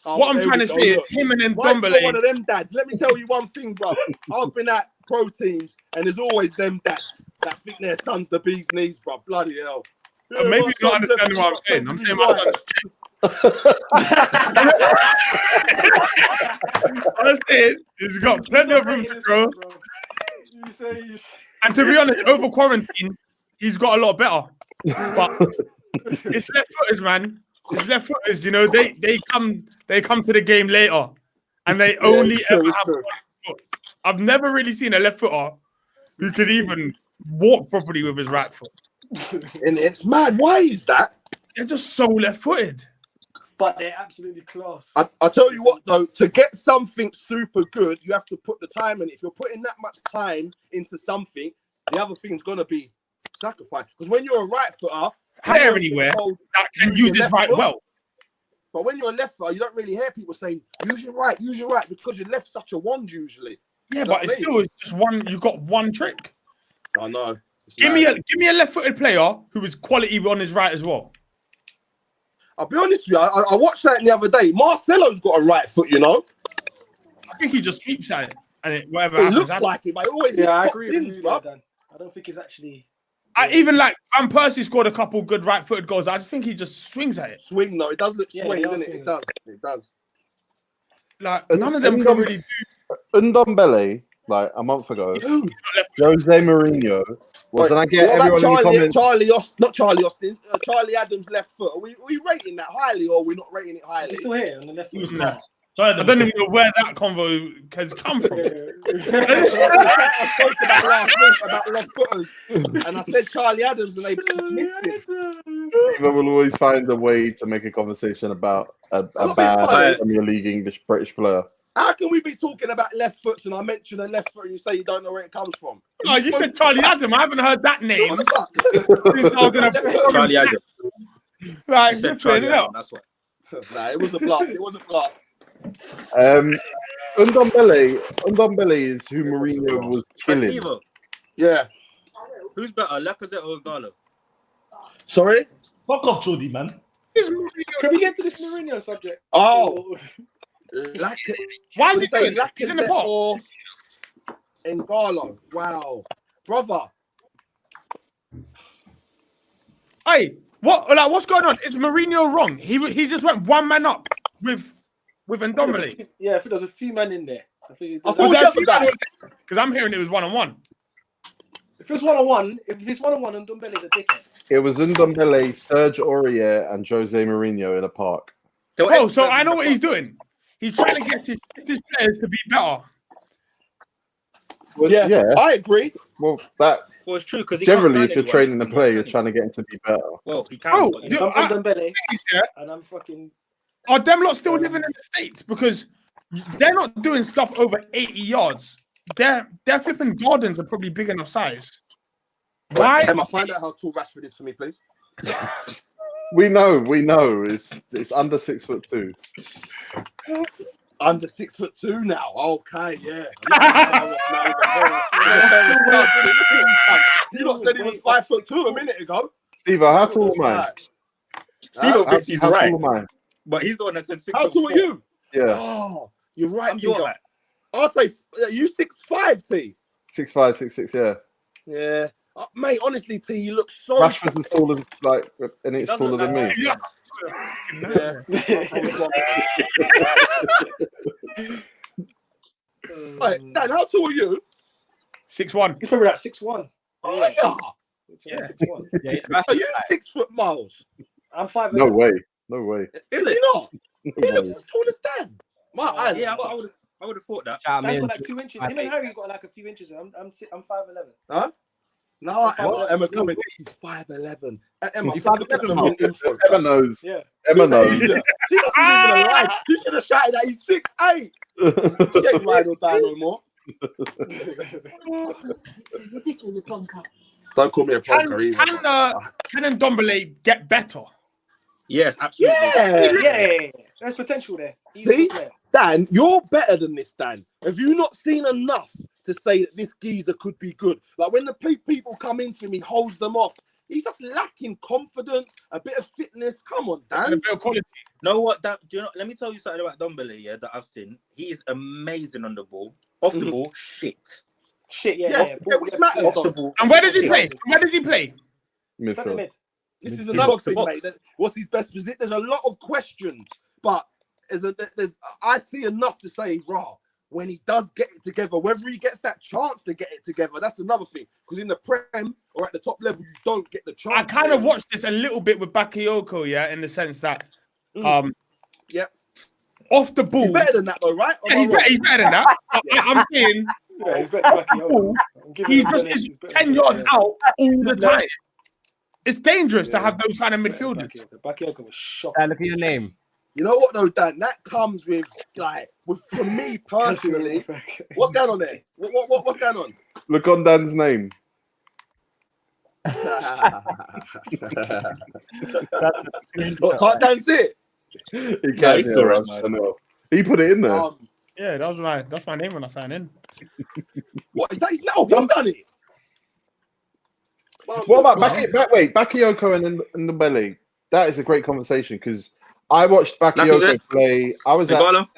what I'm trying to say is him and Ndombele. One of them dads. Let me tell you one thing, bro. I've been at pro teams, and there's always them dads that think their son's the bee's knees, bro. Bloody hell. Yeah, maybe you're not understanding what I'm saying. I'm saying my son's he's got plenty of room to grow. And to be honest, over quarantine, he's got a lot better. But it's left footers, man. It's left footers. You know, they come to the game later, and they only ever have one foot. I've never really seen a left footer who could even walk properly with his right foot. And it's mad. Why is that? They're just so left footed. but they're absolutely class. I tell you what, though, to get something super good, you have to put the time in it. If you're putting that much time into something, the other thing's going to be sacrificed. Because when you're a right footer, anywhere that can use this right well. But when you're a left footer, you don't really hear people saying, use your right, because your left's such a wand usually. Yeah, but it's still just one. You got one trick. I know. Give me a left-footed player who is quality on his right as well. I'll be honest with you. I watched that the other day. Marcelo's got a right foot, you know. I think he just sweeps at it and whatever. It looks like it, but it always I agree with you there, Dan. I don't think it's actually. Even like Van Persie scored a couple good right-footed goals. I just think he just swings at it. Swing, no, it does look swing, doesn't it? It does. Like none of them can really do. Ndombele, like a month ago, Jose Mourinho was, and I get everyone in the comments. Charlie Adams' left foot. Are we rating that highly, or are we not rating it highly? It's still here on the left foot. No. I don't even know where that convo has come from. I spoke about last week about left footers, and I said Charlie Adams, and they missed it. People will always find a way to make a conversation about a bad Premier League British player. How can we be talking about left foots and I mention a left foot and you say you don't know where it comes from? No, you said Charlie Adam. I haven't heard that name. Charlie Adam. Like, Charlie Adam, that's what. Nah, it was a bluff. It was a bluff. Ndombele is who Mourinho was killing. Yeah. Who's better, Lacazette or Gallo? Sorry? Fuck off, Jordy, man. Can we get to this Mourinho subject? Oh. Why is he doing that? He's in the pot. N'Golo. Wow. Brother. Hey, what's going on? Is Mourinho wrong? He just went one man up with Ndombele. Yeah, I think there's a few men in there. I think because I'm hearing it was 1-on-1. If it's 1-on-1, Ndombele's a dickhead. It was Ndombele, Serge Aurier, and Jose Mourinho in a park. Oh, so I know what he's doing. He's trying to get his players to be better. Well, yeah, I agree. Well, it's true because generally, if you're training a player, you're trying to get him to be better. Well, he can. I'm Ndombele, and I'm fucking. Are them lot still living in the States? Because they're not doing stuff over 80 yards. Their flipping gardens are probably big enough size. Why? Emma, find out how tall Rashford is for me, please. We know. It's under 6'2". Under 6'2" now. Okay, yeah. You lot said he was 5'2" a minute ago. Steve, how tall am I? Steve thinks he's right. How tall am I? But he's the one that said 6'4". How tall are you? Yeah. Oh, you're right. I'm your height. I'll say you 6'5", T. 6'5", 6'6", yeah. Yeah. Mate, honestly, T, you look so... Rashford's as tall as, like, an inch taller than me. Yeah. Right, Dan, how tall are you? 6'1". He's probably like 6'1". Oh, yeah. Yeah, 6'1". Yeah, are you 6 foot miles? I'm 5'11". No way. Is he not? He looks as tall as Dan. I would have thought that. Dan's got like 2 inches. Him and Harry got like a few inches. I'm 5'11". Huh? No, Emma's coming. He's 5'11". Emma knows. Yeah. Emma knows. She doesn't even alive. She should have shouted that he's 6'8". She ain't ride or die no more. Don't call me a plonker either. Can Ndombele get better? Yes, absolutely. Yeah. There's potential there. See, Dan, you're better than this, Dan. Have you not seen enough to say that this geezer could be good? Like when the people come into him, he holds them off. He's just lacking confidence, a bit of fitness. Come on, Dan. A bit of quality. Know what? Let me tell you something about Ndombele, that I've seen. He is amazing on the ball. Off the ball, shit. Yeah. Which matters. Off the ball. And where does he play? Where does he play? Midfield. This is another thing, mate. What's his best position? There's a lot of questions, but I see enough to say, when he does get it together, whether he gets that chance to get it together, that's another thing. Because in the Prem or at the top level, you don't get the chance. I kind of watched this a little bit with Bakayoko, in the sense that, off the ball. He's better than that, though, right? Yeah, he's better than that. I'm saying, he's better than Bakayoko. He just is 10 yards out all the time. It's dangerous to have those kind of midfielders. Bakayoko was shocking. Look at your name. You know what though, Dan? That comes with for me personally. What's going on there? What's going on? Look on Dan's name. Can't Dan see it? He can't. He's alright, man. He put it in there. Yeah, that's my name when I sign in. What is that? No, you've done it. What about Bakayoko and Ndombele? That is a great conversation because I watched Bakayoko play. I was at. We're not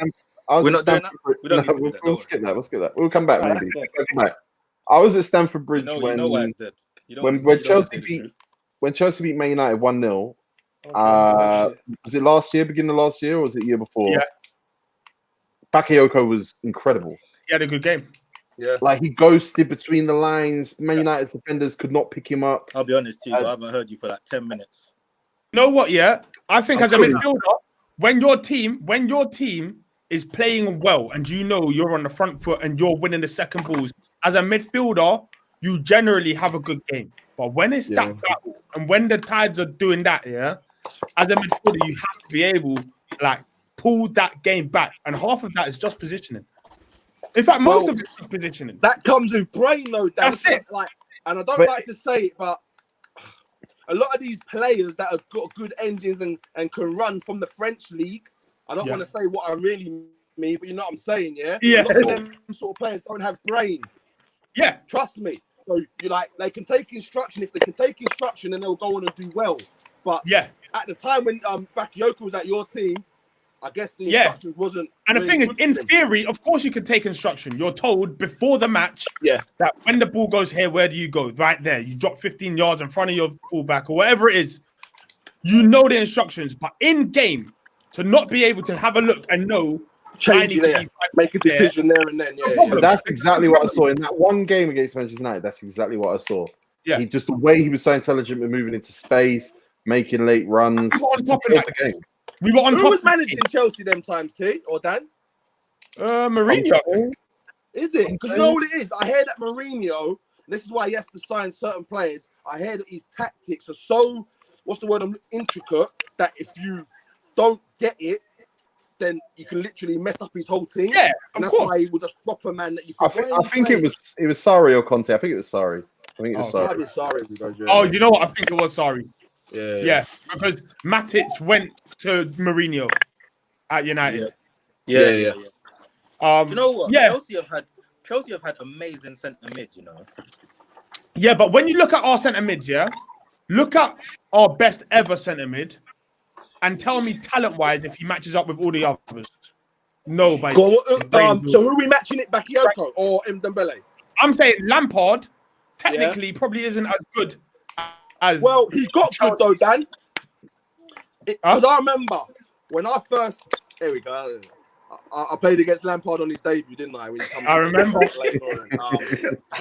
doing that. We'll skip that. We'll skip that. We'll come back maybe. We'll come back. I was at Stamford Bridge when Chelsea beat Man United 1-0. Was it last year? Beginning of last year, or was it year before? Yeah. Bakayoko was incredible. He had a good game. Yeah, like he ghosted between the lines. Man United's defenders could not pick him up. I'll be honest to you, I haven't heard you for like 10 minutes. You know what? Yeah, I think as a midfielder, when your team is playing well and you know you're on the front foot and you're winning the second balls, as a midfielder, you generally have a good game. But when it's that battle and when the Tides are doing that, as a midfielder, you have to be able to pull that game back, and half of that is just positioning. In fact, most of it is positioning. That comes with brain, though. That's it. And I don't like to say it, but a lot of these players that have got good engines and can run from the French league, I don't want to say what I really mean, but you know what I'm saying, yeah? A lot of them sort of players don't have brain. Yeah. Trust me. So they can take instruction. If they can take instruction, then they'll go on and do well. But at the time when Bakayoko was at your team, I guess the instructions wasn't. And the thing is, in theory, of course, you can take instruction. You're told before the match that when the ball goes here, where do you go? Right there. You drop 15 yards in front of your fullback or whatever it is. You know the instructions, but in game, to not be able to have a look and know, make a decision there and then. That's exactly what I saw in that one game against Manchester United. That's exactly what I saw. Yeah, just the way he was so intelligent with moving into space, making late runs. On top of that game. We were on Who top. was managing Chelsea them times, T or Dan? Mourinho. Is it? Because you know what it is? I hear that Mourinho, this is why he has to sign certain players. I hear that his tactics are so, intricate, that if you don't get it, then you can literally mess up his whole team. Yeah, and that's why he was a proper man that you I think it was Sarri or Conte. I think it was Sarri. Sarri. Oh, you know what? I think it was Sarri. Yeah, because Matic went to Mourinho at United. Yeah. You know what? Yeah. Chelsea have had amazing centre mid, you know. Yeah, but when you look at our centre mids, look at our best ever centre mid and tell me talent-wise if he matches up with all the others. No, by so who are we matching it, Bakayoko or Ndombele? I'm saying Lampard technically probably isn't as good as. Well, he got good though, Dan. Because I remember when I first. Here we go. I played against Lampard on his debut, didn't I? I remember.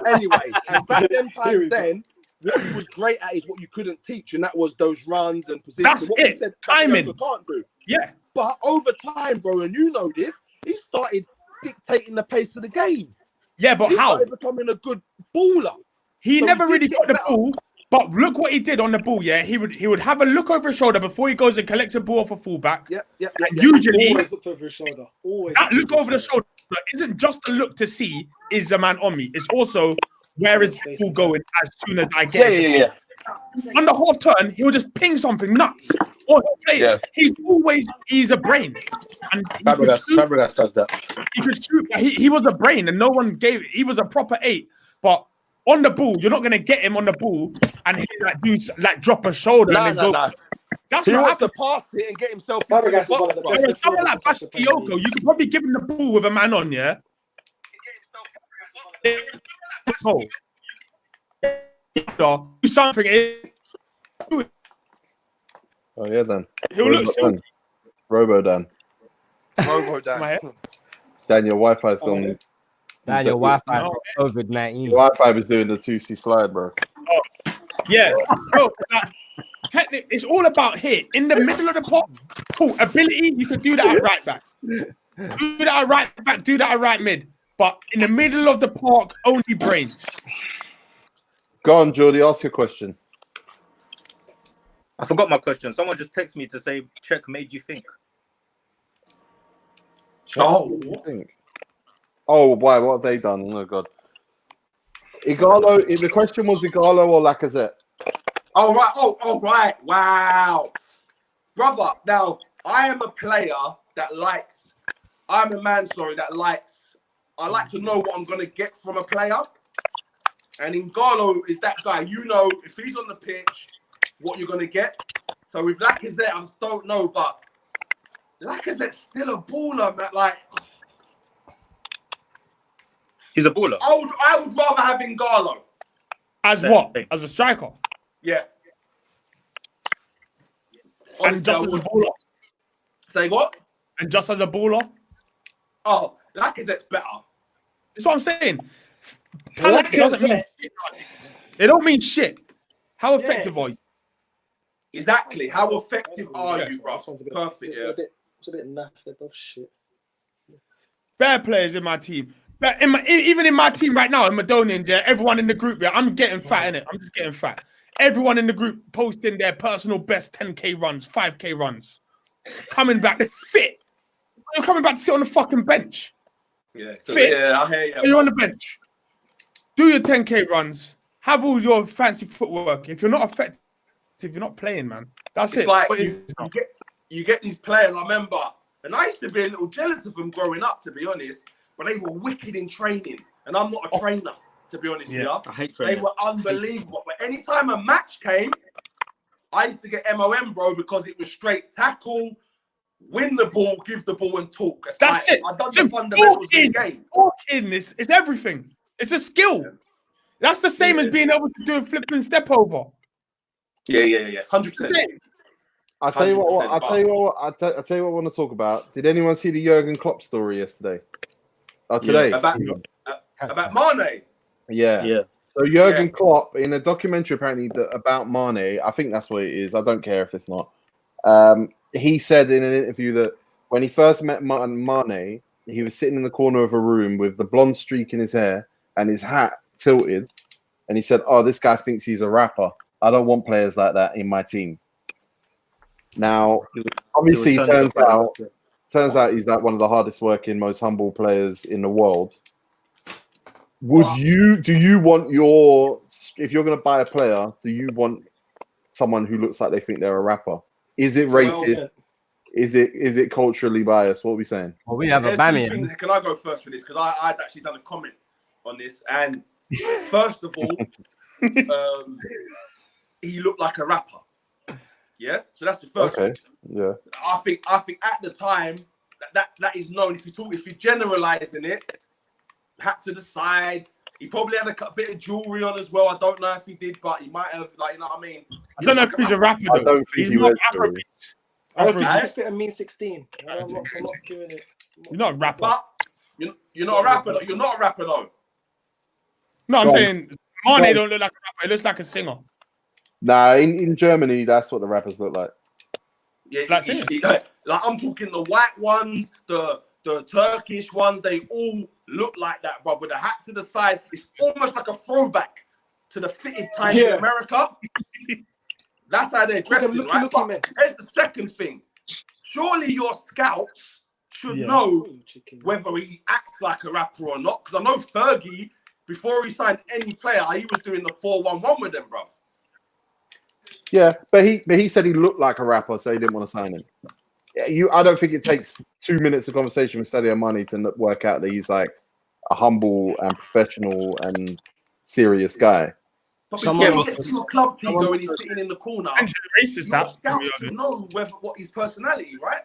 Anyway, and back them times then, what he was great at is what you couldn't teach, and that was those runs and positions. That's what it. Said, timing. Can't do. Yeah. But over time, bro, and you know this, he started dictating the pace of the game. Yeah, but he how? Started becoming a good baller. He never really got the ball. But look what he did on the ball, He would have a look over his shoulder before he goes and collects a ball off a fullback. Usually, always looked over his shoulder. That look over the shoulder isn't just a look to see, is a man on me? It's also, where is the ball going as soon as I get it? On the half turn, he'll just ping something nuts. Or he'll play. Yeah. He's a brain. And Fabregas does that. He could shoot. He was a brain, and no one gave it. He was a proper 8. But on the ball, you're not gonna get him on the ball and he drop a shoulder and then go. That's he what wants happened. to pass it and get himself. Fabregas is one of the best. There was someone like Bakayoko, you could probably give him the ball with a man on, Do something. Oh yeah, Dan. He'll look silky. Robo Dan. Dan, your Wi-Fi's gone. Dan, your Wi-Fi COVID-19. Your Wi-Fi was doing the 2C slide, bro. Oh, yeah, bro. Technically, it's all about here in the middle of the pot. Cool ability, you could do that at right back. Do that at right back. Do that at right mid. But in the middle of the park, only brains. Go on, Jordy. Ask your question. I forgot my question. Someone just texted me to say, "Check made you think." What do you think? Oh, why? What have they done? Oh God. Igalo. The question was Igalo or Lacazette. Oh right. Oh right. Wow, brother. Now I am a player that likes. I'm a man. Sorry, that likes. I like to know what I'm gonna get from a player. And Igalo is that guy. You know, if he's on the pitch, what you're gonna get. So with Lacazette, I just don't know, but Lacazette's still a baller, man. Like. He's a baller. I would rather have Igalo. As what? As a striker? Yeah. And just as a baller? Say what? And just as a baller? Oh, Lacazette's better. That's what I'm saying. Talent doesn't mean shit. It don't mean shit. How effective are you? Exactly. How effective are you, bro? Perfect, yeah. It's a bit naff. They're both shit. Bad players in my team. But even in my team right now, in Madonian, yeah, everyone in the group, yeah, I'm getting fat in it. I'm just getting fat. Everyone in the group posting their personal best 10K runs, 5K runs. Coming back fit. You're coming back to sit on the fucking bench. Yeah. Fit. Yeah, I hear you. You're on the bench. Do your 10K runs. Have all your fancy footwork. If you're not effective, if you're not playing, man, that's It's it. like you get these players, I remember, and I used to be a little jealous of them growing up, to be honest, but they were wicked in training, and I'm not a trainer, to be honest with you. I hate training. They were unbelievable. But anytime a match came, I used to get MOM, bro, because it was straight tackle, win the ball, give the ball, and talk. That's it. I've done the fundamentals of the game. Talking, it's everything. It's a skill. That's the same as being able to do a flipping step over. Yeah. 100%. I'll tell you what. I'll tell you what I want to talk about. Did anyone see the Jurgen Klopp story yesterday? Today. About Mane. Yeah. So Jurgen Klopp in a documentary apparently about Mane. I think that's what it is. I don't care if it's not. He said in an interview that when he first met Mane, he was sitting in the corner of a room with the blonde streak in his hair and his hat tilted, and he said, "Oh, this guy thinks he's a rapper. I don't want players like that in my team." Now, obviously, it turns out he's like one of the hardest working, most humble players in the world. Do you want if you're going to buy a player, do you want someone who looks like they think they're a rapper? Is it racist? Is it culturally biased? What are we saying? Well, we have a Bamian. Can I go first with this? Because I'd actually done a comment on this. And first of all, he looked like a rapper. Yeah, so that's the first. Okay. Yeah. I think at the time that is known. If you're generalizing it, hat to the side. He probably had a bit of jewelry on as well. I don't know if he did, but he might have. Like, you know what I mean? I don't know if he's a rapper. Though. I don't think he's he not was. I just fit a mean 16. I'm not giving it. You're not a rapper. But you're not a rapper. You're not a rapper though. No, I'm saying Mane don't look like a rapper. He looks like a singer. Nah, in Germany, that's what the rappers look like. Yeah, like I'm talking the white ones, the Turkish ones. They all look like that, but with a hat to the side, it's almost like a throwback to the fitted times in America. That's how they're dressing, right? But here's the second thing. Surely your scouts should know whether he acts like a rapper or not. Because I know Fergie, before he signed any player, he was doing the 4-1-1 with them, bro. Yeah, but he said he looked like a rapper, so he didn't want to sign him. I don't think it takes 2 minutes of conversation with Sadio Mane to work out that he's like a humble and professional and serious guy. But before he gets to a club team and he's sitting in the corner, racist that you know what his personality, right?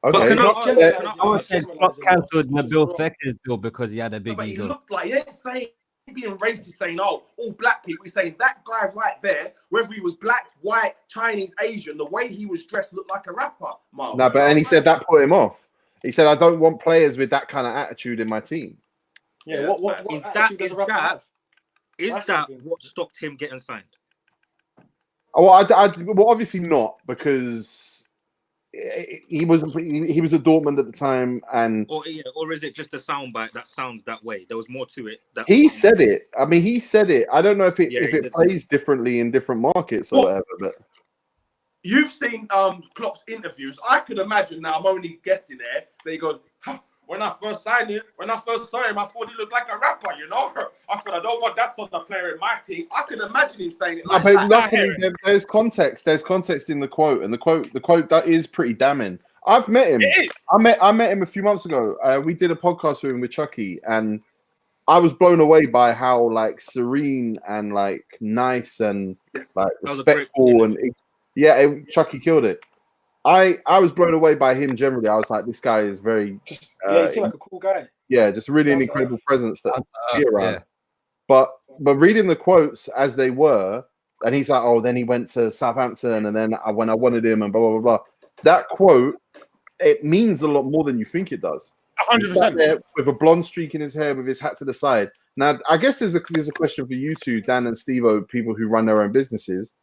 Okay. I would say Klopp cancelled Nabil Fekir's deal because he had a big But he ego. looked like, he ain't saying being racist, saying, oh, all black people. He's saying that guy right there, whether he was black, white, Chinese, Asian, the way he was dressed looked like a rapper. Miles. No, and he said that put him off. He said, I don't want players with that kind of attitude in my team. Yeah, what is attitude does a rapper have? that what stopped him getting signed? Oh, well, obviously not, because he was a Dortmund at the time, and or is it just a soundbite that sounds that way? There was more to it. He said it. I mean, he said it. I don't know if it plays differently in different markets or whatever. But you've seen Klopp's interviews. I could imagine now. I'm only guessing there. That he goes, when I first signed him, when I first saw him, I thought he looked like a rapper, you know? I thought I don't want that sort of player in my team. I could imagine him saying it like that. Luckily, there's context. There's context in the quote, and the quote that is pretty damning. I've met him. I met him a few months ago. We did a podcast with him with Chucky, and I was blown away by how like serene and like nice and like respectful and Chucky killed it. I was blown away by him generally. I was like, this guy is very he seemed like a cool guy. Yeah, just really an incredible presence that be around. Yeah. But reading the quotes as they were, and he's like, oh, then he went to Southampton, and then when I wanted him, and blah blah blah blah. That quote, it means a lot more than you think it does. 100%. With a blonde streak in his hair, with his hat to the side. Now, I guess there's a question for you two, Dan and Steve-O, people who run their own businesses.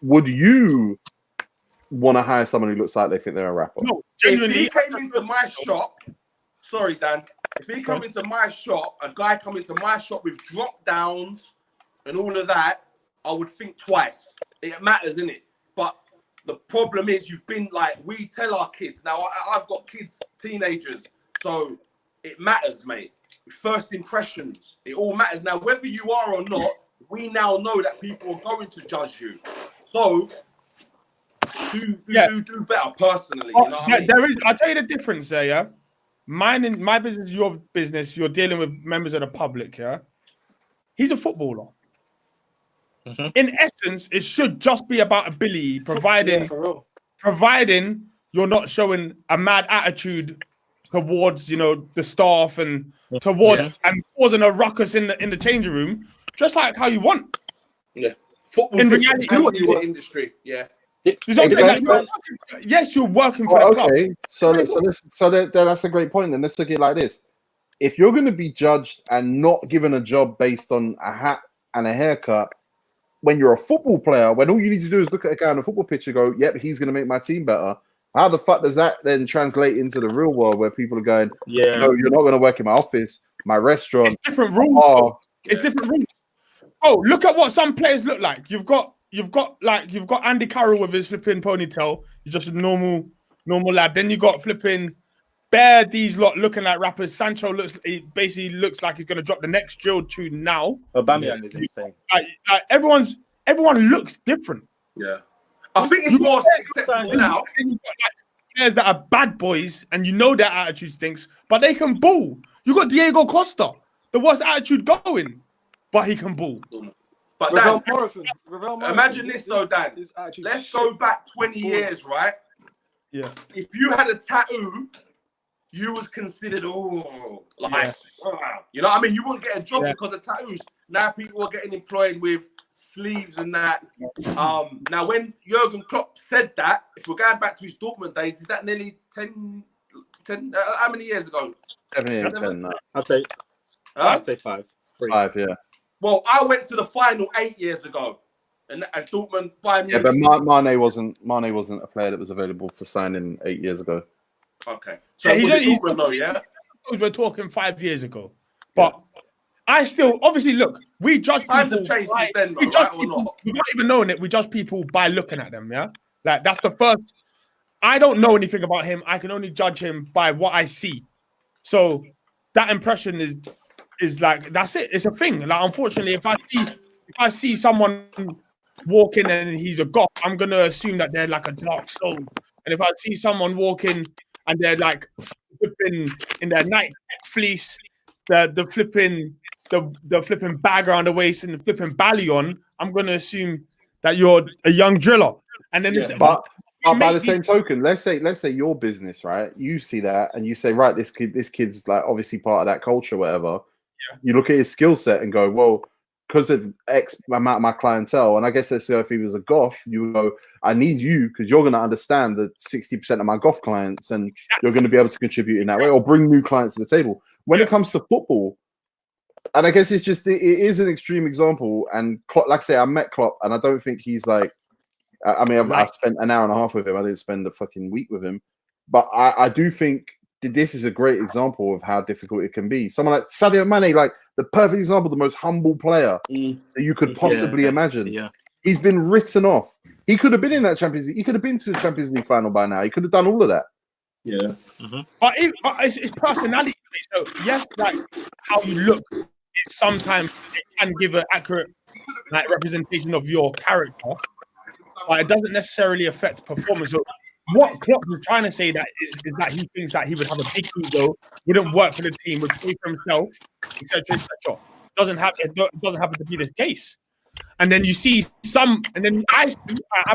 Would you want to hire someone who looks like they think they're a rapper? No, genuinely. If he came into my shop, sorry, Dan. If he come into my shop, a guy come into my shop with drop downs and all of that, I would think twice. It matters, innit? But the problem is, you've been like, we tell our kids now. I've got kids, teenagers, so it matters, mate. First impressions, it all matters. Now, whether you are or not, we now know that people are going to judge you. So, do better personally. You know what I mean? There is. I'll tell you the difference there. Yeah, my business, your business. You're dealing with members of the public. Yeah, he's a footballer. Mm-hmm. In essence, it should just be about ability, providing you're not showing a mad attitude towards the staff and towards and causing a ruckus in the changing room, just like how you want. Yeah, football in reality, do what you want. Industry, yeah. Yes, you're working for the club. Okay, so that's a great point. Then let's look at it like this: if you're going to be judged and not given a job based on a hat and a haircut, when you're a football player, when all you need to do is look at a guy on a football pitch and go, "Yep, he's going to make my team better." How the fuck does that then translate into the real world where people are going, "Yeah, no, you're not going to work in my office, my restaurant." It's different rules. It's different rules. Oh, look at what some players look like. You've got Andy Carroll with his flipping ponytail. He's just a normal lad. Then you got flipping Bear. These lot looking like rappers. Sancho basically looks like he's going to drop the next drill tune now. Aubameyang is insane. Like everyone looks different. Yeah. I think it's more acceptable now. You've got players that are bad boys, and their attitude stinks, but they can ball. You got Diego Costa, the worst attitude going, but he can ball. But Dan, imagine this though, Dan. Let's go back 20 years, right? Yeah. If you had a tattoo, you was considered you know what I mean? You wouldn't get a job because of tattoos. Now people are getting employed with sleeves and that. Now when Jurgen Klopp said that, if we're going back to his Dortmund days, is that nearly 10 how many years ago? 7 years. 10, no. I'd say 5. 5, yeah. Well, I went to the final 8 years ago, and Dortmund by me. Yeah, but Mane wasn't a player that was available for signing 8 years ago. Okay, so he's Dortmund, yeah. We're talking 5 years ago, but I still obviously look. We judge people. Times have changed since then, we judge people without even knowing it. We judge people by looking at them. Yeah, like that's the first. I don't know anything about him. I can only judge him by what I see. So that impression is like that's it. It's a thing. Like unfortunately, if I see someone walking and he's a goth, I'm gonna assume that they're like a dark soul. And if I see someone walking and they're like flipping in their night fleece, the flipping bag around the waist and the flipping bally on, I'm gonna assume that you're a young driller. And then but by the same token, let's say your business, right? You see that and you say, right, this kid's like obviously part of that culture, whatever. Yeah. You look at his skill set and go, well, because of X amount of my clientele, and I guess let's say if he was a goth, you go, I need you because you're going to understand that 60% of my goth clients, and you're going to be able to contribute in that way or bring new clients to the table. When it comes to football, and I guess it is an extreme example. And like I say, I met Klopp, and I don't think he's like. I mean, I've spent an hour and a half with him. I didn't spend a fucking week with him, but I do think this is a great example of how difficult it can be. Someone like Sadio Mane, like the perfect example, the most humble player that you could possibly imagine. Yeah, he's been written off. He could have been in that Champions League. He could have been to the Champions League final by now. He could have done all of that. Yeah. But it's personality. So yes, like how you look, sometimes it can give an accurate like representation of your character, but it doesn't necessarily affect performance. So what Klopp was trying to say that is that he thinks that he would have a big ego, wouldn't work for the team, would pay for himself, etc., etc. Doesn't happen to be the case. And then you see some, and then I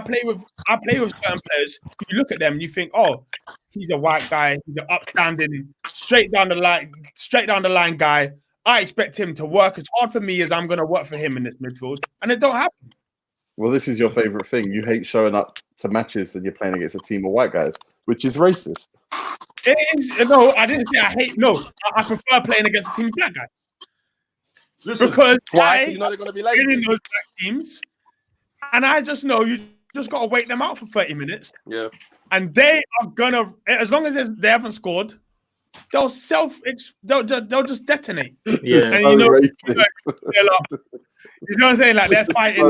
play with certain players. You look at them, and you think, oh, he's a white guy, he's an upstanding, straight down the line guy. I expect him to work as hard for me as I'm going to work for him in this midfield, and it don't happen. Well, this is your favorite thing. You hate showing up to matches and you're playing against a team of white guys, which is racist. It is. No, I didn't say I hate. No, I prefer playing against a team of black guys. Listen, because why? You know they're going to be lazy. In those black teams, and I just know you just got to wait them out for 30 minutes. Yeah. And they are gonna, as long as they haven't scored, they'll just detonate. Yeah. And you know, you know what I'm saying? Like they're fighting.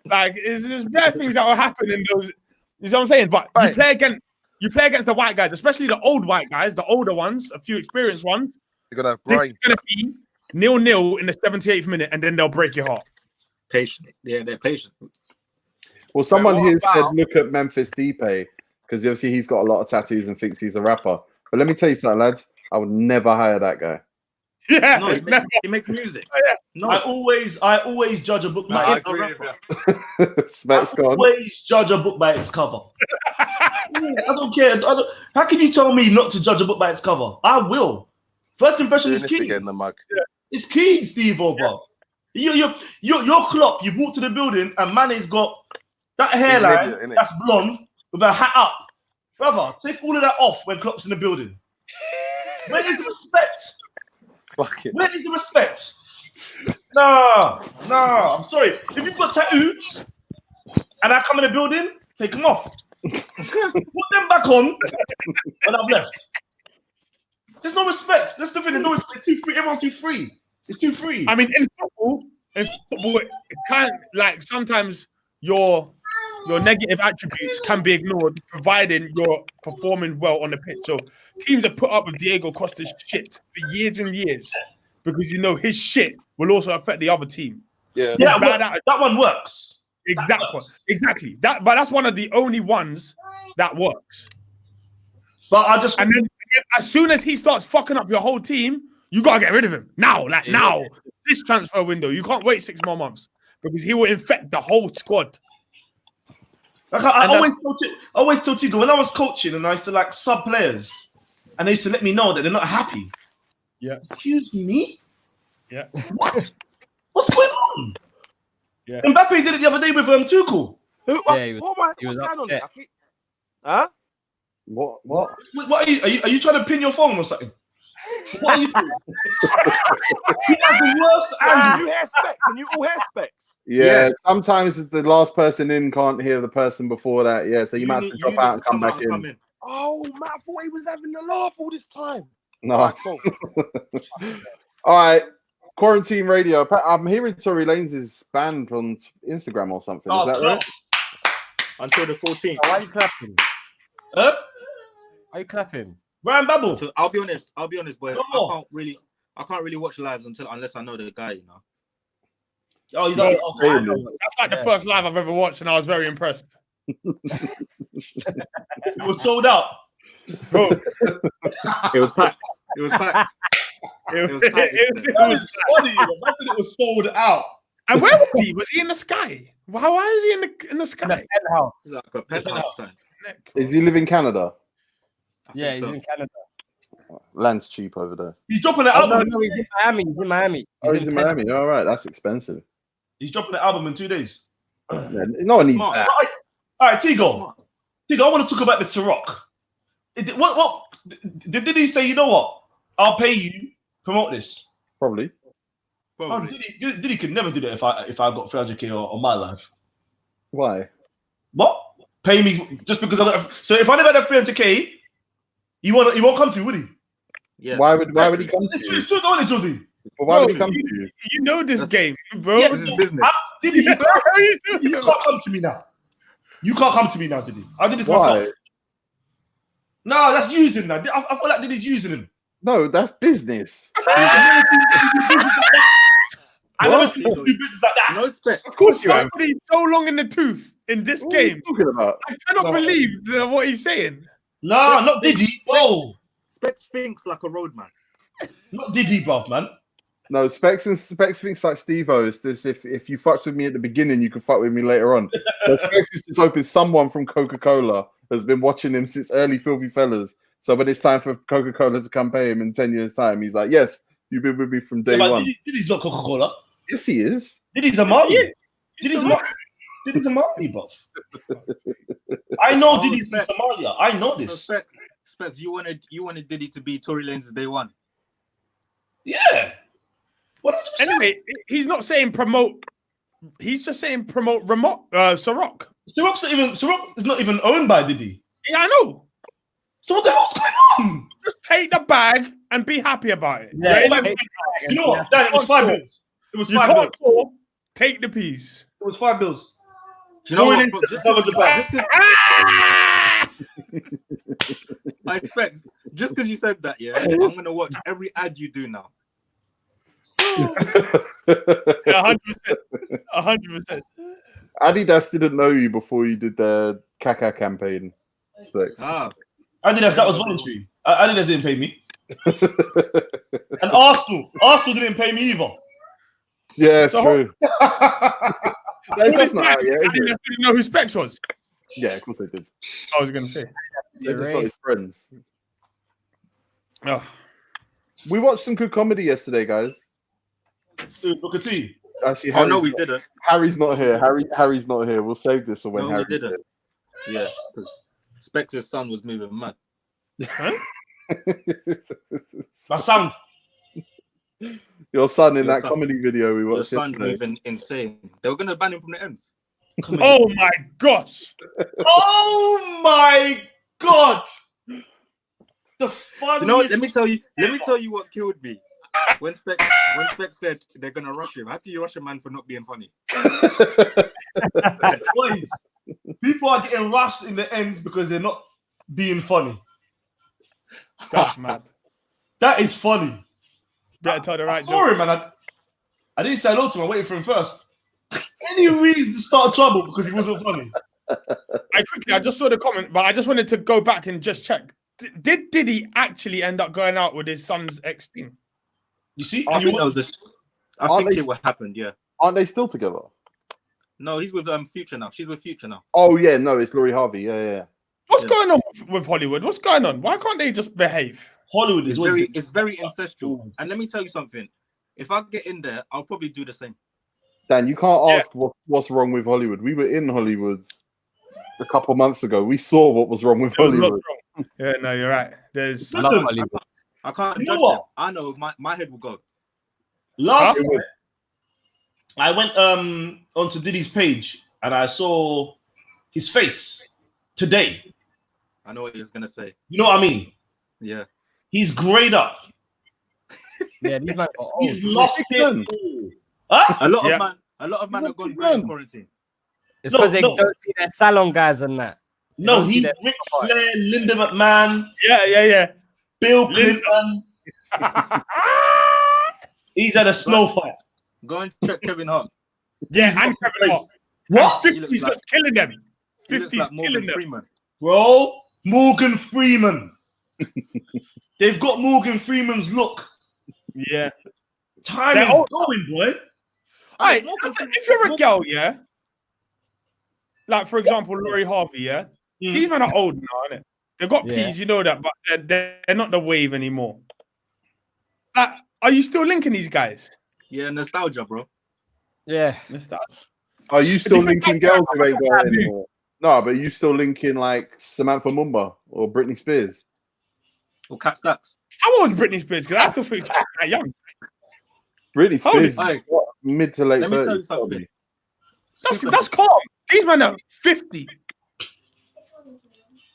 Like there's bad things that will happen in those. You know what I'm saying? But you play against the white guys, especially the old white guys, the older ones, a few experienced ones. You're gonna It's gonna be 0-0 in the 78th minute, and then they'll break your heart. Patient. Yeah, they're patient. Well, someone here said, look at Memphis Depay, because obviously he's got a lot of tattoos and thinks he's a rapper. But let me tell you something, lads. I would never hire that guy. Yeah, no, he makes music. No, I always judge a book by its cover. Always judge a book by its cover. I don't care. How can you tell me not to judge a book by its cover? I will. First impression is key. In the mug. It's key, Steve Over. You're Klopp. You've walked to the building and Mane's got that hairline that's blonde with a hat up. Brother, take all of that off when Klopp's in the building. Where is the respect? Where is the respect? No, I'm sorry. If you've got tattoos and I come in the building, take them off. Put them back on when I've left. There's no respect. That's the thing. There's no respect. It's too free. Everyone's too free. It's too free. I mean, in football, it can't, like, sometimes your negative attributes can be ignored, providing you're performing well on the pitch. So teams have put up with Diego Costa's shit for years and years because you know his shit will also affect the other team. Yeah, that one works. Exactly. But that's one of the only ones that works. But and then as soon as he starts fucking up your whole team, you gotta get rid of him now. Now, this transfer window, you can't wait 6 more months because he will infect the whole squad. Like I always told you when I was coaching and I used to like sub players, and they used to let me know that they're not happy. Yeah. Excuse me. Yeah. What? What's going on? Yeah. Mbappe did it the other day with Tuchel. What's going on there? Huh? What? What are you trying to pin your phone or something? What are you doing? He has the worst Can you hear specs? Can you all hear specs? Yeah, sometimes the last person in can't hear the person before that. Yeah, so you might have to drop out and come back in. Oh, man, I thought he was having a laugh all this time. No. All right, cool. All right, Quarantine Radio. I'm hearing Tory Lanez is banned on Instagram or something. Is that right? Until the 14th. Why are you clapping? Huh? Are you clapping? Ryan Babel. So I'll be honest, boys. I can't really watch lives unless I know the guy, you know. Oh, you know. That's like the first live I've ever watched, and I was very impressed. It was sold out. Bro. It was packed. It was packed. It was funny. Imagine it was sold out. And where was he? Was he in the sky? Why is he in the sky? In the penthouse. Like a penthouse. Is he live in Canada? Yeah, he's in Canada. Land's cheap over there. He's dropping the album. No, he's in Miami. He's in Miami. He's in Miami. All right, that's expensive. He's dropping the album in 2 days. Yeah, no one needs that. All right, Tigo, I want to talk about the Ciroc. What did he say? You know what? I'll pay you promote this. Probably. Oh, Diddy could never do that if I got 300k on my life. Why? What? Pay me just because I got. So if I never had 300k, he won't come to you, would he? Yeah. Why would he come to you? It's true, don't it, Jody? But why would he come to you? You know this game, bro. Yeah, this is business. Diddy, you can't come to me now. You can't come to me now, Diddy. I did this myself. No, that's using that. I feel like Diddy's using him. No, that's business. I never seen him do business like that. No spec. Of course you have. He's so long in the tooth in this What are you game. talking about? I cannot believe what he's saying. No, not Diddy. Oh, Specs thinks like a roadman. not Diddy, bruv, man. No, Specs thinks like Steve-O. It's this: if you fucked with me at the beginning, you can fuck with me later on. So Specs is just hoping someone from Coca-Cola has been watching him since early Filthy Fellas. So when it's time for Coca-Cola to come pay him in 10 years' time, he's like, yes, you've been with me from day one. Diddy's not Coca-Cola. Yes, he is. Diddy's a Mali. Diddy's a Mali, bruv. I know Diddy's a Somalia. I know this. Specs, you wanted Diddy to be Tory Lanez day one. Yeah. Anyway, he's not saying promote. He's just saying promote remote. Ciroc. Ciroc is not even owned by Diddy. Yeah, I know. So what the hell's going on? Just take the bag and be happy about it. Yeah, right? you know what? Dan, it was 5 bills. It was you 5 can't bills. talk, take the piece. It was 5 bills. You know what? I expect just because you said that, yeah, I'm gonna watch every ad you do now. 100%. Adidas didn't know you before you did the Kaka campaign. Specs. Adidas, that was voluntary. Adidas didn't pay me. And Arsenal didn't pay me either. Yeah, it's true. That's not out yet. I didn't know who Specs was. Yeah, of course they did. I was gonna say they're just not his friends. Oh. We watched some good comedy yesterday, guys. Look at T. Actually, no, we didn't. Harry's not here. Harry's not here. We'll save this for when No, Harry we didn't. Yeah, because Specs' son was moving mad. Huh? My son. Your son in that comedy video we watched. Your son's moving insane. They were gonna ban him from the ends. Oh my gosh! Oh my god! The funniest. You know what? Let me tell you what killed me. When Specs said they're gonna rush him, how can you rush a man for not being funny? People are getting rushed in the ends because they're not being funny. That's mad. That is funny. Better tell the right Sorry, man. I didn't say hello to him. I waited for him first. Any reason to start trouble because he wasn't funny? I just saw the comment, but I just wanted to go back and just check. Did Diddy actually end up going out with his son's ex-team? You see? I think it what happened, yeah. Aren't they still together? No, he's with Future now. She's with Future now. Oh yeah, no, it's Laurie Harvey. Yeah. What's going on with Hollywood? What's going on? Why can't they just behave? Hollywood is very incestual. And let me tell you something. If I get in there, I'll probably do the same. Dan, you can't ask what's wrong with Hollywood. We were in Hollywood a couple months ago. We saw what was wrong with Hollywood. Yeah, no, you're right. There's I can't judge them. I know my head will go. Last night, I went onto Diddy's page and I saw his face today. I know what he was gonna say. You know what I mean? Yeah. He's grayed up. Yeah, these man are old. He's lost it. Huh? A lot of men have gone in quarantine. It's because they don't see their salon guys and that. No, he's Ric Flair, Linda McMahon. Yeah. Bill Clinton. He's at a snow fight. Go and check Kevin Hart. Yeah, and Kevin Hart. What? 50's just killing them. 50's like Morgan Freeman. Bro, Morgan Freeman. They've got Morgan Freeman's look. Yeah. Time is going, boy. Alright, if you're a girl, yeah, like for example, Laurie Harvey, yeah, these men are old now, innit? They've got peas, you know that, but they're not the wave anymore. Are you still linking these guys? Yeah, nostalgia, bro. Yeah, nostalgia. Are you still linking girls who ain't got it anymore? No, but you still linking like Samantha Mumba or Britney Spears or Cat Stacks? How old is Britney Spears? Because I still think she's that young. Britney Spears is mid to late 30s. Let me tell you something. That's calm. These men are 50.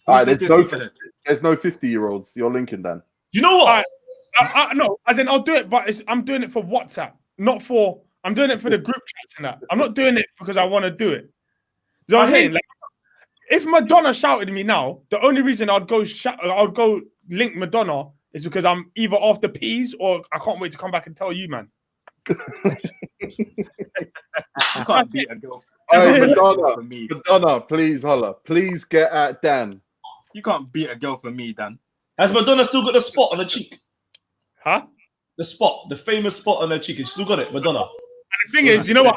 All right, there's no 50-year-olds you're linking, Dan. You know what? No, as in I'll do it, but I'm doing it for WhatsApp, not for. I'm doing it for the group chats and that. I'm not doing it because I want to do it. You know what I'm saying? Like, if Madonna shouted at me now, the only reason I'd go link Madonna is because I'm either off the peas or I can't wait to come back and tell you, man. You can't beat a girl. Hey, Madonna, please holla. Please get at Dan. You can't beat a girl for me, Dan. Has Madonna still got the spot on her cheek? Huh? The spot, the famous spot on her cheek. She still got it, Madonna. And the thing is, you know what?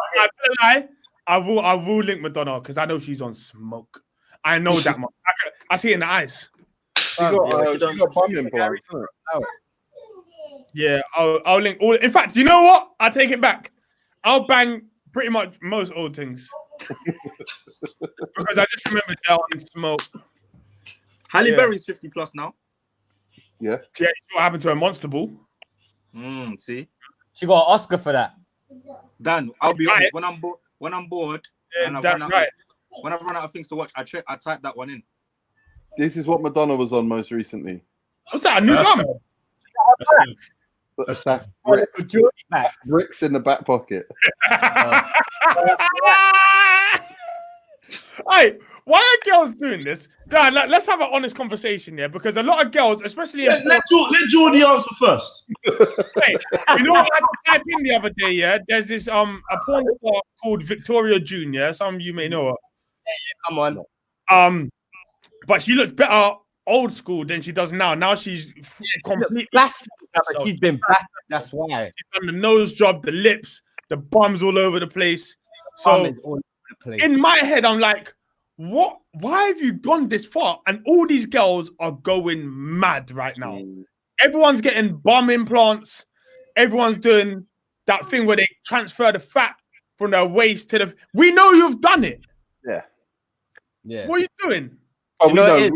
I will link Madonna because I know she's on smoke. I know that much. I see it in the eyes. She got bum implants. Yeah, I'll link all. In fact, you know what? I'll take it back. I'll bang pretty much most old things because I just remember Del and smoke. Halle Berry's 50 plus now. Yeah. Yeah, what happened to her Monster Ball? See, she got an Oscar for that. Dan, I'll be honest. When I'm bored, and when I run out of things to watch, I type that one in. This is what Madonna was on most recently. What's that? A new gum? That's bricks. That's bricks in the back pocket. Hey, why are girls doing this? God, let's have an honest conversation here, because a lot of girls, especially let Jordy answer first. Hey, you know what I typed in the other day? Yeah, there's this a porn star called Victoria Jr. Some of you may know her. Yeah, come on. But she looks better old school than she does now. Now she's completely battered. She's been battered. That's why. She's done the nose job, the lips, the bums all over the place. So in my head, I'm like, what? Why have you gone this far? And all these girls are going mad right now. Everyone's getting bum implants. Everyone's doing that thing where they transfer the fat from their waist to the. We know you've done it. Yeah. Yeah. What are you doing? Oh, we know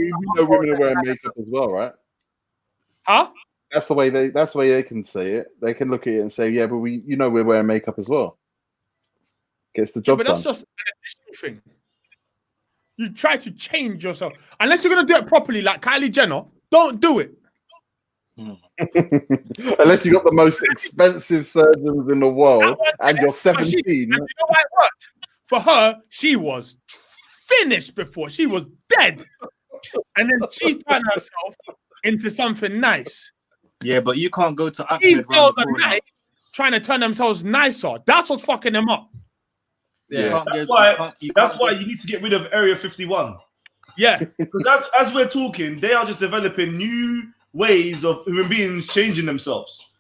women are wearing makeup as well, right? Huh? That's the way they can say it. They can look at it and say, yeah, but we're wearing makeup as well. Gets the job but done. That's just an additional thing. You try to change yourself. Unless you're gonna do it properly, like Kylie Jenner, don't do it. Unless you got the most expensive surgeons in the world and you're 17. And you know why it worked? For her, she was finished before. She was dead. And then she's turned herself into something nice. Yeah, but you can't go to these girls are nice, trying to turn themselves nicer. That's what's fucking them up. Yeah, that's why you need to get rid of Area 51. Yeah, because as we're talking, they are just developing new ways of human beings changing themselves.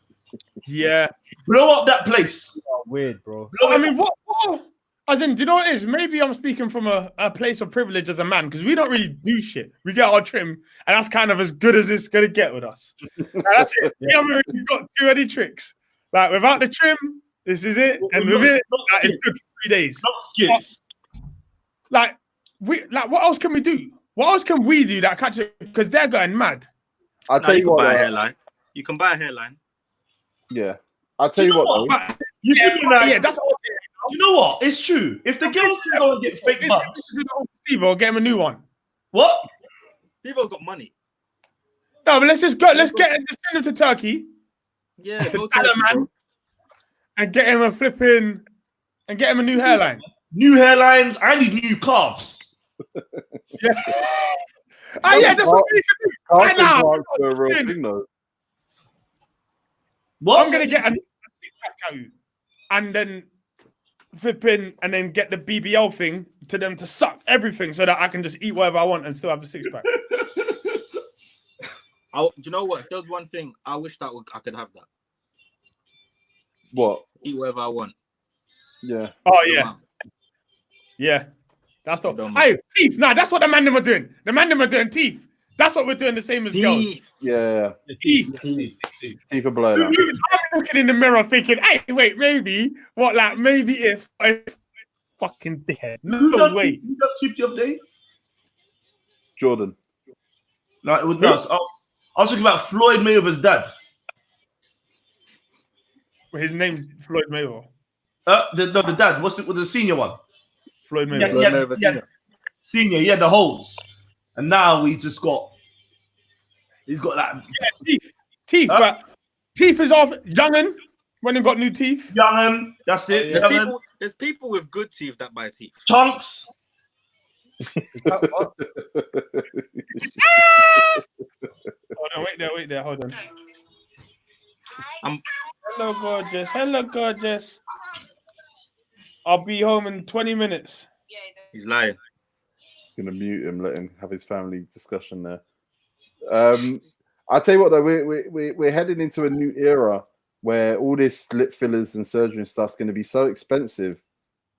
Yeah, blow up that place. Oh, weird, bro. I mean, what? As in, do you know what it is? Maybe I'm speaking from a place of privilege as a man, because we don't really do shit. We get our trim, and that's kind of as good as it's gonna get with us. And that's it. We haven't really got too many tricks. Like without the trim, this is it, and with it, it's good for 3 days. What else can we do? What else can we do that catch it? Because they're going mad. I'll tell you what. Buy a hairline. You can buy a hairline. Yeah, I'll tell you what. That's all. You know what? It's true. If the girls can go and get fake bums, Steve, or get him a new one. What? Steve-O's got money. No, but let's just go. Let's send him to Turkey. Yeah, go to Turkey, and get him and get him a new hairline. New hairlines. I need new calves. Yeah. That's what we need to do. Right now. A real thing, though. What? I'm gonna get a six-pack tattoo, and then flipping, and then get the BBL thing to them to suck everything, so that I can just eat whatever I want and still have a six-pack. Do you know what? If there's one thing, I wish that I could have that. What? Eat whatever I want. Yeah. Oh yeah. Yeah. That's what. Hey, teeth. Nah, that's what the man them are doing. The man them are doing teeth. That's what we're doing. The same as girls. Yeah. Teeth. Teeth are blowing up. I'm looking in the mirror thinking, hey, wait, maybe what? Like maybe if fucking dickhead. No way. You got teeth the other day? Jordan. Like it was nuts. I was talking about Floyd Mayweather's dad. His name's Floyd Mayweather. The dad. What's it with the senior one? Floyd Mayweather. Senior. He had the holes, and now he's got that. Yeah, teeth. Right? Teeth is off. Young'un when he got new teeth. Young'un. That's it. There's people with good teeth that buy teeth. Chunks. Hold on, wait there. Hold on. Hello, gorgeous. Hello, gorgeous. I'll be home in 20 minutes. He's lying. He's gonna mute him, let him have his family discussion there. I'll tell you what though, we're heading into a new era where all this lip fillers and surgery and stuff's going to be so expensive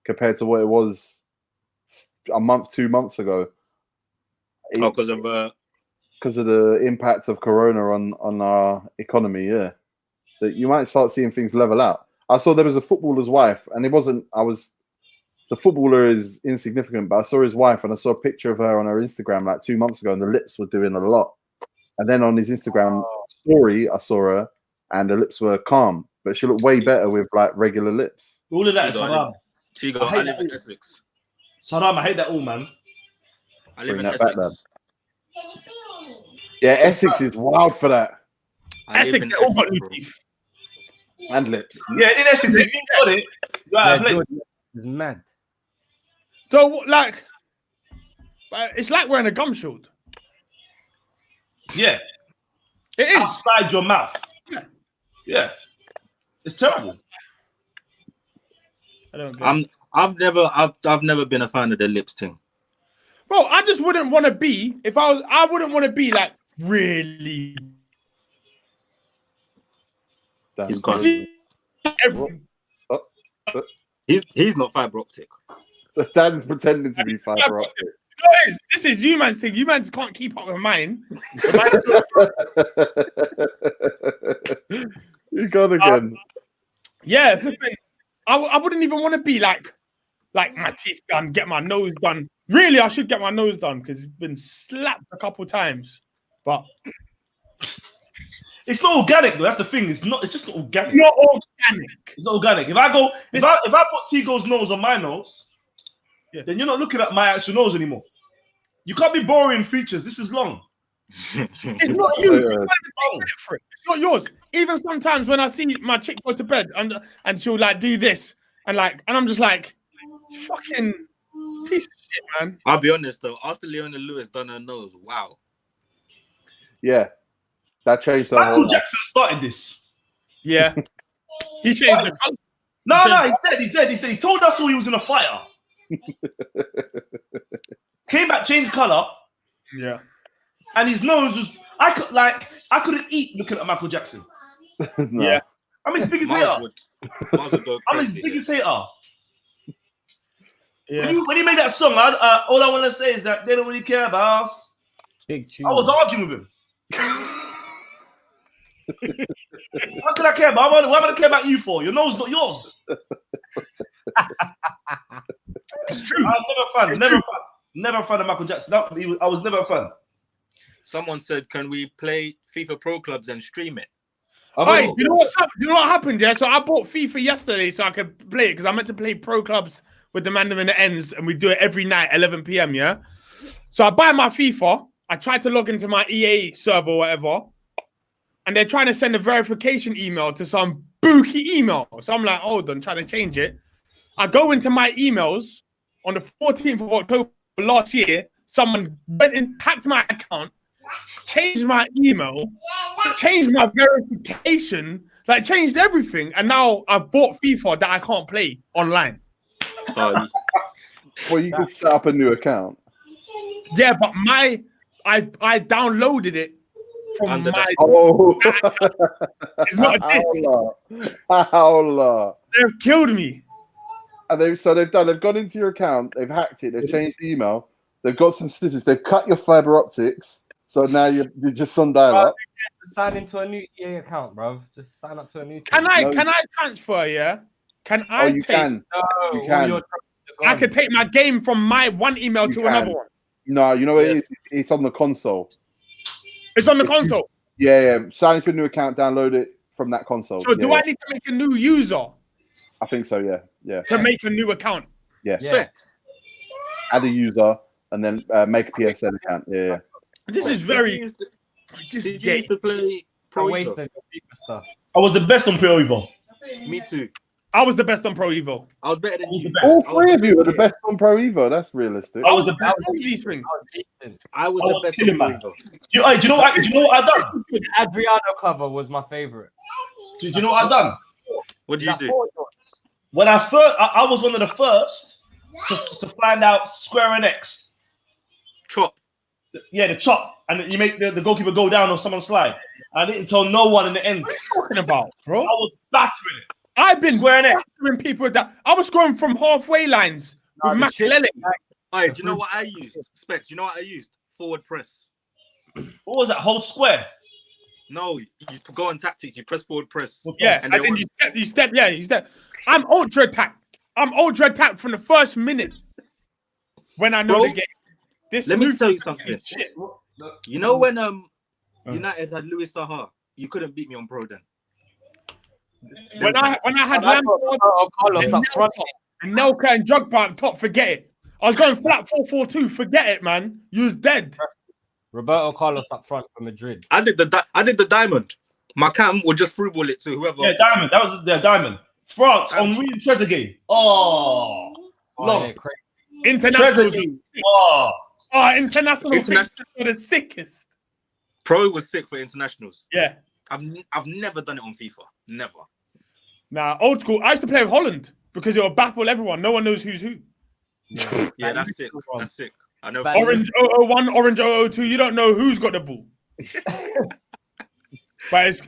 compared to what it was a month, 2 months ago. Because of the impact of Corona on our economy. Yeah, that you might start seeing things level out. I saw there was a footballer's wife, and it wasn't. The footballer is insignificant, but I saw his wife, and I saw a picture of her on her Instagram like 2 months ago, and the lips were doing a lot. And then on his Instagram story, I saw her, and the lips were calm, but she looked way better with like regular lips. All of that is haram. Chigo, I live in Essex. Haram, I hate that all, man. I live in Bring that Essex. back, then. Yeah, Essex is wild for that. Essex, they all got new teeth. And lips. Yeah, in Essex, if you got it, you got to play. It's mad. So, like, it's like wearing a gum shield. Yeah. It is. Outside your mouth. Yeah. It's terrible. I don't get it. I've never been a fan of the lips thing. Bro, I just wouldn't want to be, I wouldn't want to be like really. He's gone. He's not fiber optic. Dan's pretending to be fiber optic. This is you man's thing. You man's can't keep up with mine. You gone again. Yeah, I wouldn't even want to be like my teeth done, get my nose done. Really, I should get my nose done because it's been slapped a couple times. But it's not organic though. That's the thing. It's just not organic. Not organic. It's not organic. If I put Tigo's nose on my nose, then you're not looking at my actual nose anymore. You can't be borrowing features. This is long. It's not you. It's not yours. Even sometimes when I see my chick go to bed and she'll like do this and I'm just like, fucking piece of shit, man. I'll be honest though. After Leona Lewis done her nose, wow. Yeah, that changed. Michael Jackson started this. Yeah, he changed the color. No, he's dead. He told us all he was in a fire. Came back, changed color. Yeah. And his nose was I couldn't eat looking at Michael Jackson. No. Yeah. I'm his biggest hater. I'm his biggest hater. Yeah. When he made that song, all I want to say is that they don't really care about us. Big tune. I was arguing with him. How can I care about? Why would I care about you for? Your nose not yours. It's true. I was never a fan of Michael Jackson. I was never a fan. Someone said, "Can we play FIFA Pro Clubs and stream it?" Hey, you know what's up? You know what happened? Yeah, so I bought FIFA yesterday so I could play it because I meant to play Pro Clubs with the man in the ends, and we do it every night, 11 p.m. Yeah. So I buy my FIFA. I tried to log into my EA server or whatever, and they're trying to send a verification email to some bookie email. So I'm like, hold on, trying to change it. I go into my emails on the 14th of October last year. Someone went and hacked my account, changed my email, changed my verification, changed everything. And now I've bought FIFA that I can't play online. Well, you could set up a new account. Yeah, but I downloaded it from my. Oh, it's not a disc. Allah. They've killed me. And they've gone into your account, they've hacked it, they've changed the email, they've got some scissors, they've cut your fiber optics, so now you're just on dial-up. Sign into a new EA account, bro. Just sign up to a new. Can I transfer? Yeah. Can I you take? can. You can. I can take my game from my one email to another one. No, you know what it is? It's on the console. It's on the console. Yeah. Sign into a new account, download it from that console. So do I need to make a new user? I think so. Yeah. To make a new account. Yes. Yeah. Add a user and then make a PSN account. Yeah. This is very. Did you used to play Pro Evo? I was the best on Pro Evo. Me too. I was the best on Pro Evo. I was better than you. All three of you are the best on Pro Evo. That's realistic. I was the best on these things. I was the best on Pro Evo. Do you know what I done? Adriano cover was my favorite. Do you know what I done? What did you do? When I was one of the first to find out square and X. Chop. Yeah, the chop, and you make the goalkeeper go down or someone slide. I didn't tell no one in the end. What are you talking about, bro? I was battering it. I've been battering people with that. I was scoring from halfway lines with Makelele. Hey, do you know what I used? Specs, do you know what I used? Forward press. What was that? Whole square? No, you go on tactics. You press forward press. Yeah, and then you step. Yeah, you step. I'm ultra attack. I'm ultra attack from the first minute when I know the game. Let me tell you something. Shit. You know when United had Louis Saha, you couldn't beat me on Pro then. When I had Lampard, and Nelka and Drogba up top, forget it. I was going flat 4-4-2. Forget it, man. You was dead. Roberto Carlos up front for Madrid. I did the diamond. My cam would just through ball it to whoever. Yeah, diamond. That was their diamond. France on Henry Trezeguet. Oh, no. International. International for the sickest. Pro was sick for internationals. Yeah. I've never done it on FIFA. Never. Nah, old school. I used to play with Holland because it will baffle everyone. No one knows who's who. Yeah, that's sick. That's sick. I know. Orange 001, Orange 002. You don't know who's got the ball. But it's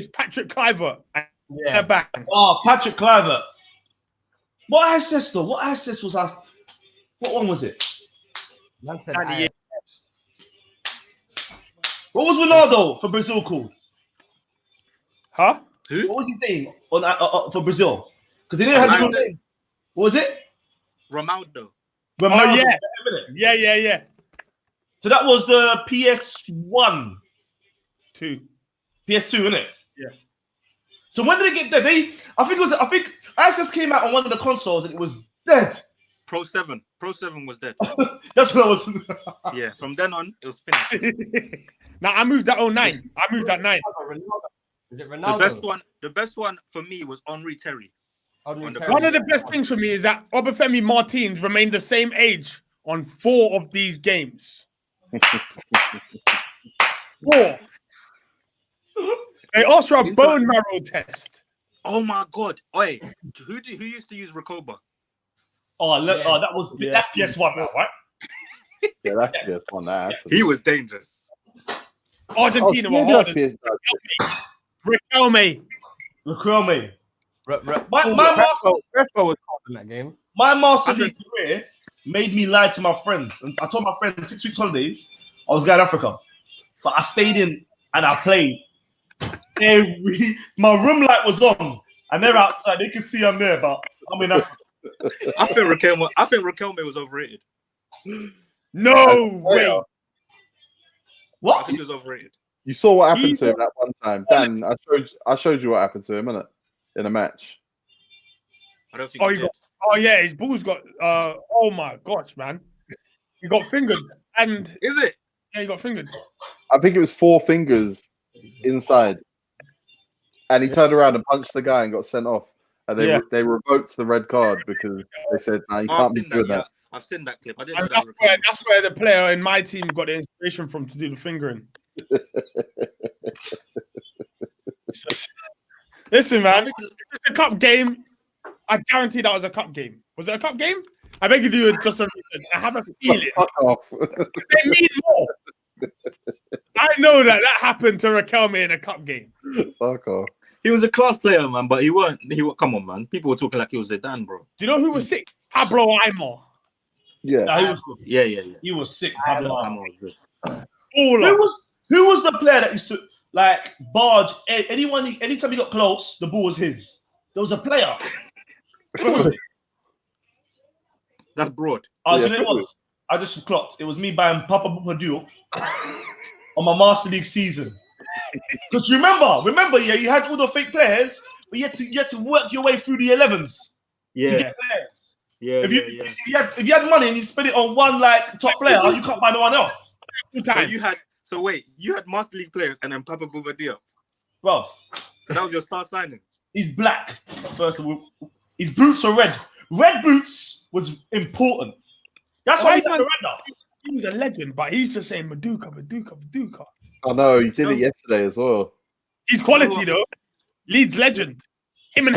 Patrick Kluivert. Yeah. Back. Oh, Patrick Kluivert. What assist though? What assist was that? What one was it? What was Ronaldo for Brazil called? Huh? Who? What was his name for Brazil? Because they didn't have the name. What was it? Ronaldo. Oh yeah. So that was the PS1. PS2, isn't it? Yeah. So when did it get there? I think Access came out on one of the consoles and it was dead. Pro 7 was dead. That's what I was. Yeah, from then on it was finished. Now I moved that 09. I moved that 9. Is it Ronaldo? The best one for me was Henri Terry. One of the best things for me is that Obafemi Martins remained the same age on 4 of these games. 4. They asked for a bone marrow test. Oh my god! Oi, who used to use Recoba? That's PS1 now, right? Yeah, that's PS1 now. He was dangerous. Argentina were hard. Riquelme. My master was hard in that game. My Master League career made me lie to my friends. And I told my friends 6 weeks holidays I was going to Africa, but I stayed in and I played. My room light was on, and they're outside. They can see I'm there, but I'm in Africa. I think Riquelme was overrated. No way. What? I think it was overrated. You saw what happened to him that one time, Dan. I showed you what happened to him, innit? In a match. I don't think. His balls got. Oh my gosh, man! He got fingered, and is it? Yeah, he got fingered. I think it was 4 fingers inside, and he turned around and punched the guy and got sent off. And they revoked the red card because they said, "No, you can't be doing that." I've seen that clip. I didn't. And that's where the player in my team got the inspiration from to do the fingering. Listen, man, if it's a cup game, I guarantee that was a cup game. Was it a cup game? I beg you to do just a reason. I have a feeling. Fuck off. They need more. I know that happened to Riquelme in a cup game. Fuck off. He was a class player, man, but he weren't. Come on, man. People were talking like he was Zidane, bro. Do you know who was sick? Pablo Aimar. Yeah. Nah, he was good. Yeah. He was sick. Pablo Aimar was good. Who was the player that used to like barge anytime he got close, the ball was his? There was a player. Who was it? That's Broad. Oh, you know what it was? I just clocked. It was me buying Papa Bupadou on my Master League season. Because remember, yeah, you had all the fake players, but you had to work your way through the 11s to get players. Yeah, if you had money and you spent it on one like top player, you can't find no one else. So you had Master League players and then Papa Boubadia. Bro. So that was your star signing. He's black. First of all, his boots are red. Red boots was important. That's why he's at the radar. He was a legend, but he's just saying Maduka. I know, he did it yesterday as well. He's quality though. Leeds legend. Him and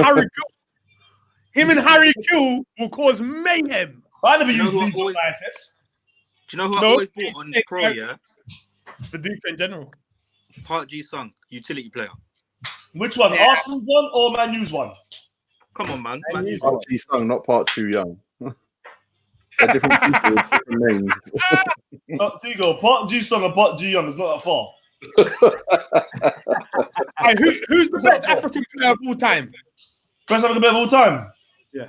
Harry Kill will cause mayhem. I never used Leeds license. Do you know who I always bought on Pro, yeah? Maduka in general. Part G Sung, utility player. Which one? Yeah. Arsenal one or Man U's one? Come on, man. Part G Sung, not Part Too Young. They're different people with different names. There you go. Part G Sung and Part G Young is not that far. Right, who's the best African player of all time? Best African player of all time? Yeah.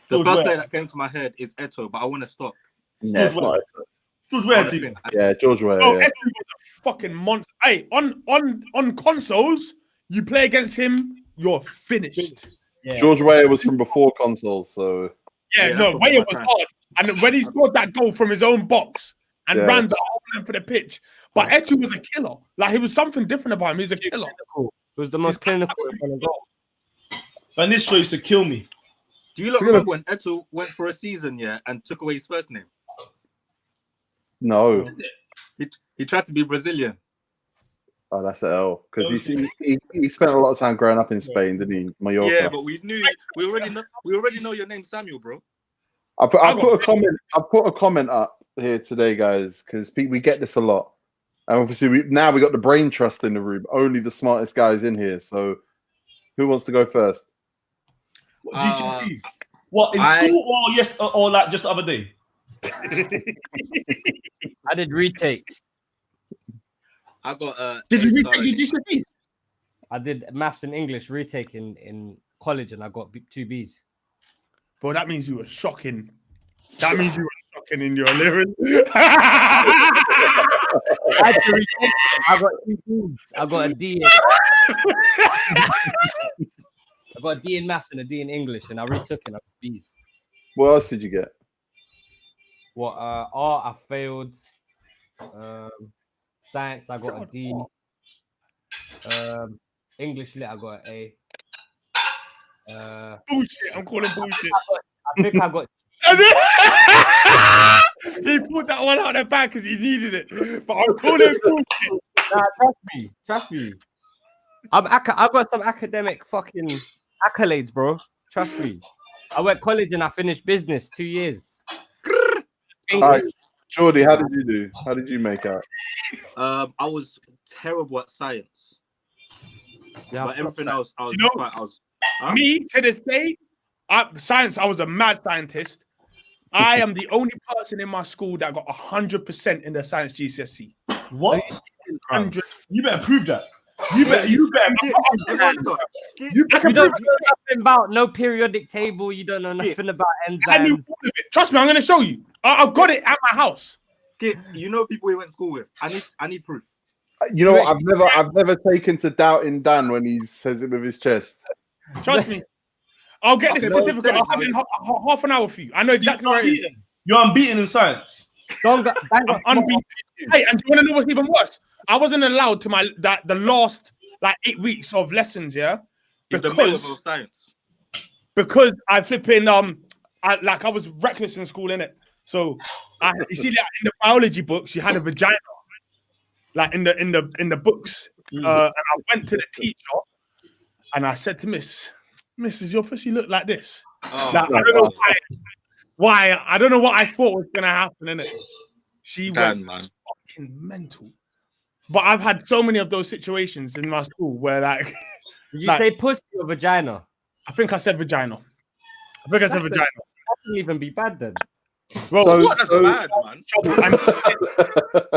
The first player that came to my head is Eto'o, but I want to stop. Yeah, it's not Eto'o. George Weah team. Yeah, George Weah. Oh, Eto'o was a fucking monster. Hey, on consoles, you play against him, you're finished. Yeah. George Weah was from before consoles, so no, Weah was hard. And when he scored that goal from his own box and ran the whole length for the pitch, but Eto'o was a killer. Like, he was something different about him. He was a killer. It was the most clinical goal. And this used to kill me. Do you lot remember when Eto'o went for a season, and took away his first name? No. He tried to be Brazilian. Oh, that's an L. Because he spent a lot of time growing up in Spain, didn't he? Mallorca. Yeah, but we already know your name, Samuel, bro. I put a comment up here today, guys, because we get this a lot. And obviously we got the brain trust in the room. Only the smartest guys in here. So who wants to go first? GCSEs. What, in school or like just the other day? I did retakes. I got Did you retake your GCSEs? I did maths and English retake in college, and I got 2 Bs. Bro, that means you were shocking. That means you were shocking in your lyrics. I had to retake it. I got 2 Bs. I got a D. I got a D in maths and a D in English, and I retook it. I got Bs. What else did you get? What? Art, I failed. Science, I got a D. English lit, I got an A. Bullshit. I'm calling bullshit. I think I got. He pulled that one out of the bag because he needed it. But I'm calling bullshit. Nah, trust me. I got some academic fucking accolades, bro. Trust me. I went college and I finished business 2 years. All right, Jordy, how did you do? How did you make out? I was terrible at science. Yeah, but everything else, I was Me to this day, science. I was a mad scientist. I am the only person in my school that got 100% in the science GCSE. What? 100. You better prove that. You better. You don't know nothing about no periodic table. You don't know nothing about enzymes. Trust me, I'm going to show you. I've got it at my house. Skits, you know people we went to school with. I need proof. You know what? I've never taken to doubting Dan when he says it with his chest. Trust me. I'll get this certificate. I'll have it in half an hour for you. I know exactly where it is. You're unbeaten in science. I'm unbeaten. Hey, and do you want to know what's even worse? I wasn't allowed to the last 8 weeks of lessons, yeah? Because of science. Because I flipping I was reckless in school, innit? So you see that in the biology books, you had a vagina, like in the books. And I went to the teacher and I said to Miss, does your pussy look like this? I don't know why. I don't know what I thought was gonna happen, innit? She went fucking mental. But I've had so many of those situations in my school where Did you say pussy or vagina? I think I said vagina. That wouldn't even be bad then. Well, that's bad, man.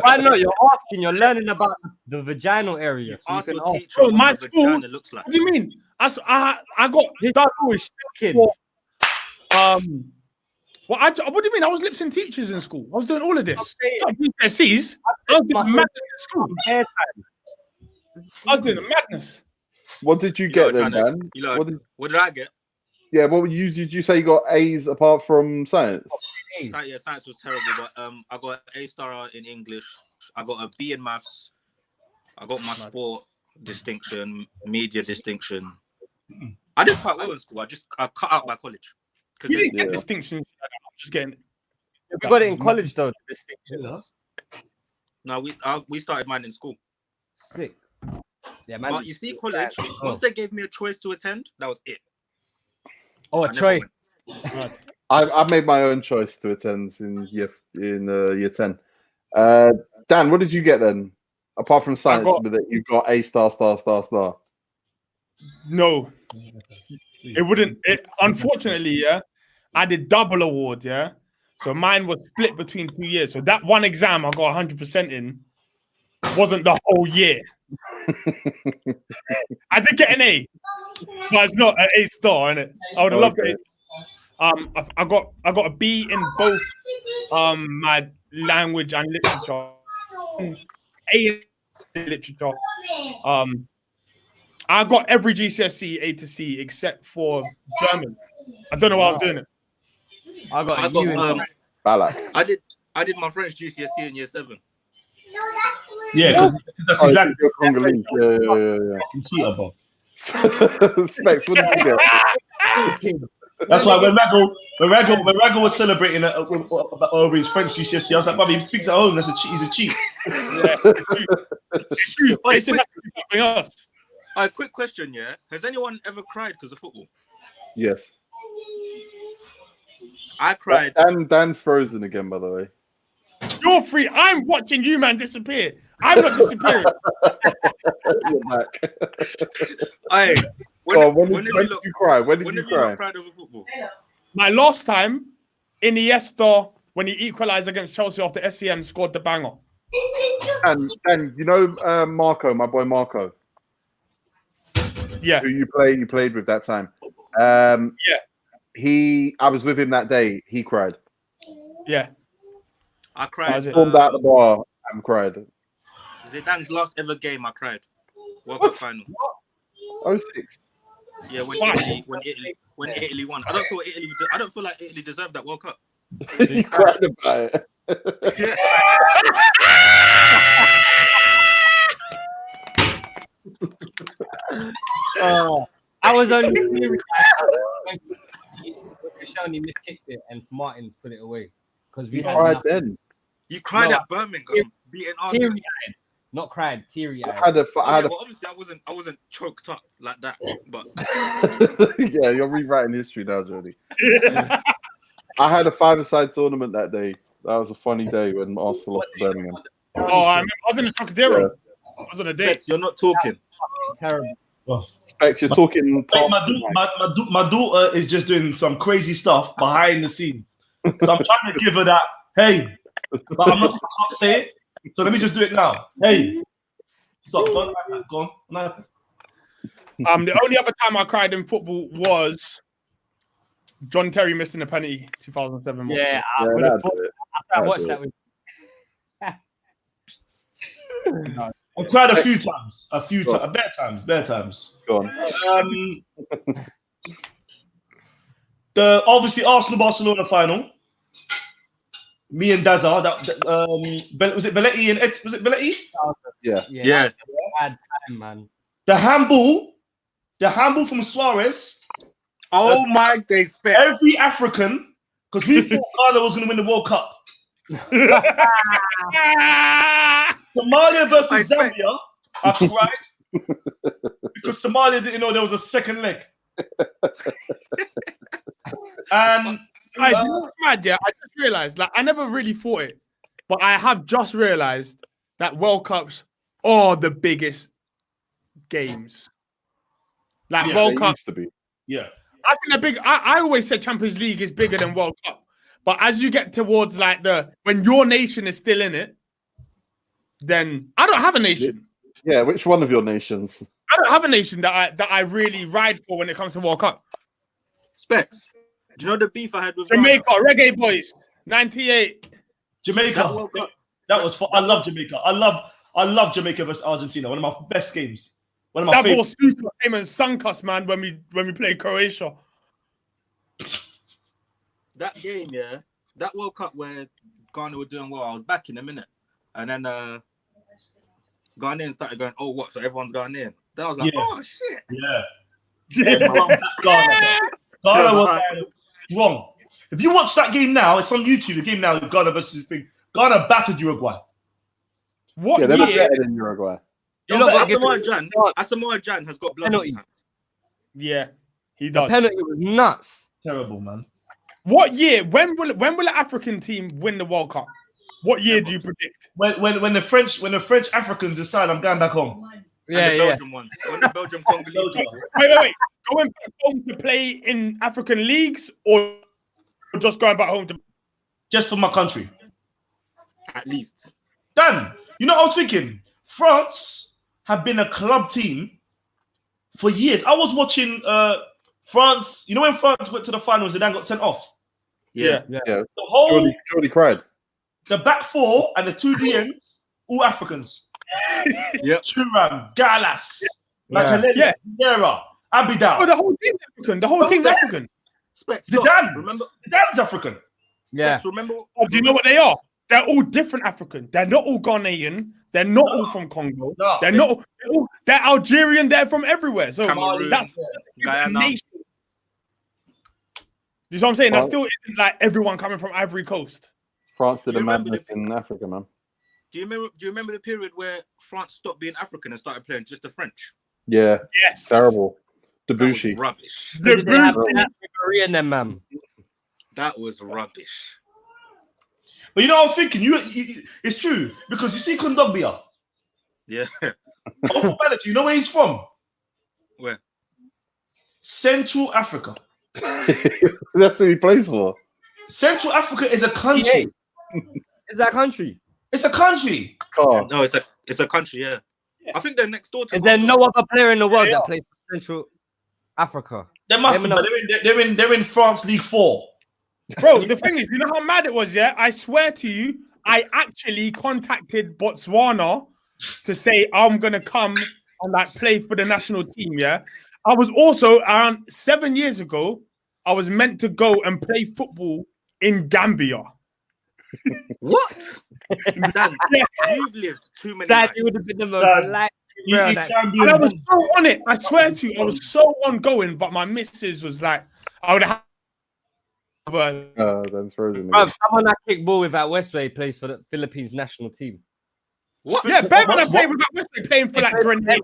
I know you're asking. You're learning about the vaginal area. So ask you your teacher what my the school vagina looks like. What do you mean? I got that was shocking. What do you mean? I was lip sync teachers in school. I was doing all of this. GCSEs. I was doing madness in school. I was doing madness. What did you get then, Dan? What did I get? Yeah, did you say you got A's apart from science? Yeah, science was terrible, but I got an A star in English. I got a B in maths. I got my sport. distinction, media distinction. I did quite well in school. I cut out by college. You didn't get distinction. I'm just getting. We got it in college though. Distinctions. No, we started mine in school. Sick. Yeah, man. But you see, college. Once they gave me a choice to attend, that was it. Oh, a choice. I made my own choice to attend in year 10. Dan, what did you get then? Apart from science, that you got A star. No, it wouldn't. Unfortunately, yeah, I did double award, yeah. So mine was split between 2 years. So that one exam I got 100% in wasn't the whole year. I did get an A, but it's not an A star, innit? I would have loved it. I got a B in both my language and literature. A in literature. I got every GCSE A to C except for German. I don't know why I was doing it. I got Balak. I did my French GCSE in year 7. Yeah, that's exactly your Congolese. Yeah. Specs, what did you get? That's why when Raggle was celebrating over his French GCSE, I was like, "Bobby, he speaks at home. That's a cheat. He's a cheat." Quick question, yeah. Has anyone ever cried because of football? Yes. I cried. Dan's frozen again, by the way. You're free. I'm watching you, man, disappear. I'm not disappearing. You're back. When did you cry? When did you cry? Cried over football? My last time, Iniesta, when he equalized against Chelsea after SEN, scored the banger. And you know Marco, my boy Marco. Yeah. Who you played with that time. Yeah. I was with him that day. He cried. Yeah. I cried. Stormed out the bar and cried. Zidane's last ever game, I cried. World Cup final. 06. Yeah, when Italy won. I don't feel like Italy deserved that World Cup. You cried about it. I was only Shani miskicked it and Martins put it away because we cried then. You cried at Birmingham, beating Arsenal. Teary-eyed. Not cried, teary-eyed. Obviously, I wasn't choked up like that, but yeah, you're rewriting history now, Jody. I had a 5-a-side tournament that day. That was a funny day when Arsenal lost to Birmingham. Oh, I was in the Trocadero. Yeah. I was on a date. You're not talking. Terrible. Specs, you're talking. My daughter is just doing some crazy stuff behind the scenes. So I'm trying to give her that, hey, but I can't say it. So let me just do it now. Hey, stop. Go on. The only other time I cried in football was John Terry missing a penalty, 2007. Yeah, I watched that with. I've cried a few times. Bare times. Go on. The obviously Arsenal-Barcelona final. Me and Dazza. Was it Belletti and was it Belletti? Yeah. Bad time, man. The handball from Suarez. Oh my days! Every African, because we thought Ghana was going to win the World Cup. Somalia versus Zambia, I cried because Somalia didn't know there was a second leg. And you know what's mad, yeah? I just realized, I never really thought it, but I have just realized that World Cups are the biggest games. World Cup used to be. Yeah. I think they're big. I always said Champions League is bigger than World Cup. But as you get towards when your nation is still in it, then I don't have a nation. Yeah, which one of your nations? I don't have a nation that I really ride for when it comes to World Cup. Specs. Do you know the beef I had with Jamaica? Ghana? Reggae Boys, 98. Jamaica. That was fun. I love Jamaica. I love Jamaica versus Argentina. One of my best games. One of my favorite. Super came and sunk us, man, when we played Croatia. That game, yeah, that World Cup where Ghana were doing well, I was back in a minute, and then Ghanaians started going, oh, what? So everyone's Ghanaian. Then I was like, oh, shit. Yeah. Ghana was wrong. If you watch that game now, it's on YouTube. The game now, Ghana versus thing. Ghana battered Uruguay. What Yeah, they were year? better than Uruguay. Asamoah Gyan has got blood on his hands. Yeah, he does. The penalty was nuts. Terrible, man. What year? When will an African team win the World Cup? What year do you predict? When the French Africans decide I'm going back home. And the Belgian ones. When the Belgian Congolese people. Wait. Going back home to play in African leagues or just going back home to just for my country? At least. Dan, you know what I was thinking? France have been a club team for years. I was watching France. You know when France went to the finals and then got sent off? Yeah. The whole Jordy cried. The back four and the two DMs, all Africans. Yeah. Thuram, Gallas, Makalele, Vieira, Abidal. Oh, the whole team's African. The whole team's African. Zidane's African. Yeah. Remember? Oh, do you know what they are? They're all different African. They're not all Ghanaian. They're not all from Congo. No. They're Algerian. They're from everywhere. So Cameroon, that's Guyana. nation. You know what I'm saying? That still isn't like everyone coming from Ivory Coast. France did a madness in Africa, man. Do you remember the period where France stopped being African and started playing just the French? Yeah. Yes. Terrible. Debussy. Rubbish. Korean then, man. That was rubbish. But you know, I was thinking, it's true because you see Kondogbia. Yeah. You know where he's from? Where? Central Africa. That's who he plays for. Central Africa is a country. Is that a country? It's a country. Oh. No, it's a country. Yeah. I think they're next door to. Is there no other player in the world that plays for Central Africa? There must be. They're in France League 4. Bro, the thing is, you know how mad it was, yeah? I swear to you, I actually contacted Botswana to say I'm gonna come and like play for the national team, yeah? I was also around 7 years ago, I was meant to go and play football in Gambia. What? Dan, you've lived too many That lives. you would have been the most like. And I was so on it. I swear to you, I was so ongoing, but my missus was like, I would have. That's frozen. Bro, someone that kick ball with that Westway plays for the Philippines national team. What? Yeah, Babel I played with that Westway playing for like Grenada.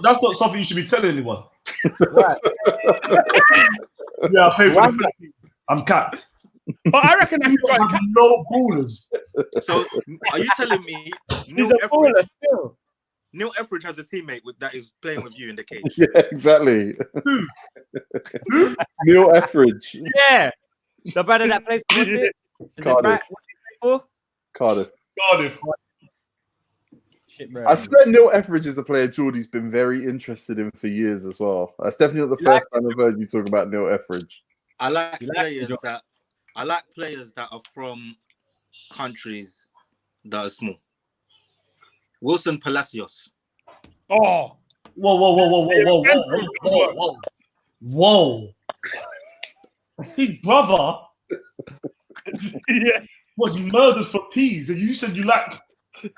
That's not something you should be telling anyone. Right. Yeah, I play for the Philippines. I'm capped. But I reckon I could have no ballers. So, are you telling me Neil Etheridge has a teammate that is playing with you in the cage? Yeah, exactly. Neil Etheridge. Yeah. The brother that plays for Cardiff. Cardiff. Shit, bro. I swear Neil Etheridge is a player Geordie's been very interested in for years as well. That's definitely not the first time I've heard you talk about Neil Etheridge. I like players that are from countries that are small. Wilson Palacios. Oh. Whoa. His brother was murdered for peas, and you said you like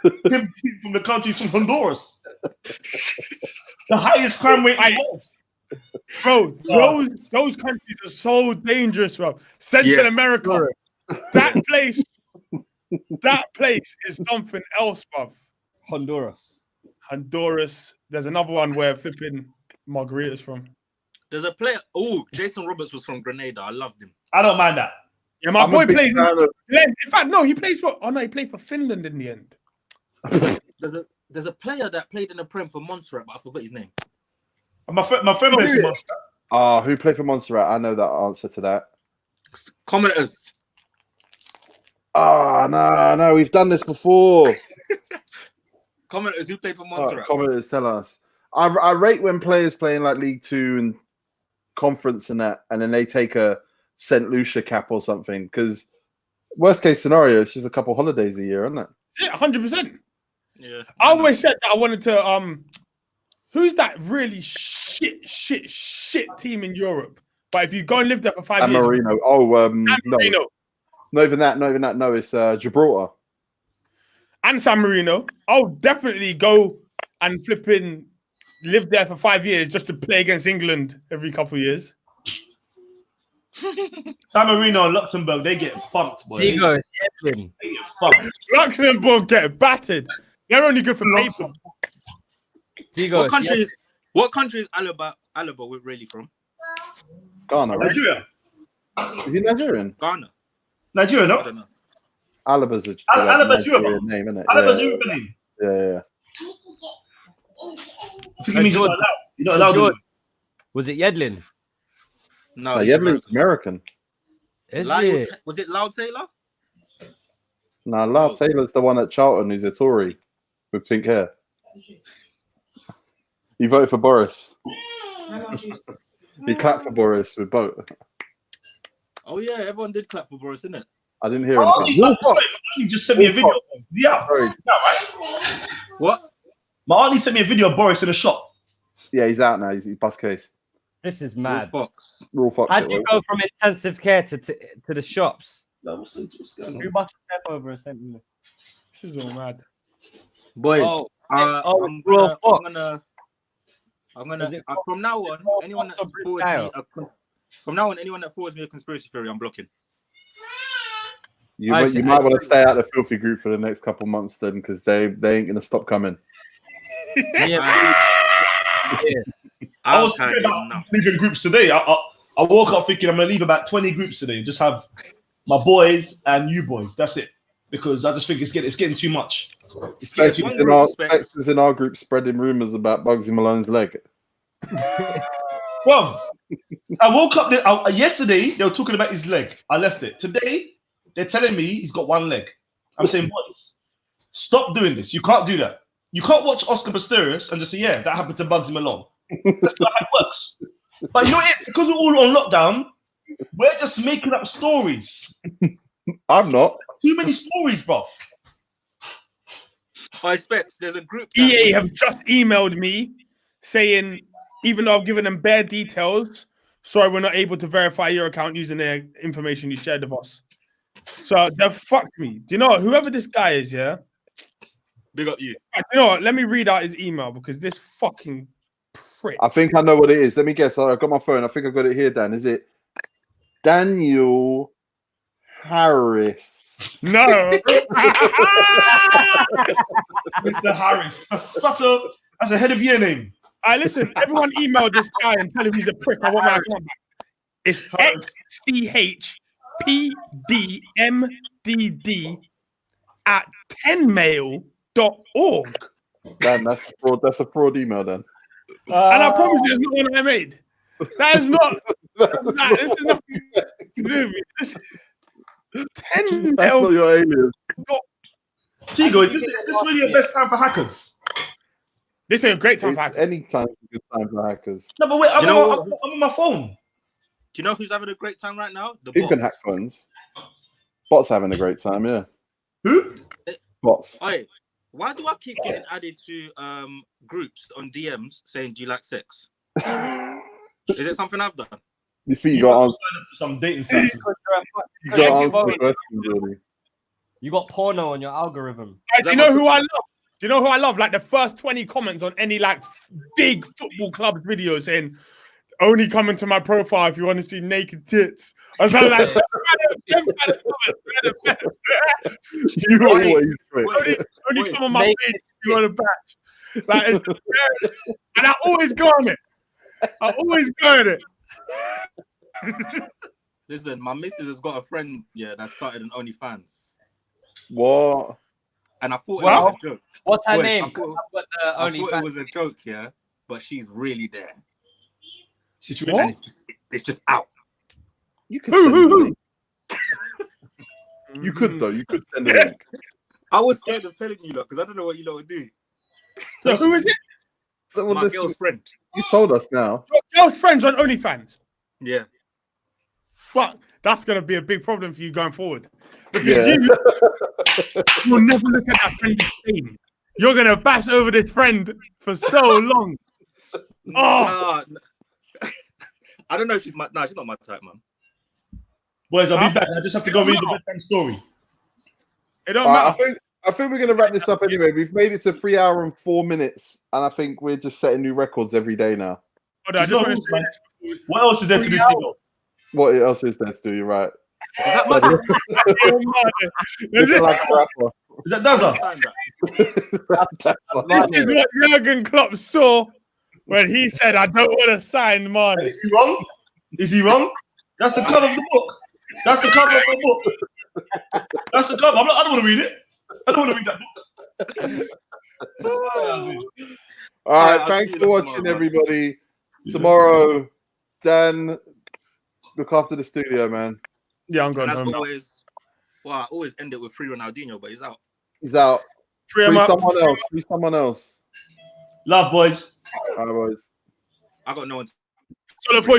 him from the countries from Honduras. The highest crime rate in the world. Bro, those countries are so dangerous, bro. Central America, that place is something else, bro. Honduras. There's another one where flipping Margarita's from. There's a player. Oh, Jason Roberts was from Grenada. I loved him. I don't mind that. Yeah, my boy plays. In fact, no, he plays for. Oh no, he played for Finland in the end. There's a player that played in the Prem for Montserrat, but I forgot his name. My friend plays for Montserrat. Oh, who played for Montserrat? I know that answer to that. Commenters. Oh, no, we've done this before. Commenters who played for Montserrat. Commenters, tell us. I rate when players playing like League 2 and conference and that, and then they take a St. Lucia cap or something. Because worst case scenario, it's just a couple holidays a year, isn't it? Yeah, 100%. Yeah. I always said that I wanted to. Who's that really shit team in Europe? But if you go and live there for 5 San years, Marino. Marino. Not even that. No, it's Gibraltar. and San Marino, I'll definitely go and flipping live there for 5 years just to play against England every couple of years. San Marino and Luxembourg, they get funked, boy. Tigo, They get funked. Luxembourg get battered. They're only good for paper. Tigo, What country is Alaba really from? Ghana, right? Nigeria. Is he Nigerian? Ghana. Nigeria, I no? don't know. Alaba's a Alaba's Nigerian name, isn't it? Alaba's Yoruba name. Yeah. I think it means you're not allowed. Was it Yedlin? No, Yedlin's American. Is Lyle, it? was it Lyle Taylor? No, Lyle Taylor's the one at Charlton who's a Tory with pink hair. He voted for Boris. He clapped for Boris with boat. Oh yeah, everyone did clap for Boris, didn't it? I didn't hear anything. You just sent me a video. Yeah, sorry. Right? What? My auntie sent me a video of Boris in the shop. Yeah, he's out now. He's bust case. This is mad. Raw Fox. How'd you go from intensive care to the shops? No, what's going on? Who must step over and send me? This is all mad. Boys, I'm gonna from now on, anyone that forwards me a conspiracy theory, I'm blocking. You might want to stay out of the filthy group for the next couple months then, because they ain't gonna stop coming. I was thinking about leaving groups today. I woke up thinking I'm gonna leave about 20 groups today. Just have my boys and you boys. That's it. Because I just think it's getting too much. Specs is in our group spreading rumors about Bugsy Malone's leg. Well, I woke up yesterday. They were talking about his leg. I left it. Today they're telling me he's got one leg. I'm saying, boys, stop doing this. You can't do that. You can't watch Oscar Pistorius and just say, yeah, that happened to Bugsy Malone. That's not how it works. But you know what? Because we're all on lockdown, we're just making up stories. I'm not. Too many stories, bro. I expect there's a group. EA have just emailed me saying, even though I've given them bare details, sorry, we're not able to verify your account using the information you shared with us. So they fucked me. Do you know what? Whoever this guy is, yeah? Big up you. You know what? Let me read out his email because this fucking prick. I think I know what it is. Let me guess. I've got my phone. I think I've got it here, Dan. Is it Daniel Harris? No. Mr. Harris. That's a head of year name. Listen, everyone emailed this guy and tell him he's a prick. I want my account back. It's xchpdmdd@10mail.org. Dan, that's a fraud email, Dan. And I promise you, it's not one I made. That is not. This is nothing to do with me. 10 That's not your alias. Tigo, is this really your best time for hackers? This is a great time for hackers. Any time is a good time for hackers. No, but wait, I'm on my phone. Do you know who's having a great time right now? The Who bots. can hack phones? Bots having a great time, yeah. Who? Bots. Hey, why do I keep getting added to groups on DMs saying, do you like sex? Is it something I've done? You think you got some dating sites? You got porno on your algorithm. Do you know who I love? Do you know who I love? Like the first 20 comments on any like big football club video saying, only come into my profile if you want to see naked tits. Or something like that. You always only come on my page if you want a batch. Like, and I always go on it. Listen, my missus has got a friend, that started an OnlyFans. What? And I thought it was a joke. What's her name? I thought it was a joke, but she's really there. She's really and it's just out. You could send a link. You could though. You could send a link. I was scared of telling you, because I don't know what you lot would do. So who is it? My girl's friend. You told us now. Your girl's friends on OnlyFans. Yeah. Fuck, that's gonna be a big problem for you going forward. Because you'll never look at that friend the same. You're gonna bash over this friend for so long. Oh, I don't know if she's not my type, man. Boys, I'll be back. I just have to go read the bedtime story. It don't matter. I think we're going to wrap this up anyway. We've made it to 3 hours and 4 minutes, and I think we're just setting new records every day now. I just want to say what else is there to do? What else is there to do? You're right. Is that Daza? This is what Jurgen Klopp saw when he said, "I don't want to sign Mane." Is he wrong? Is he wrong? That's the cover of the book. That's the cover of the book. That's the cover. I don't want to read it. I don't want to read that book. All right, thanks for watching, everybody. Tomorrow, Dan, look after the studio, man. Yeah, I'm going as home. Always, well, I always end it with free Ronaldinho, but he's out. He's out. Free someone else. Free someone else. Love, boys. All right, boys. I got no one. So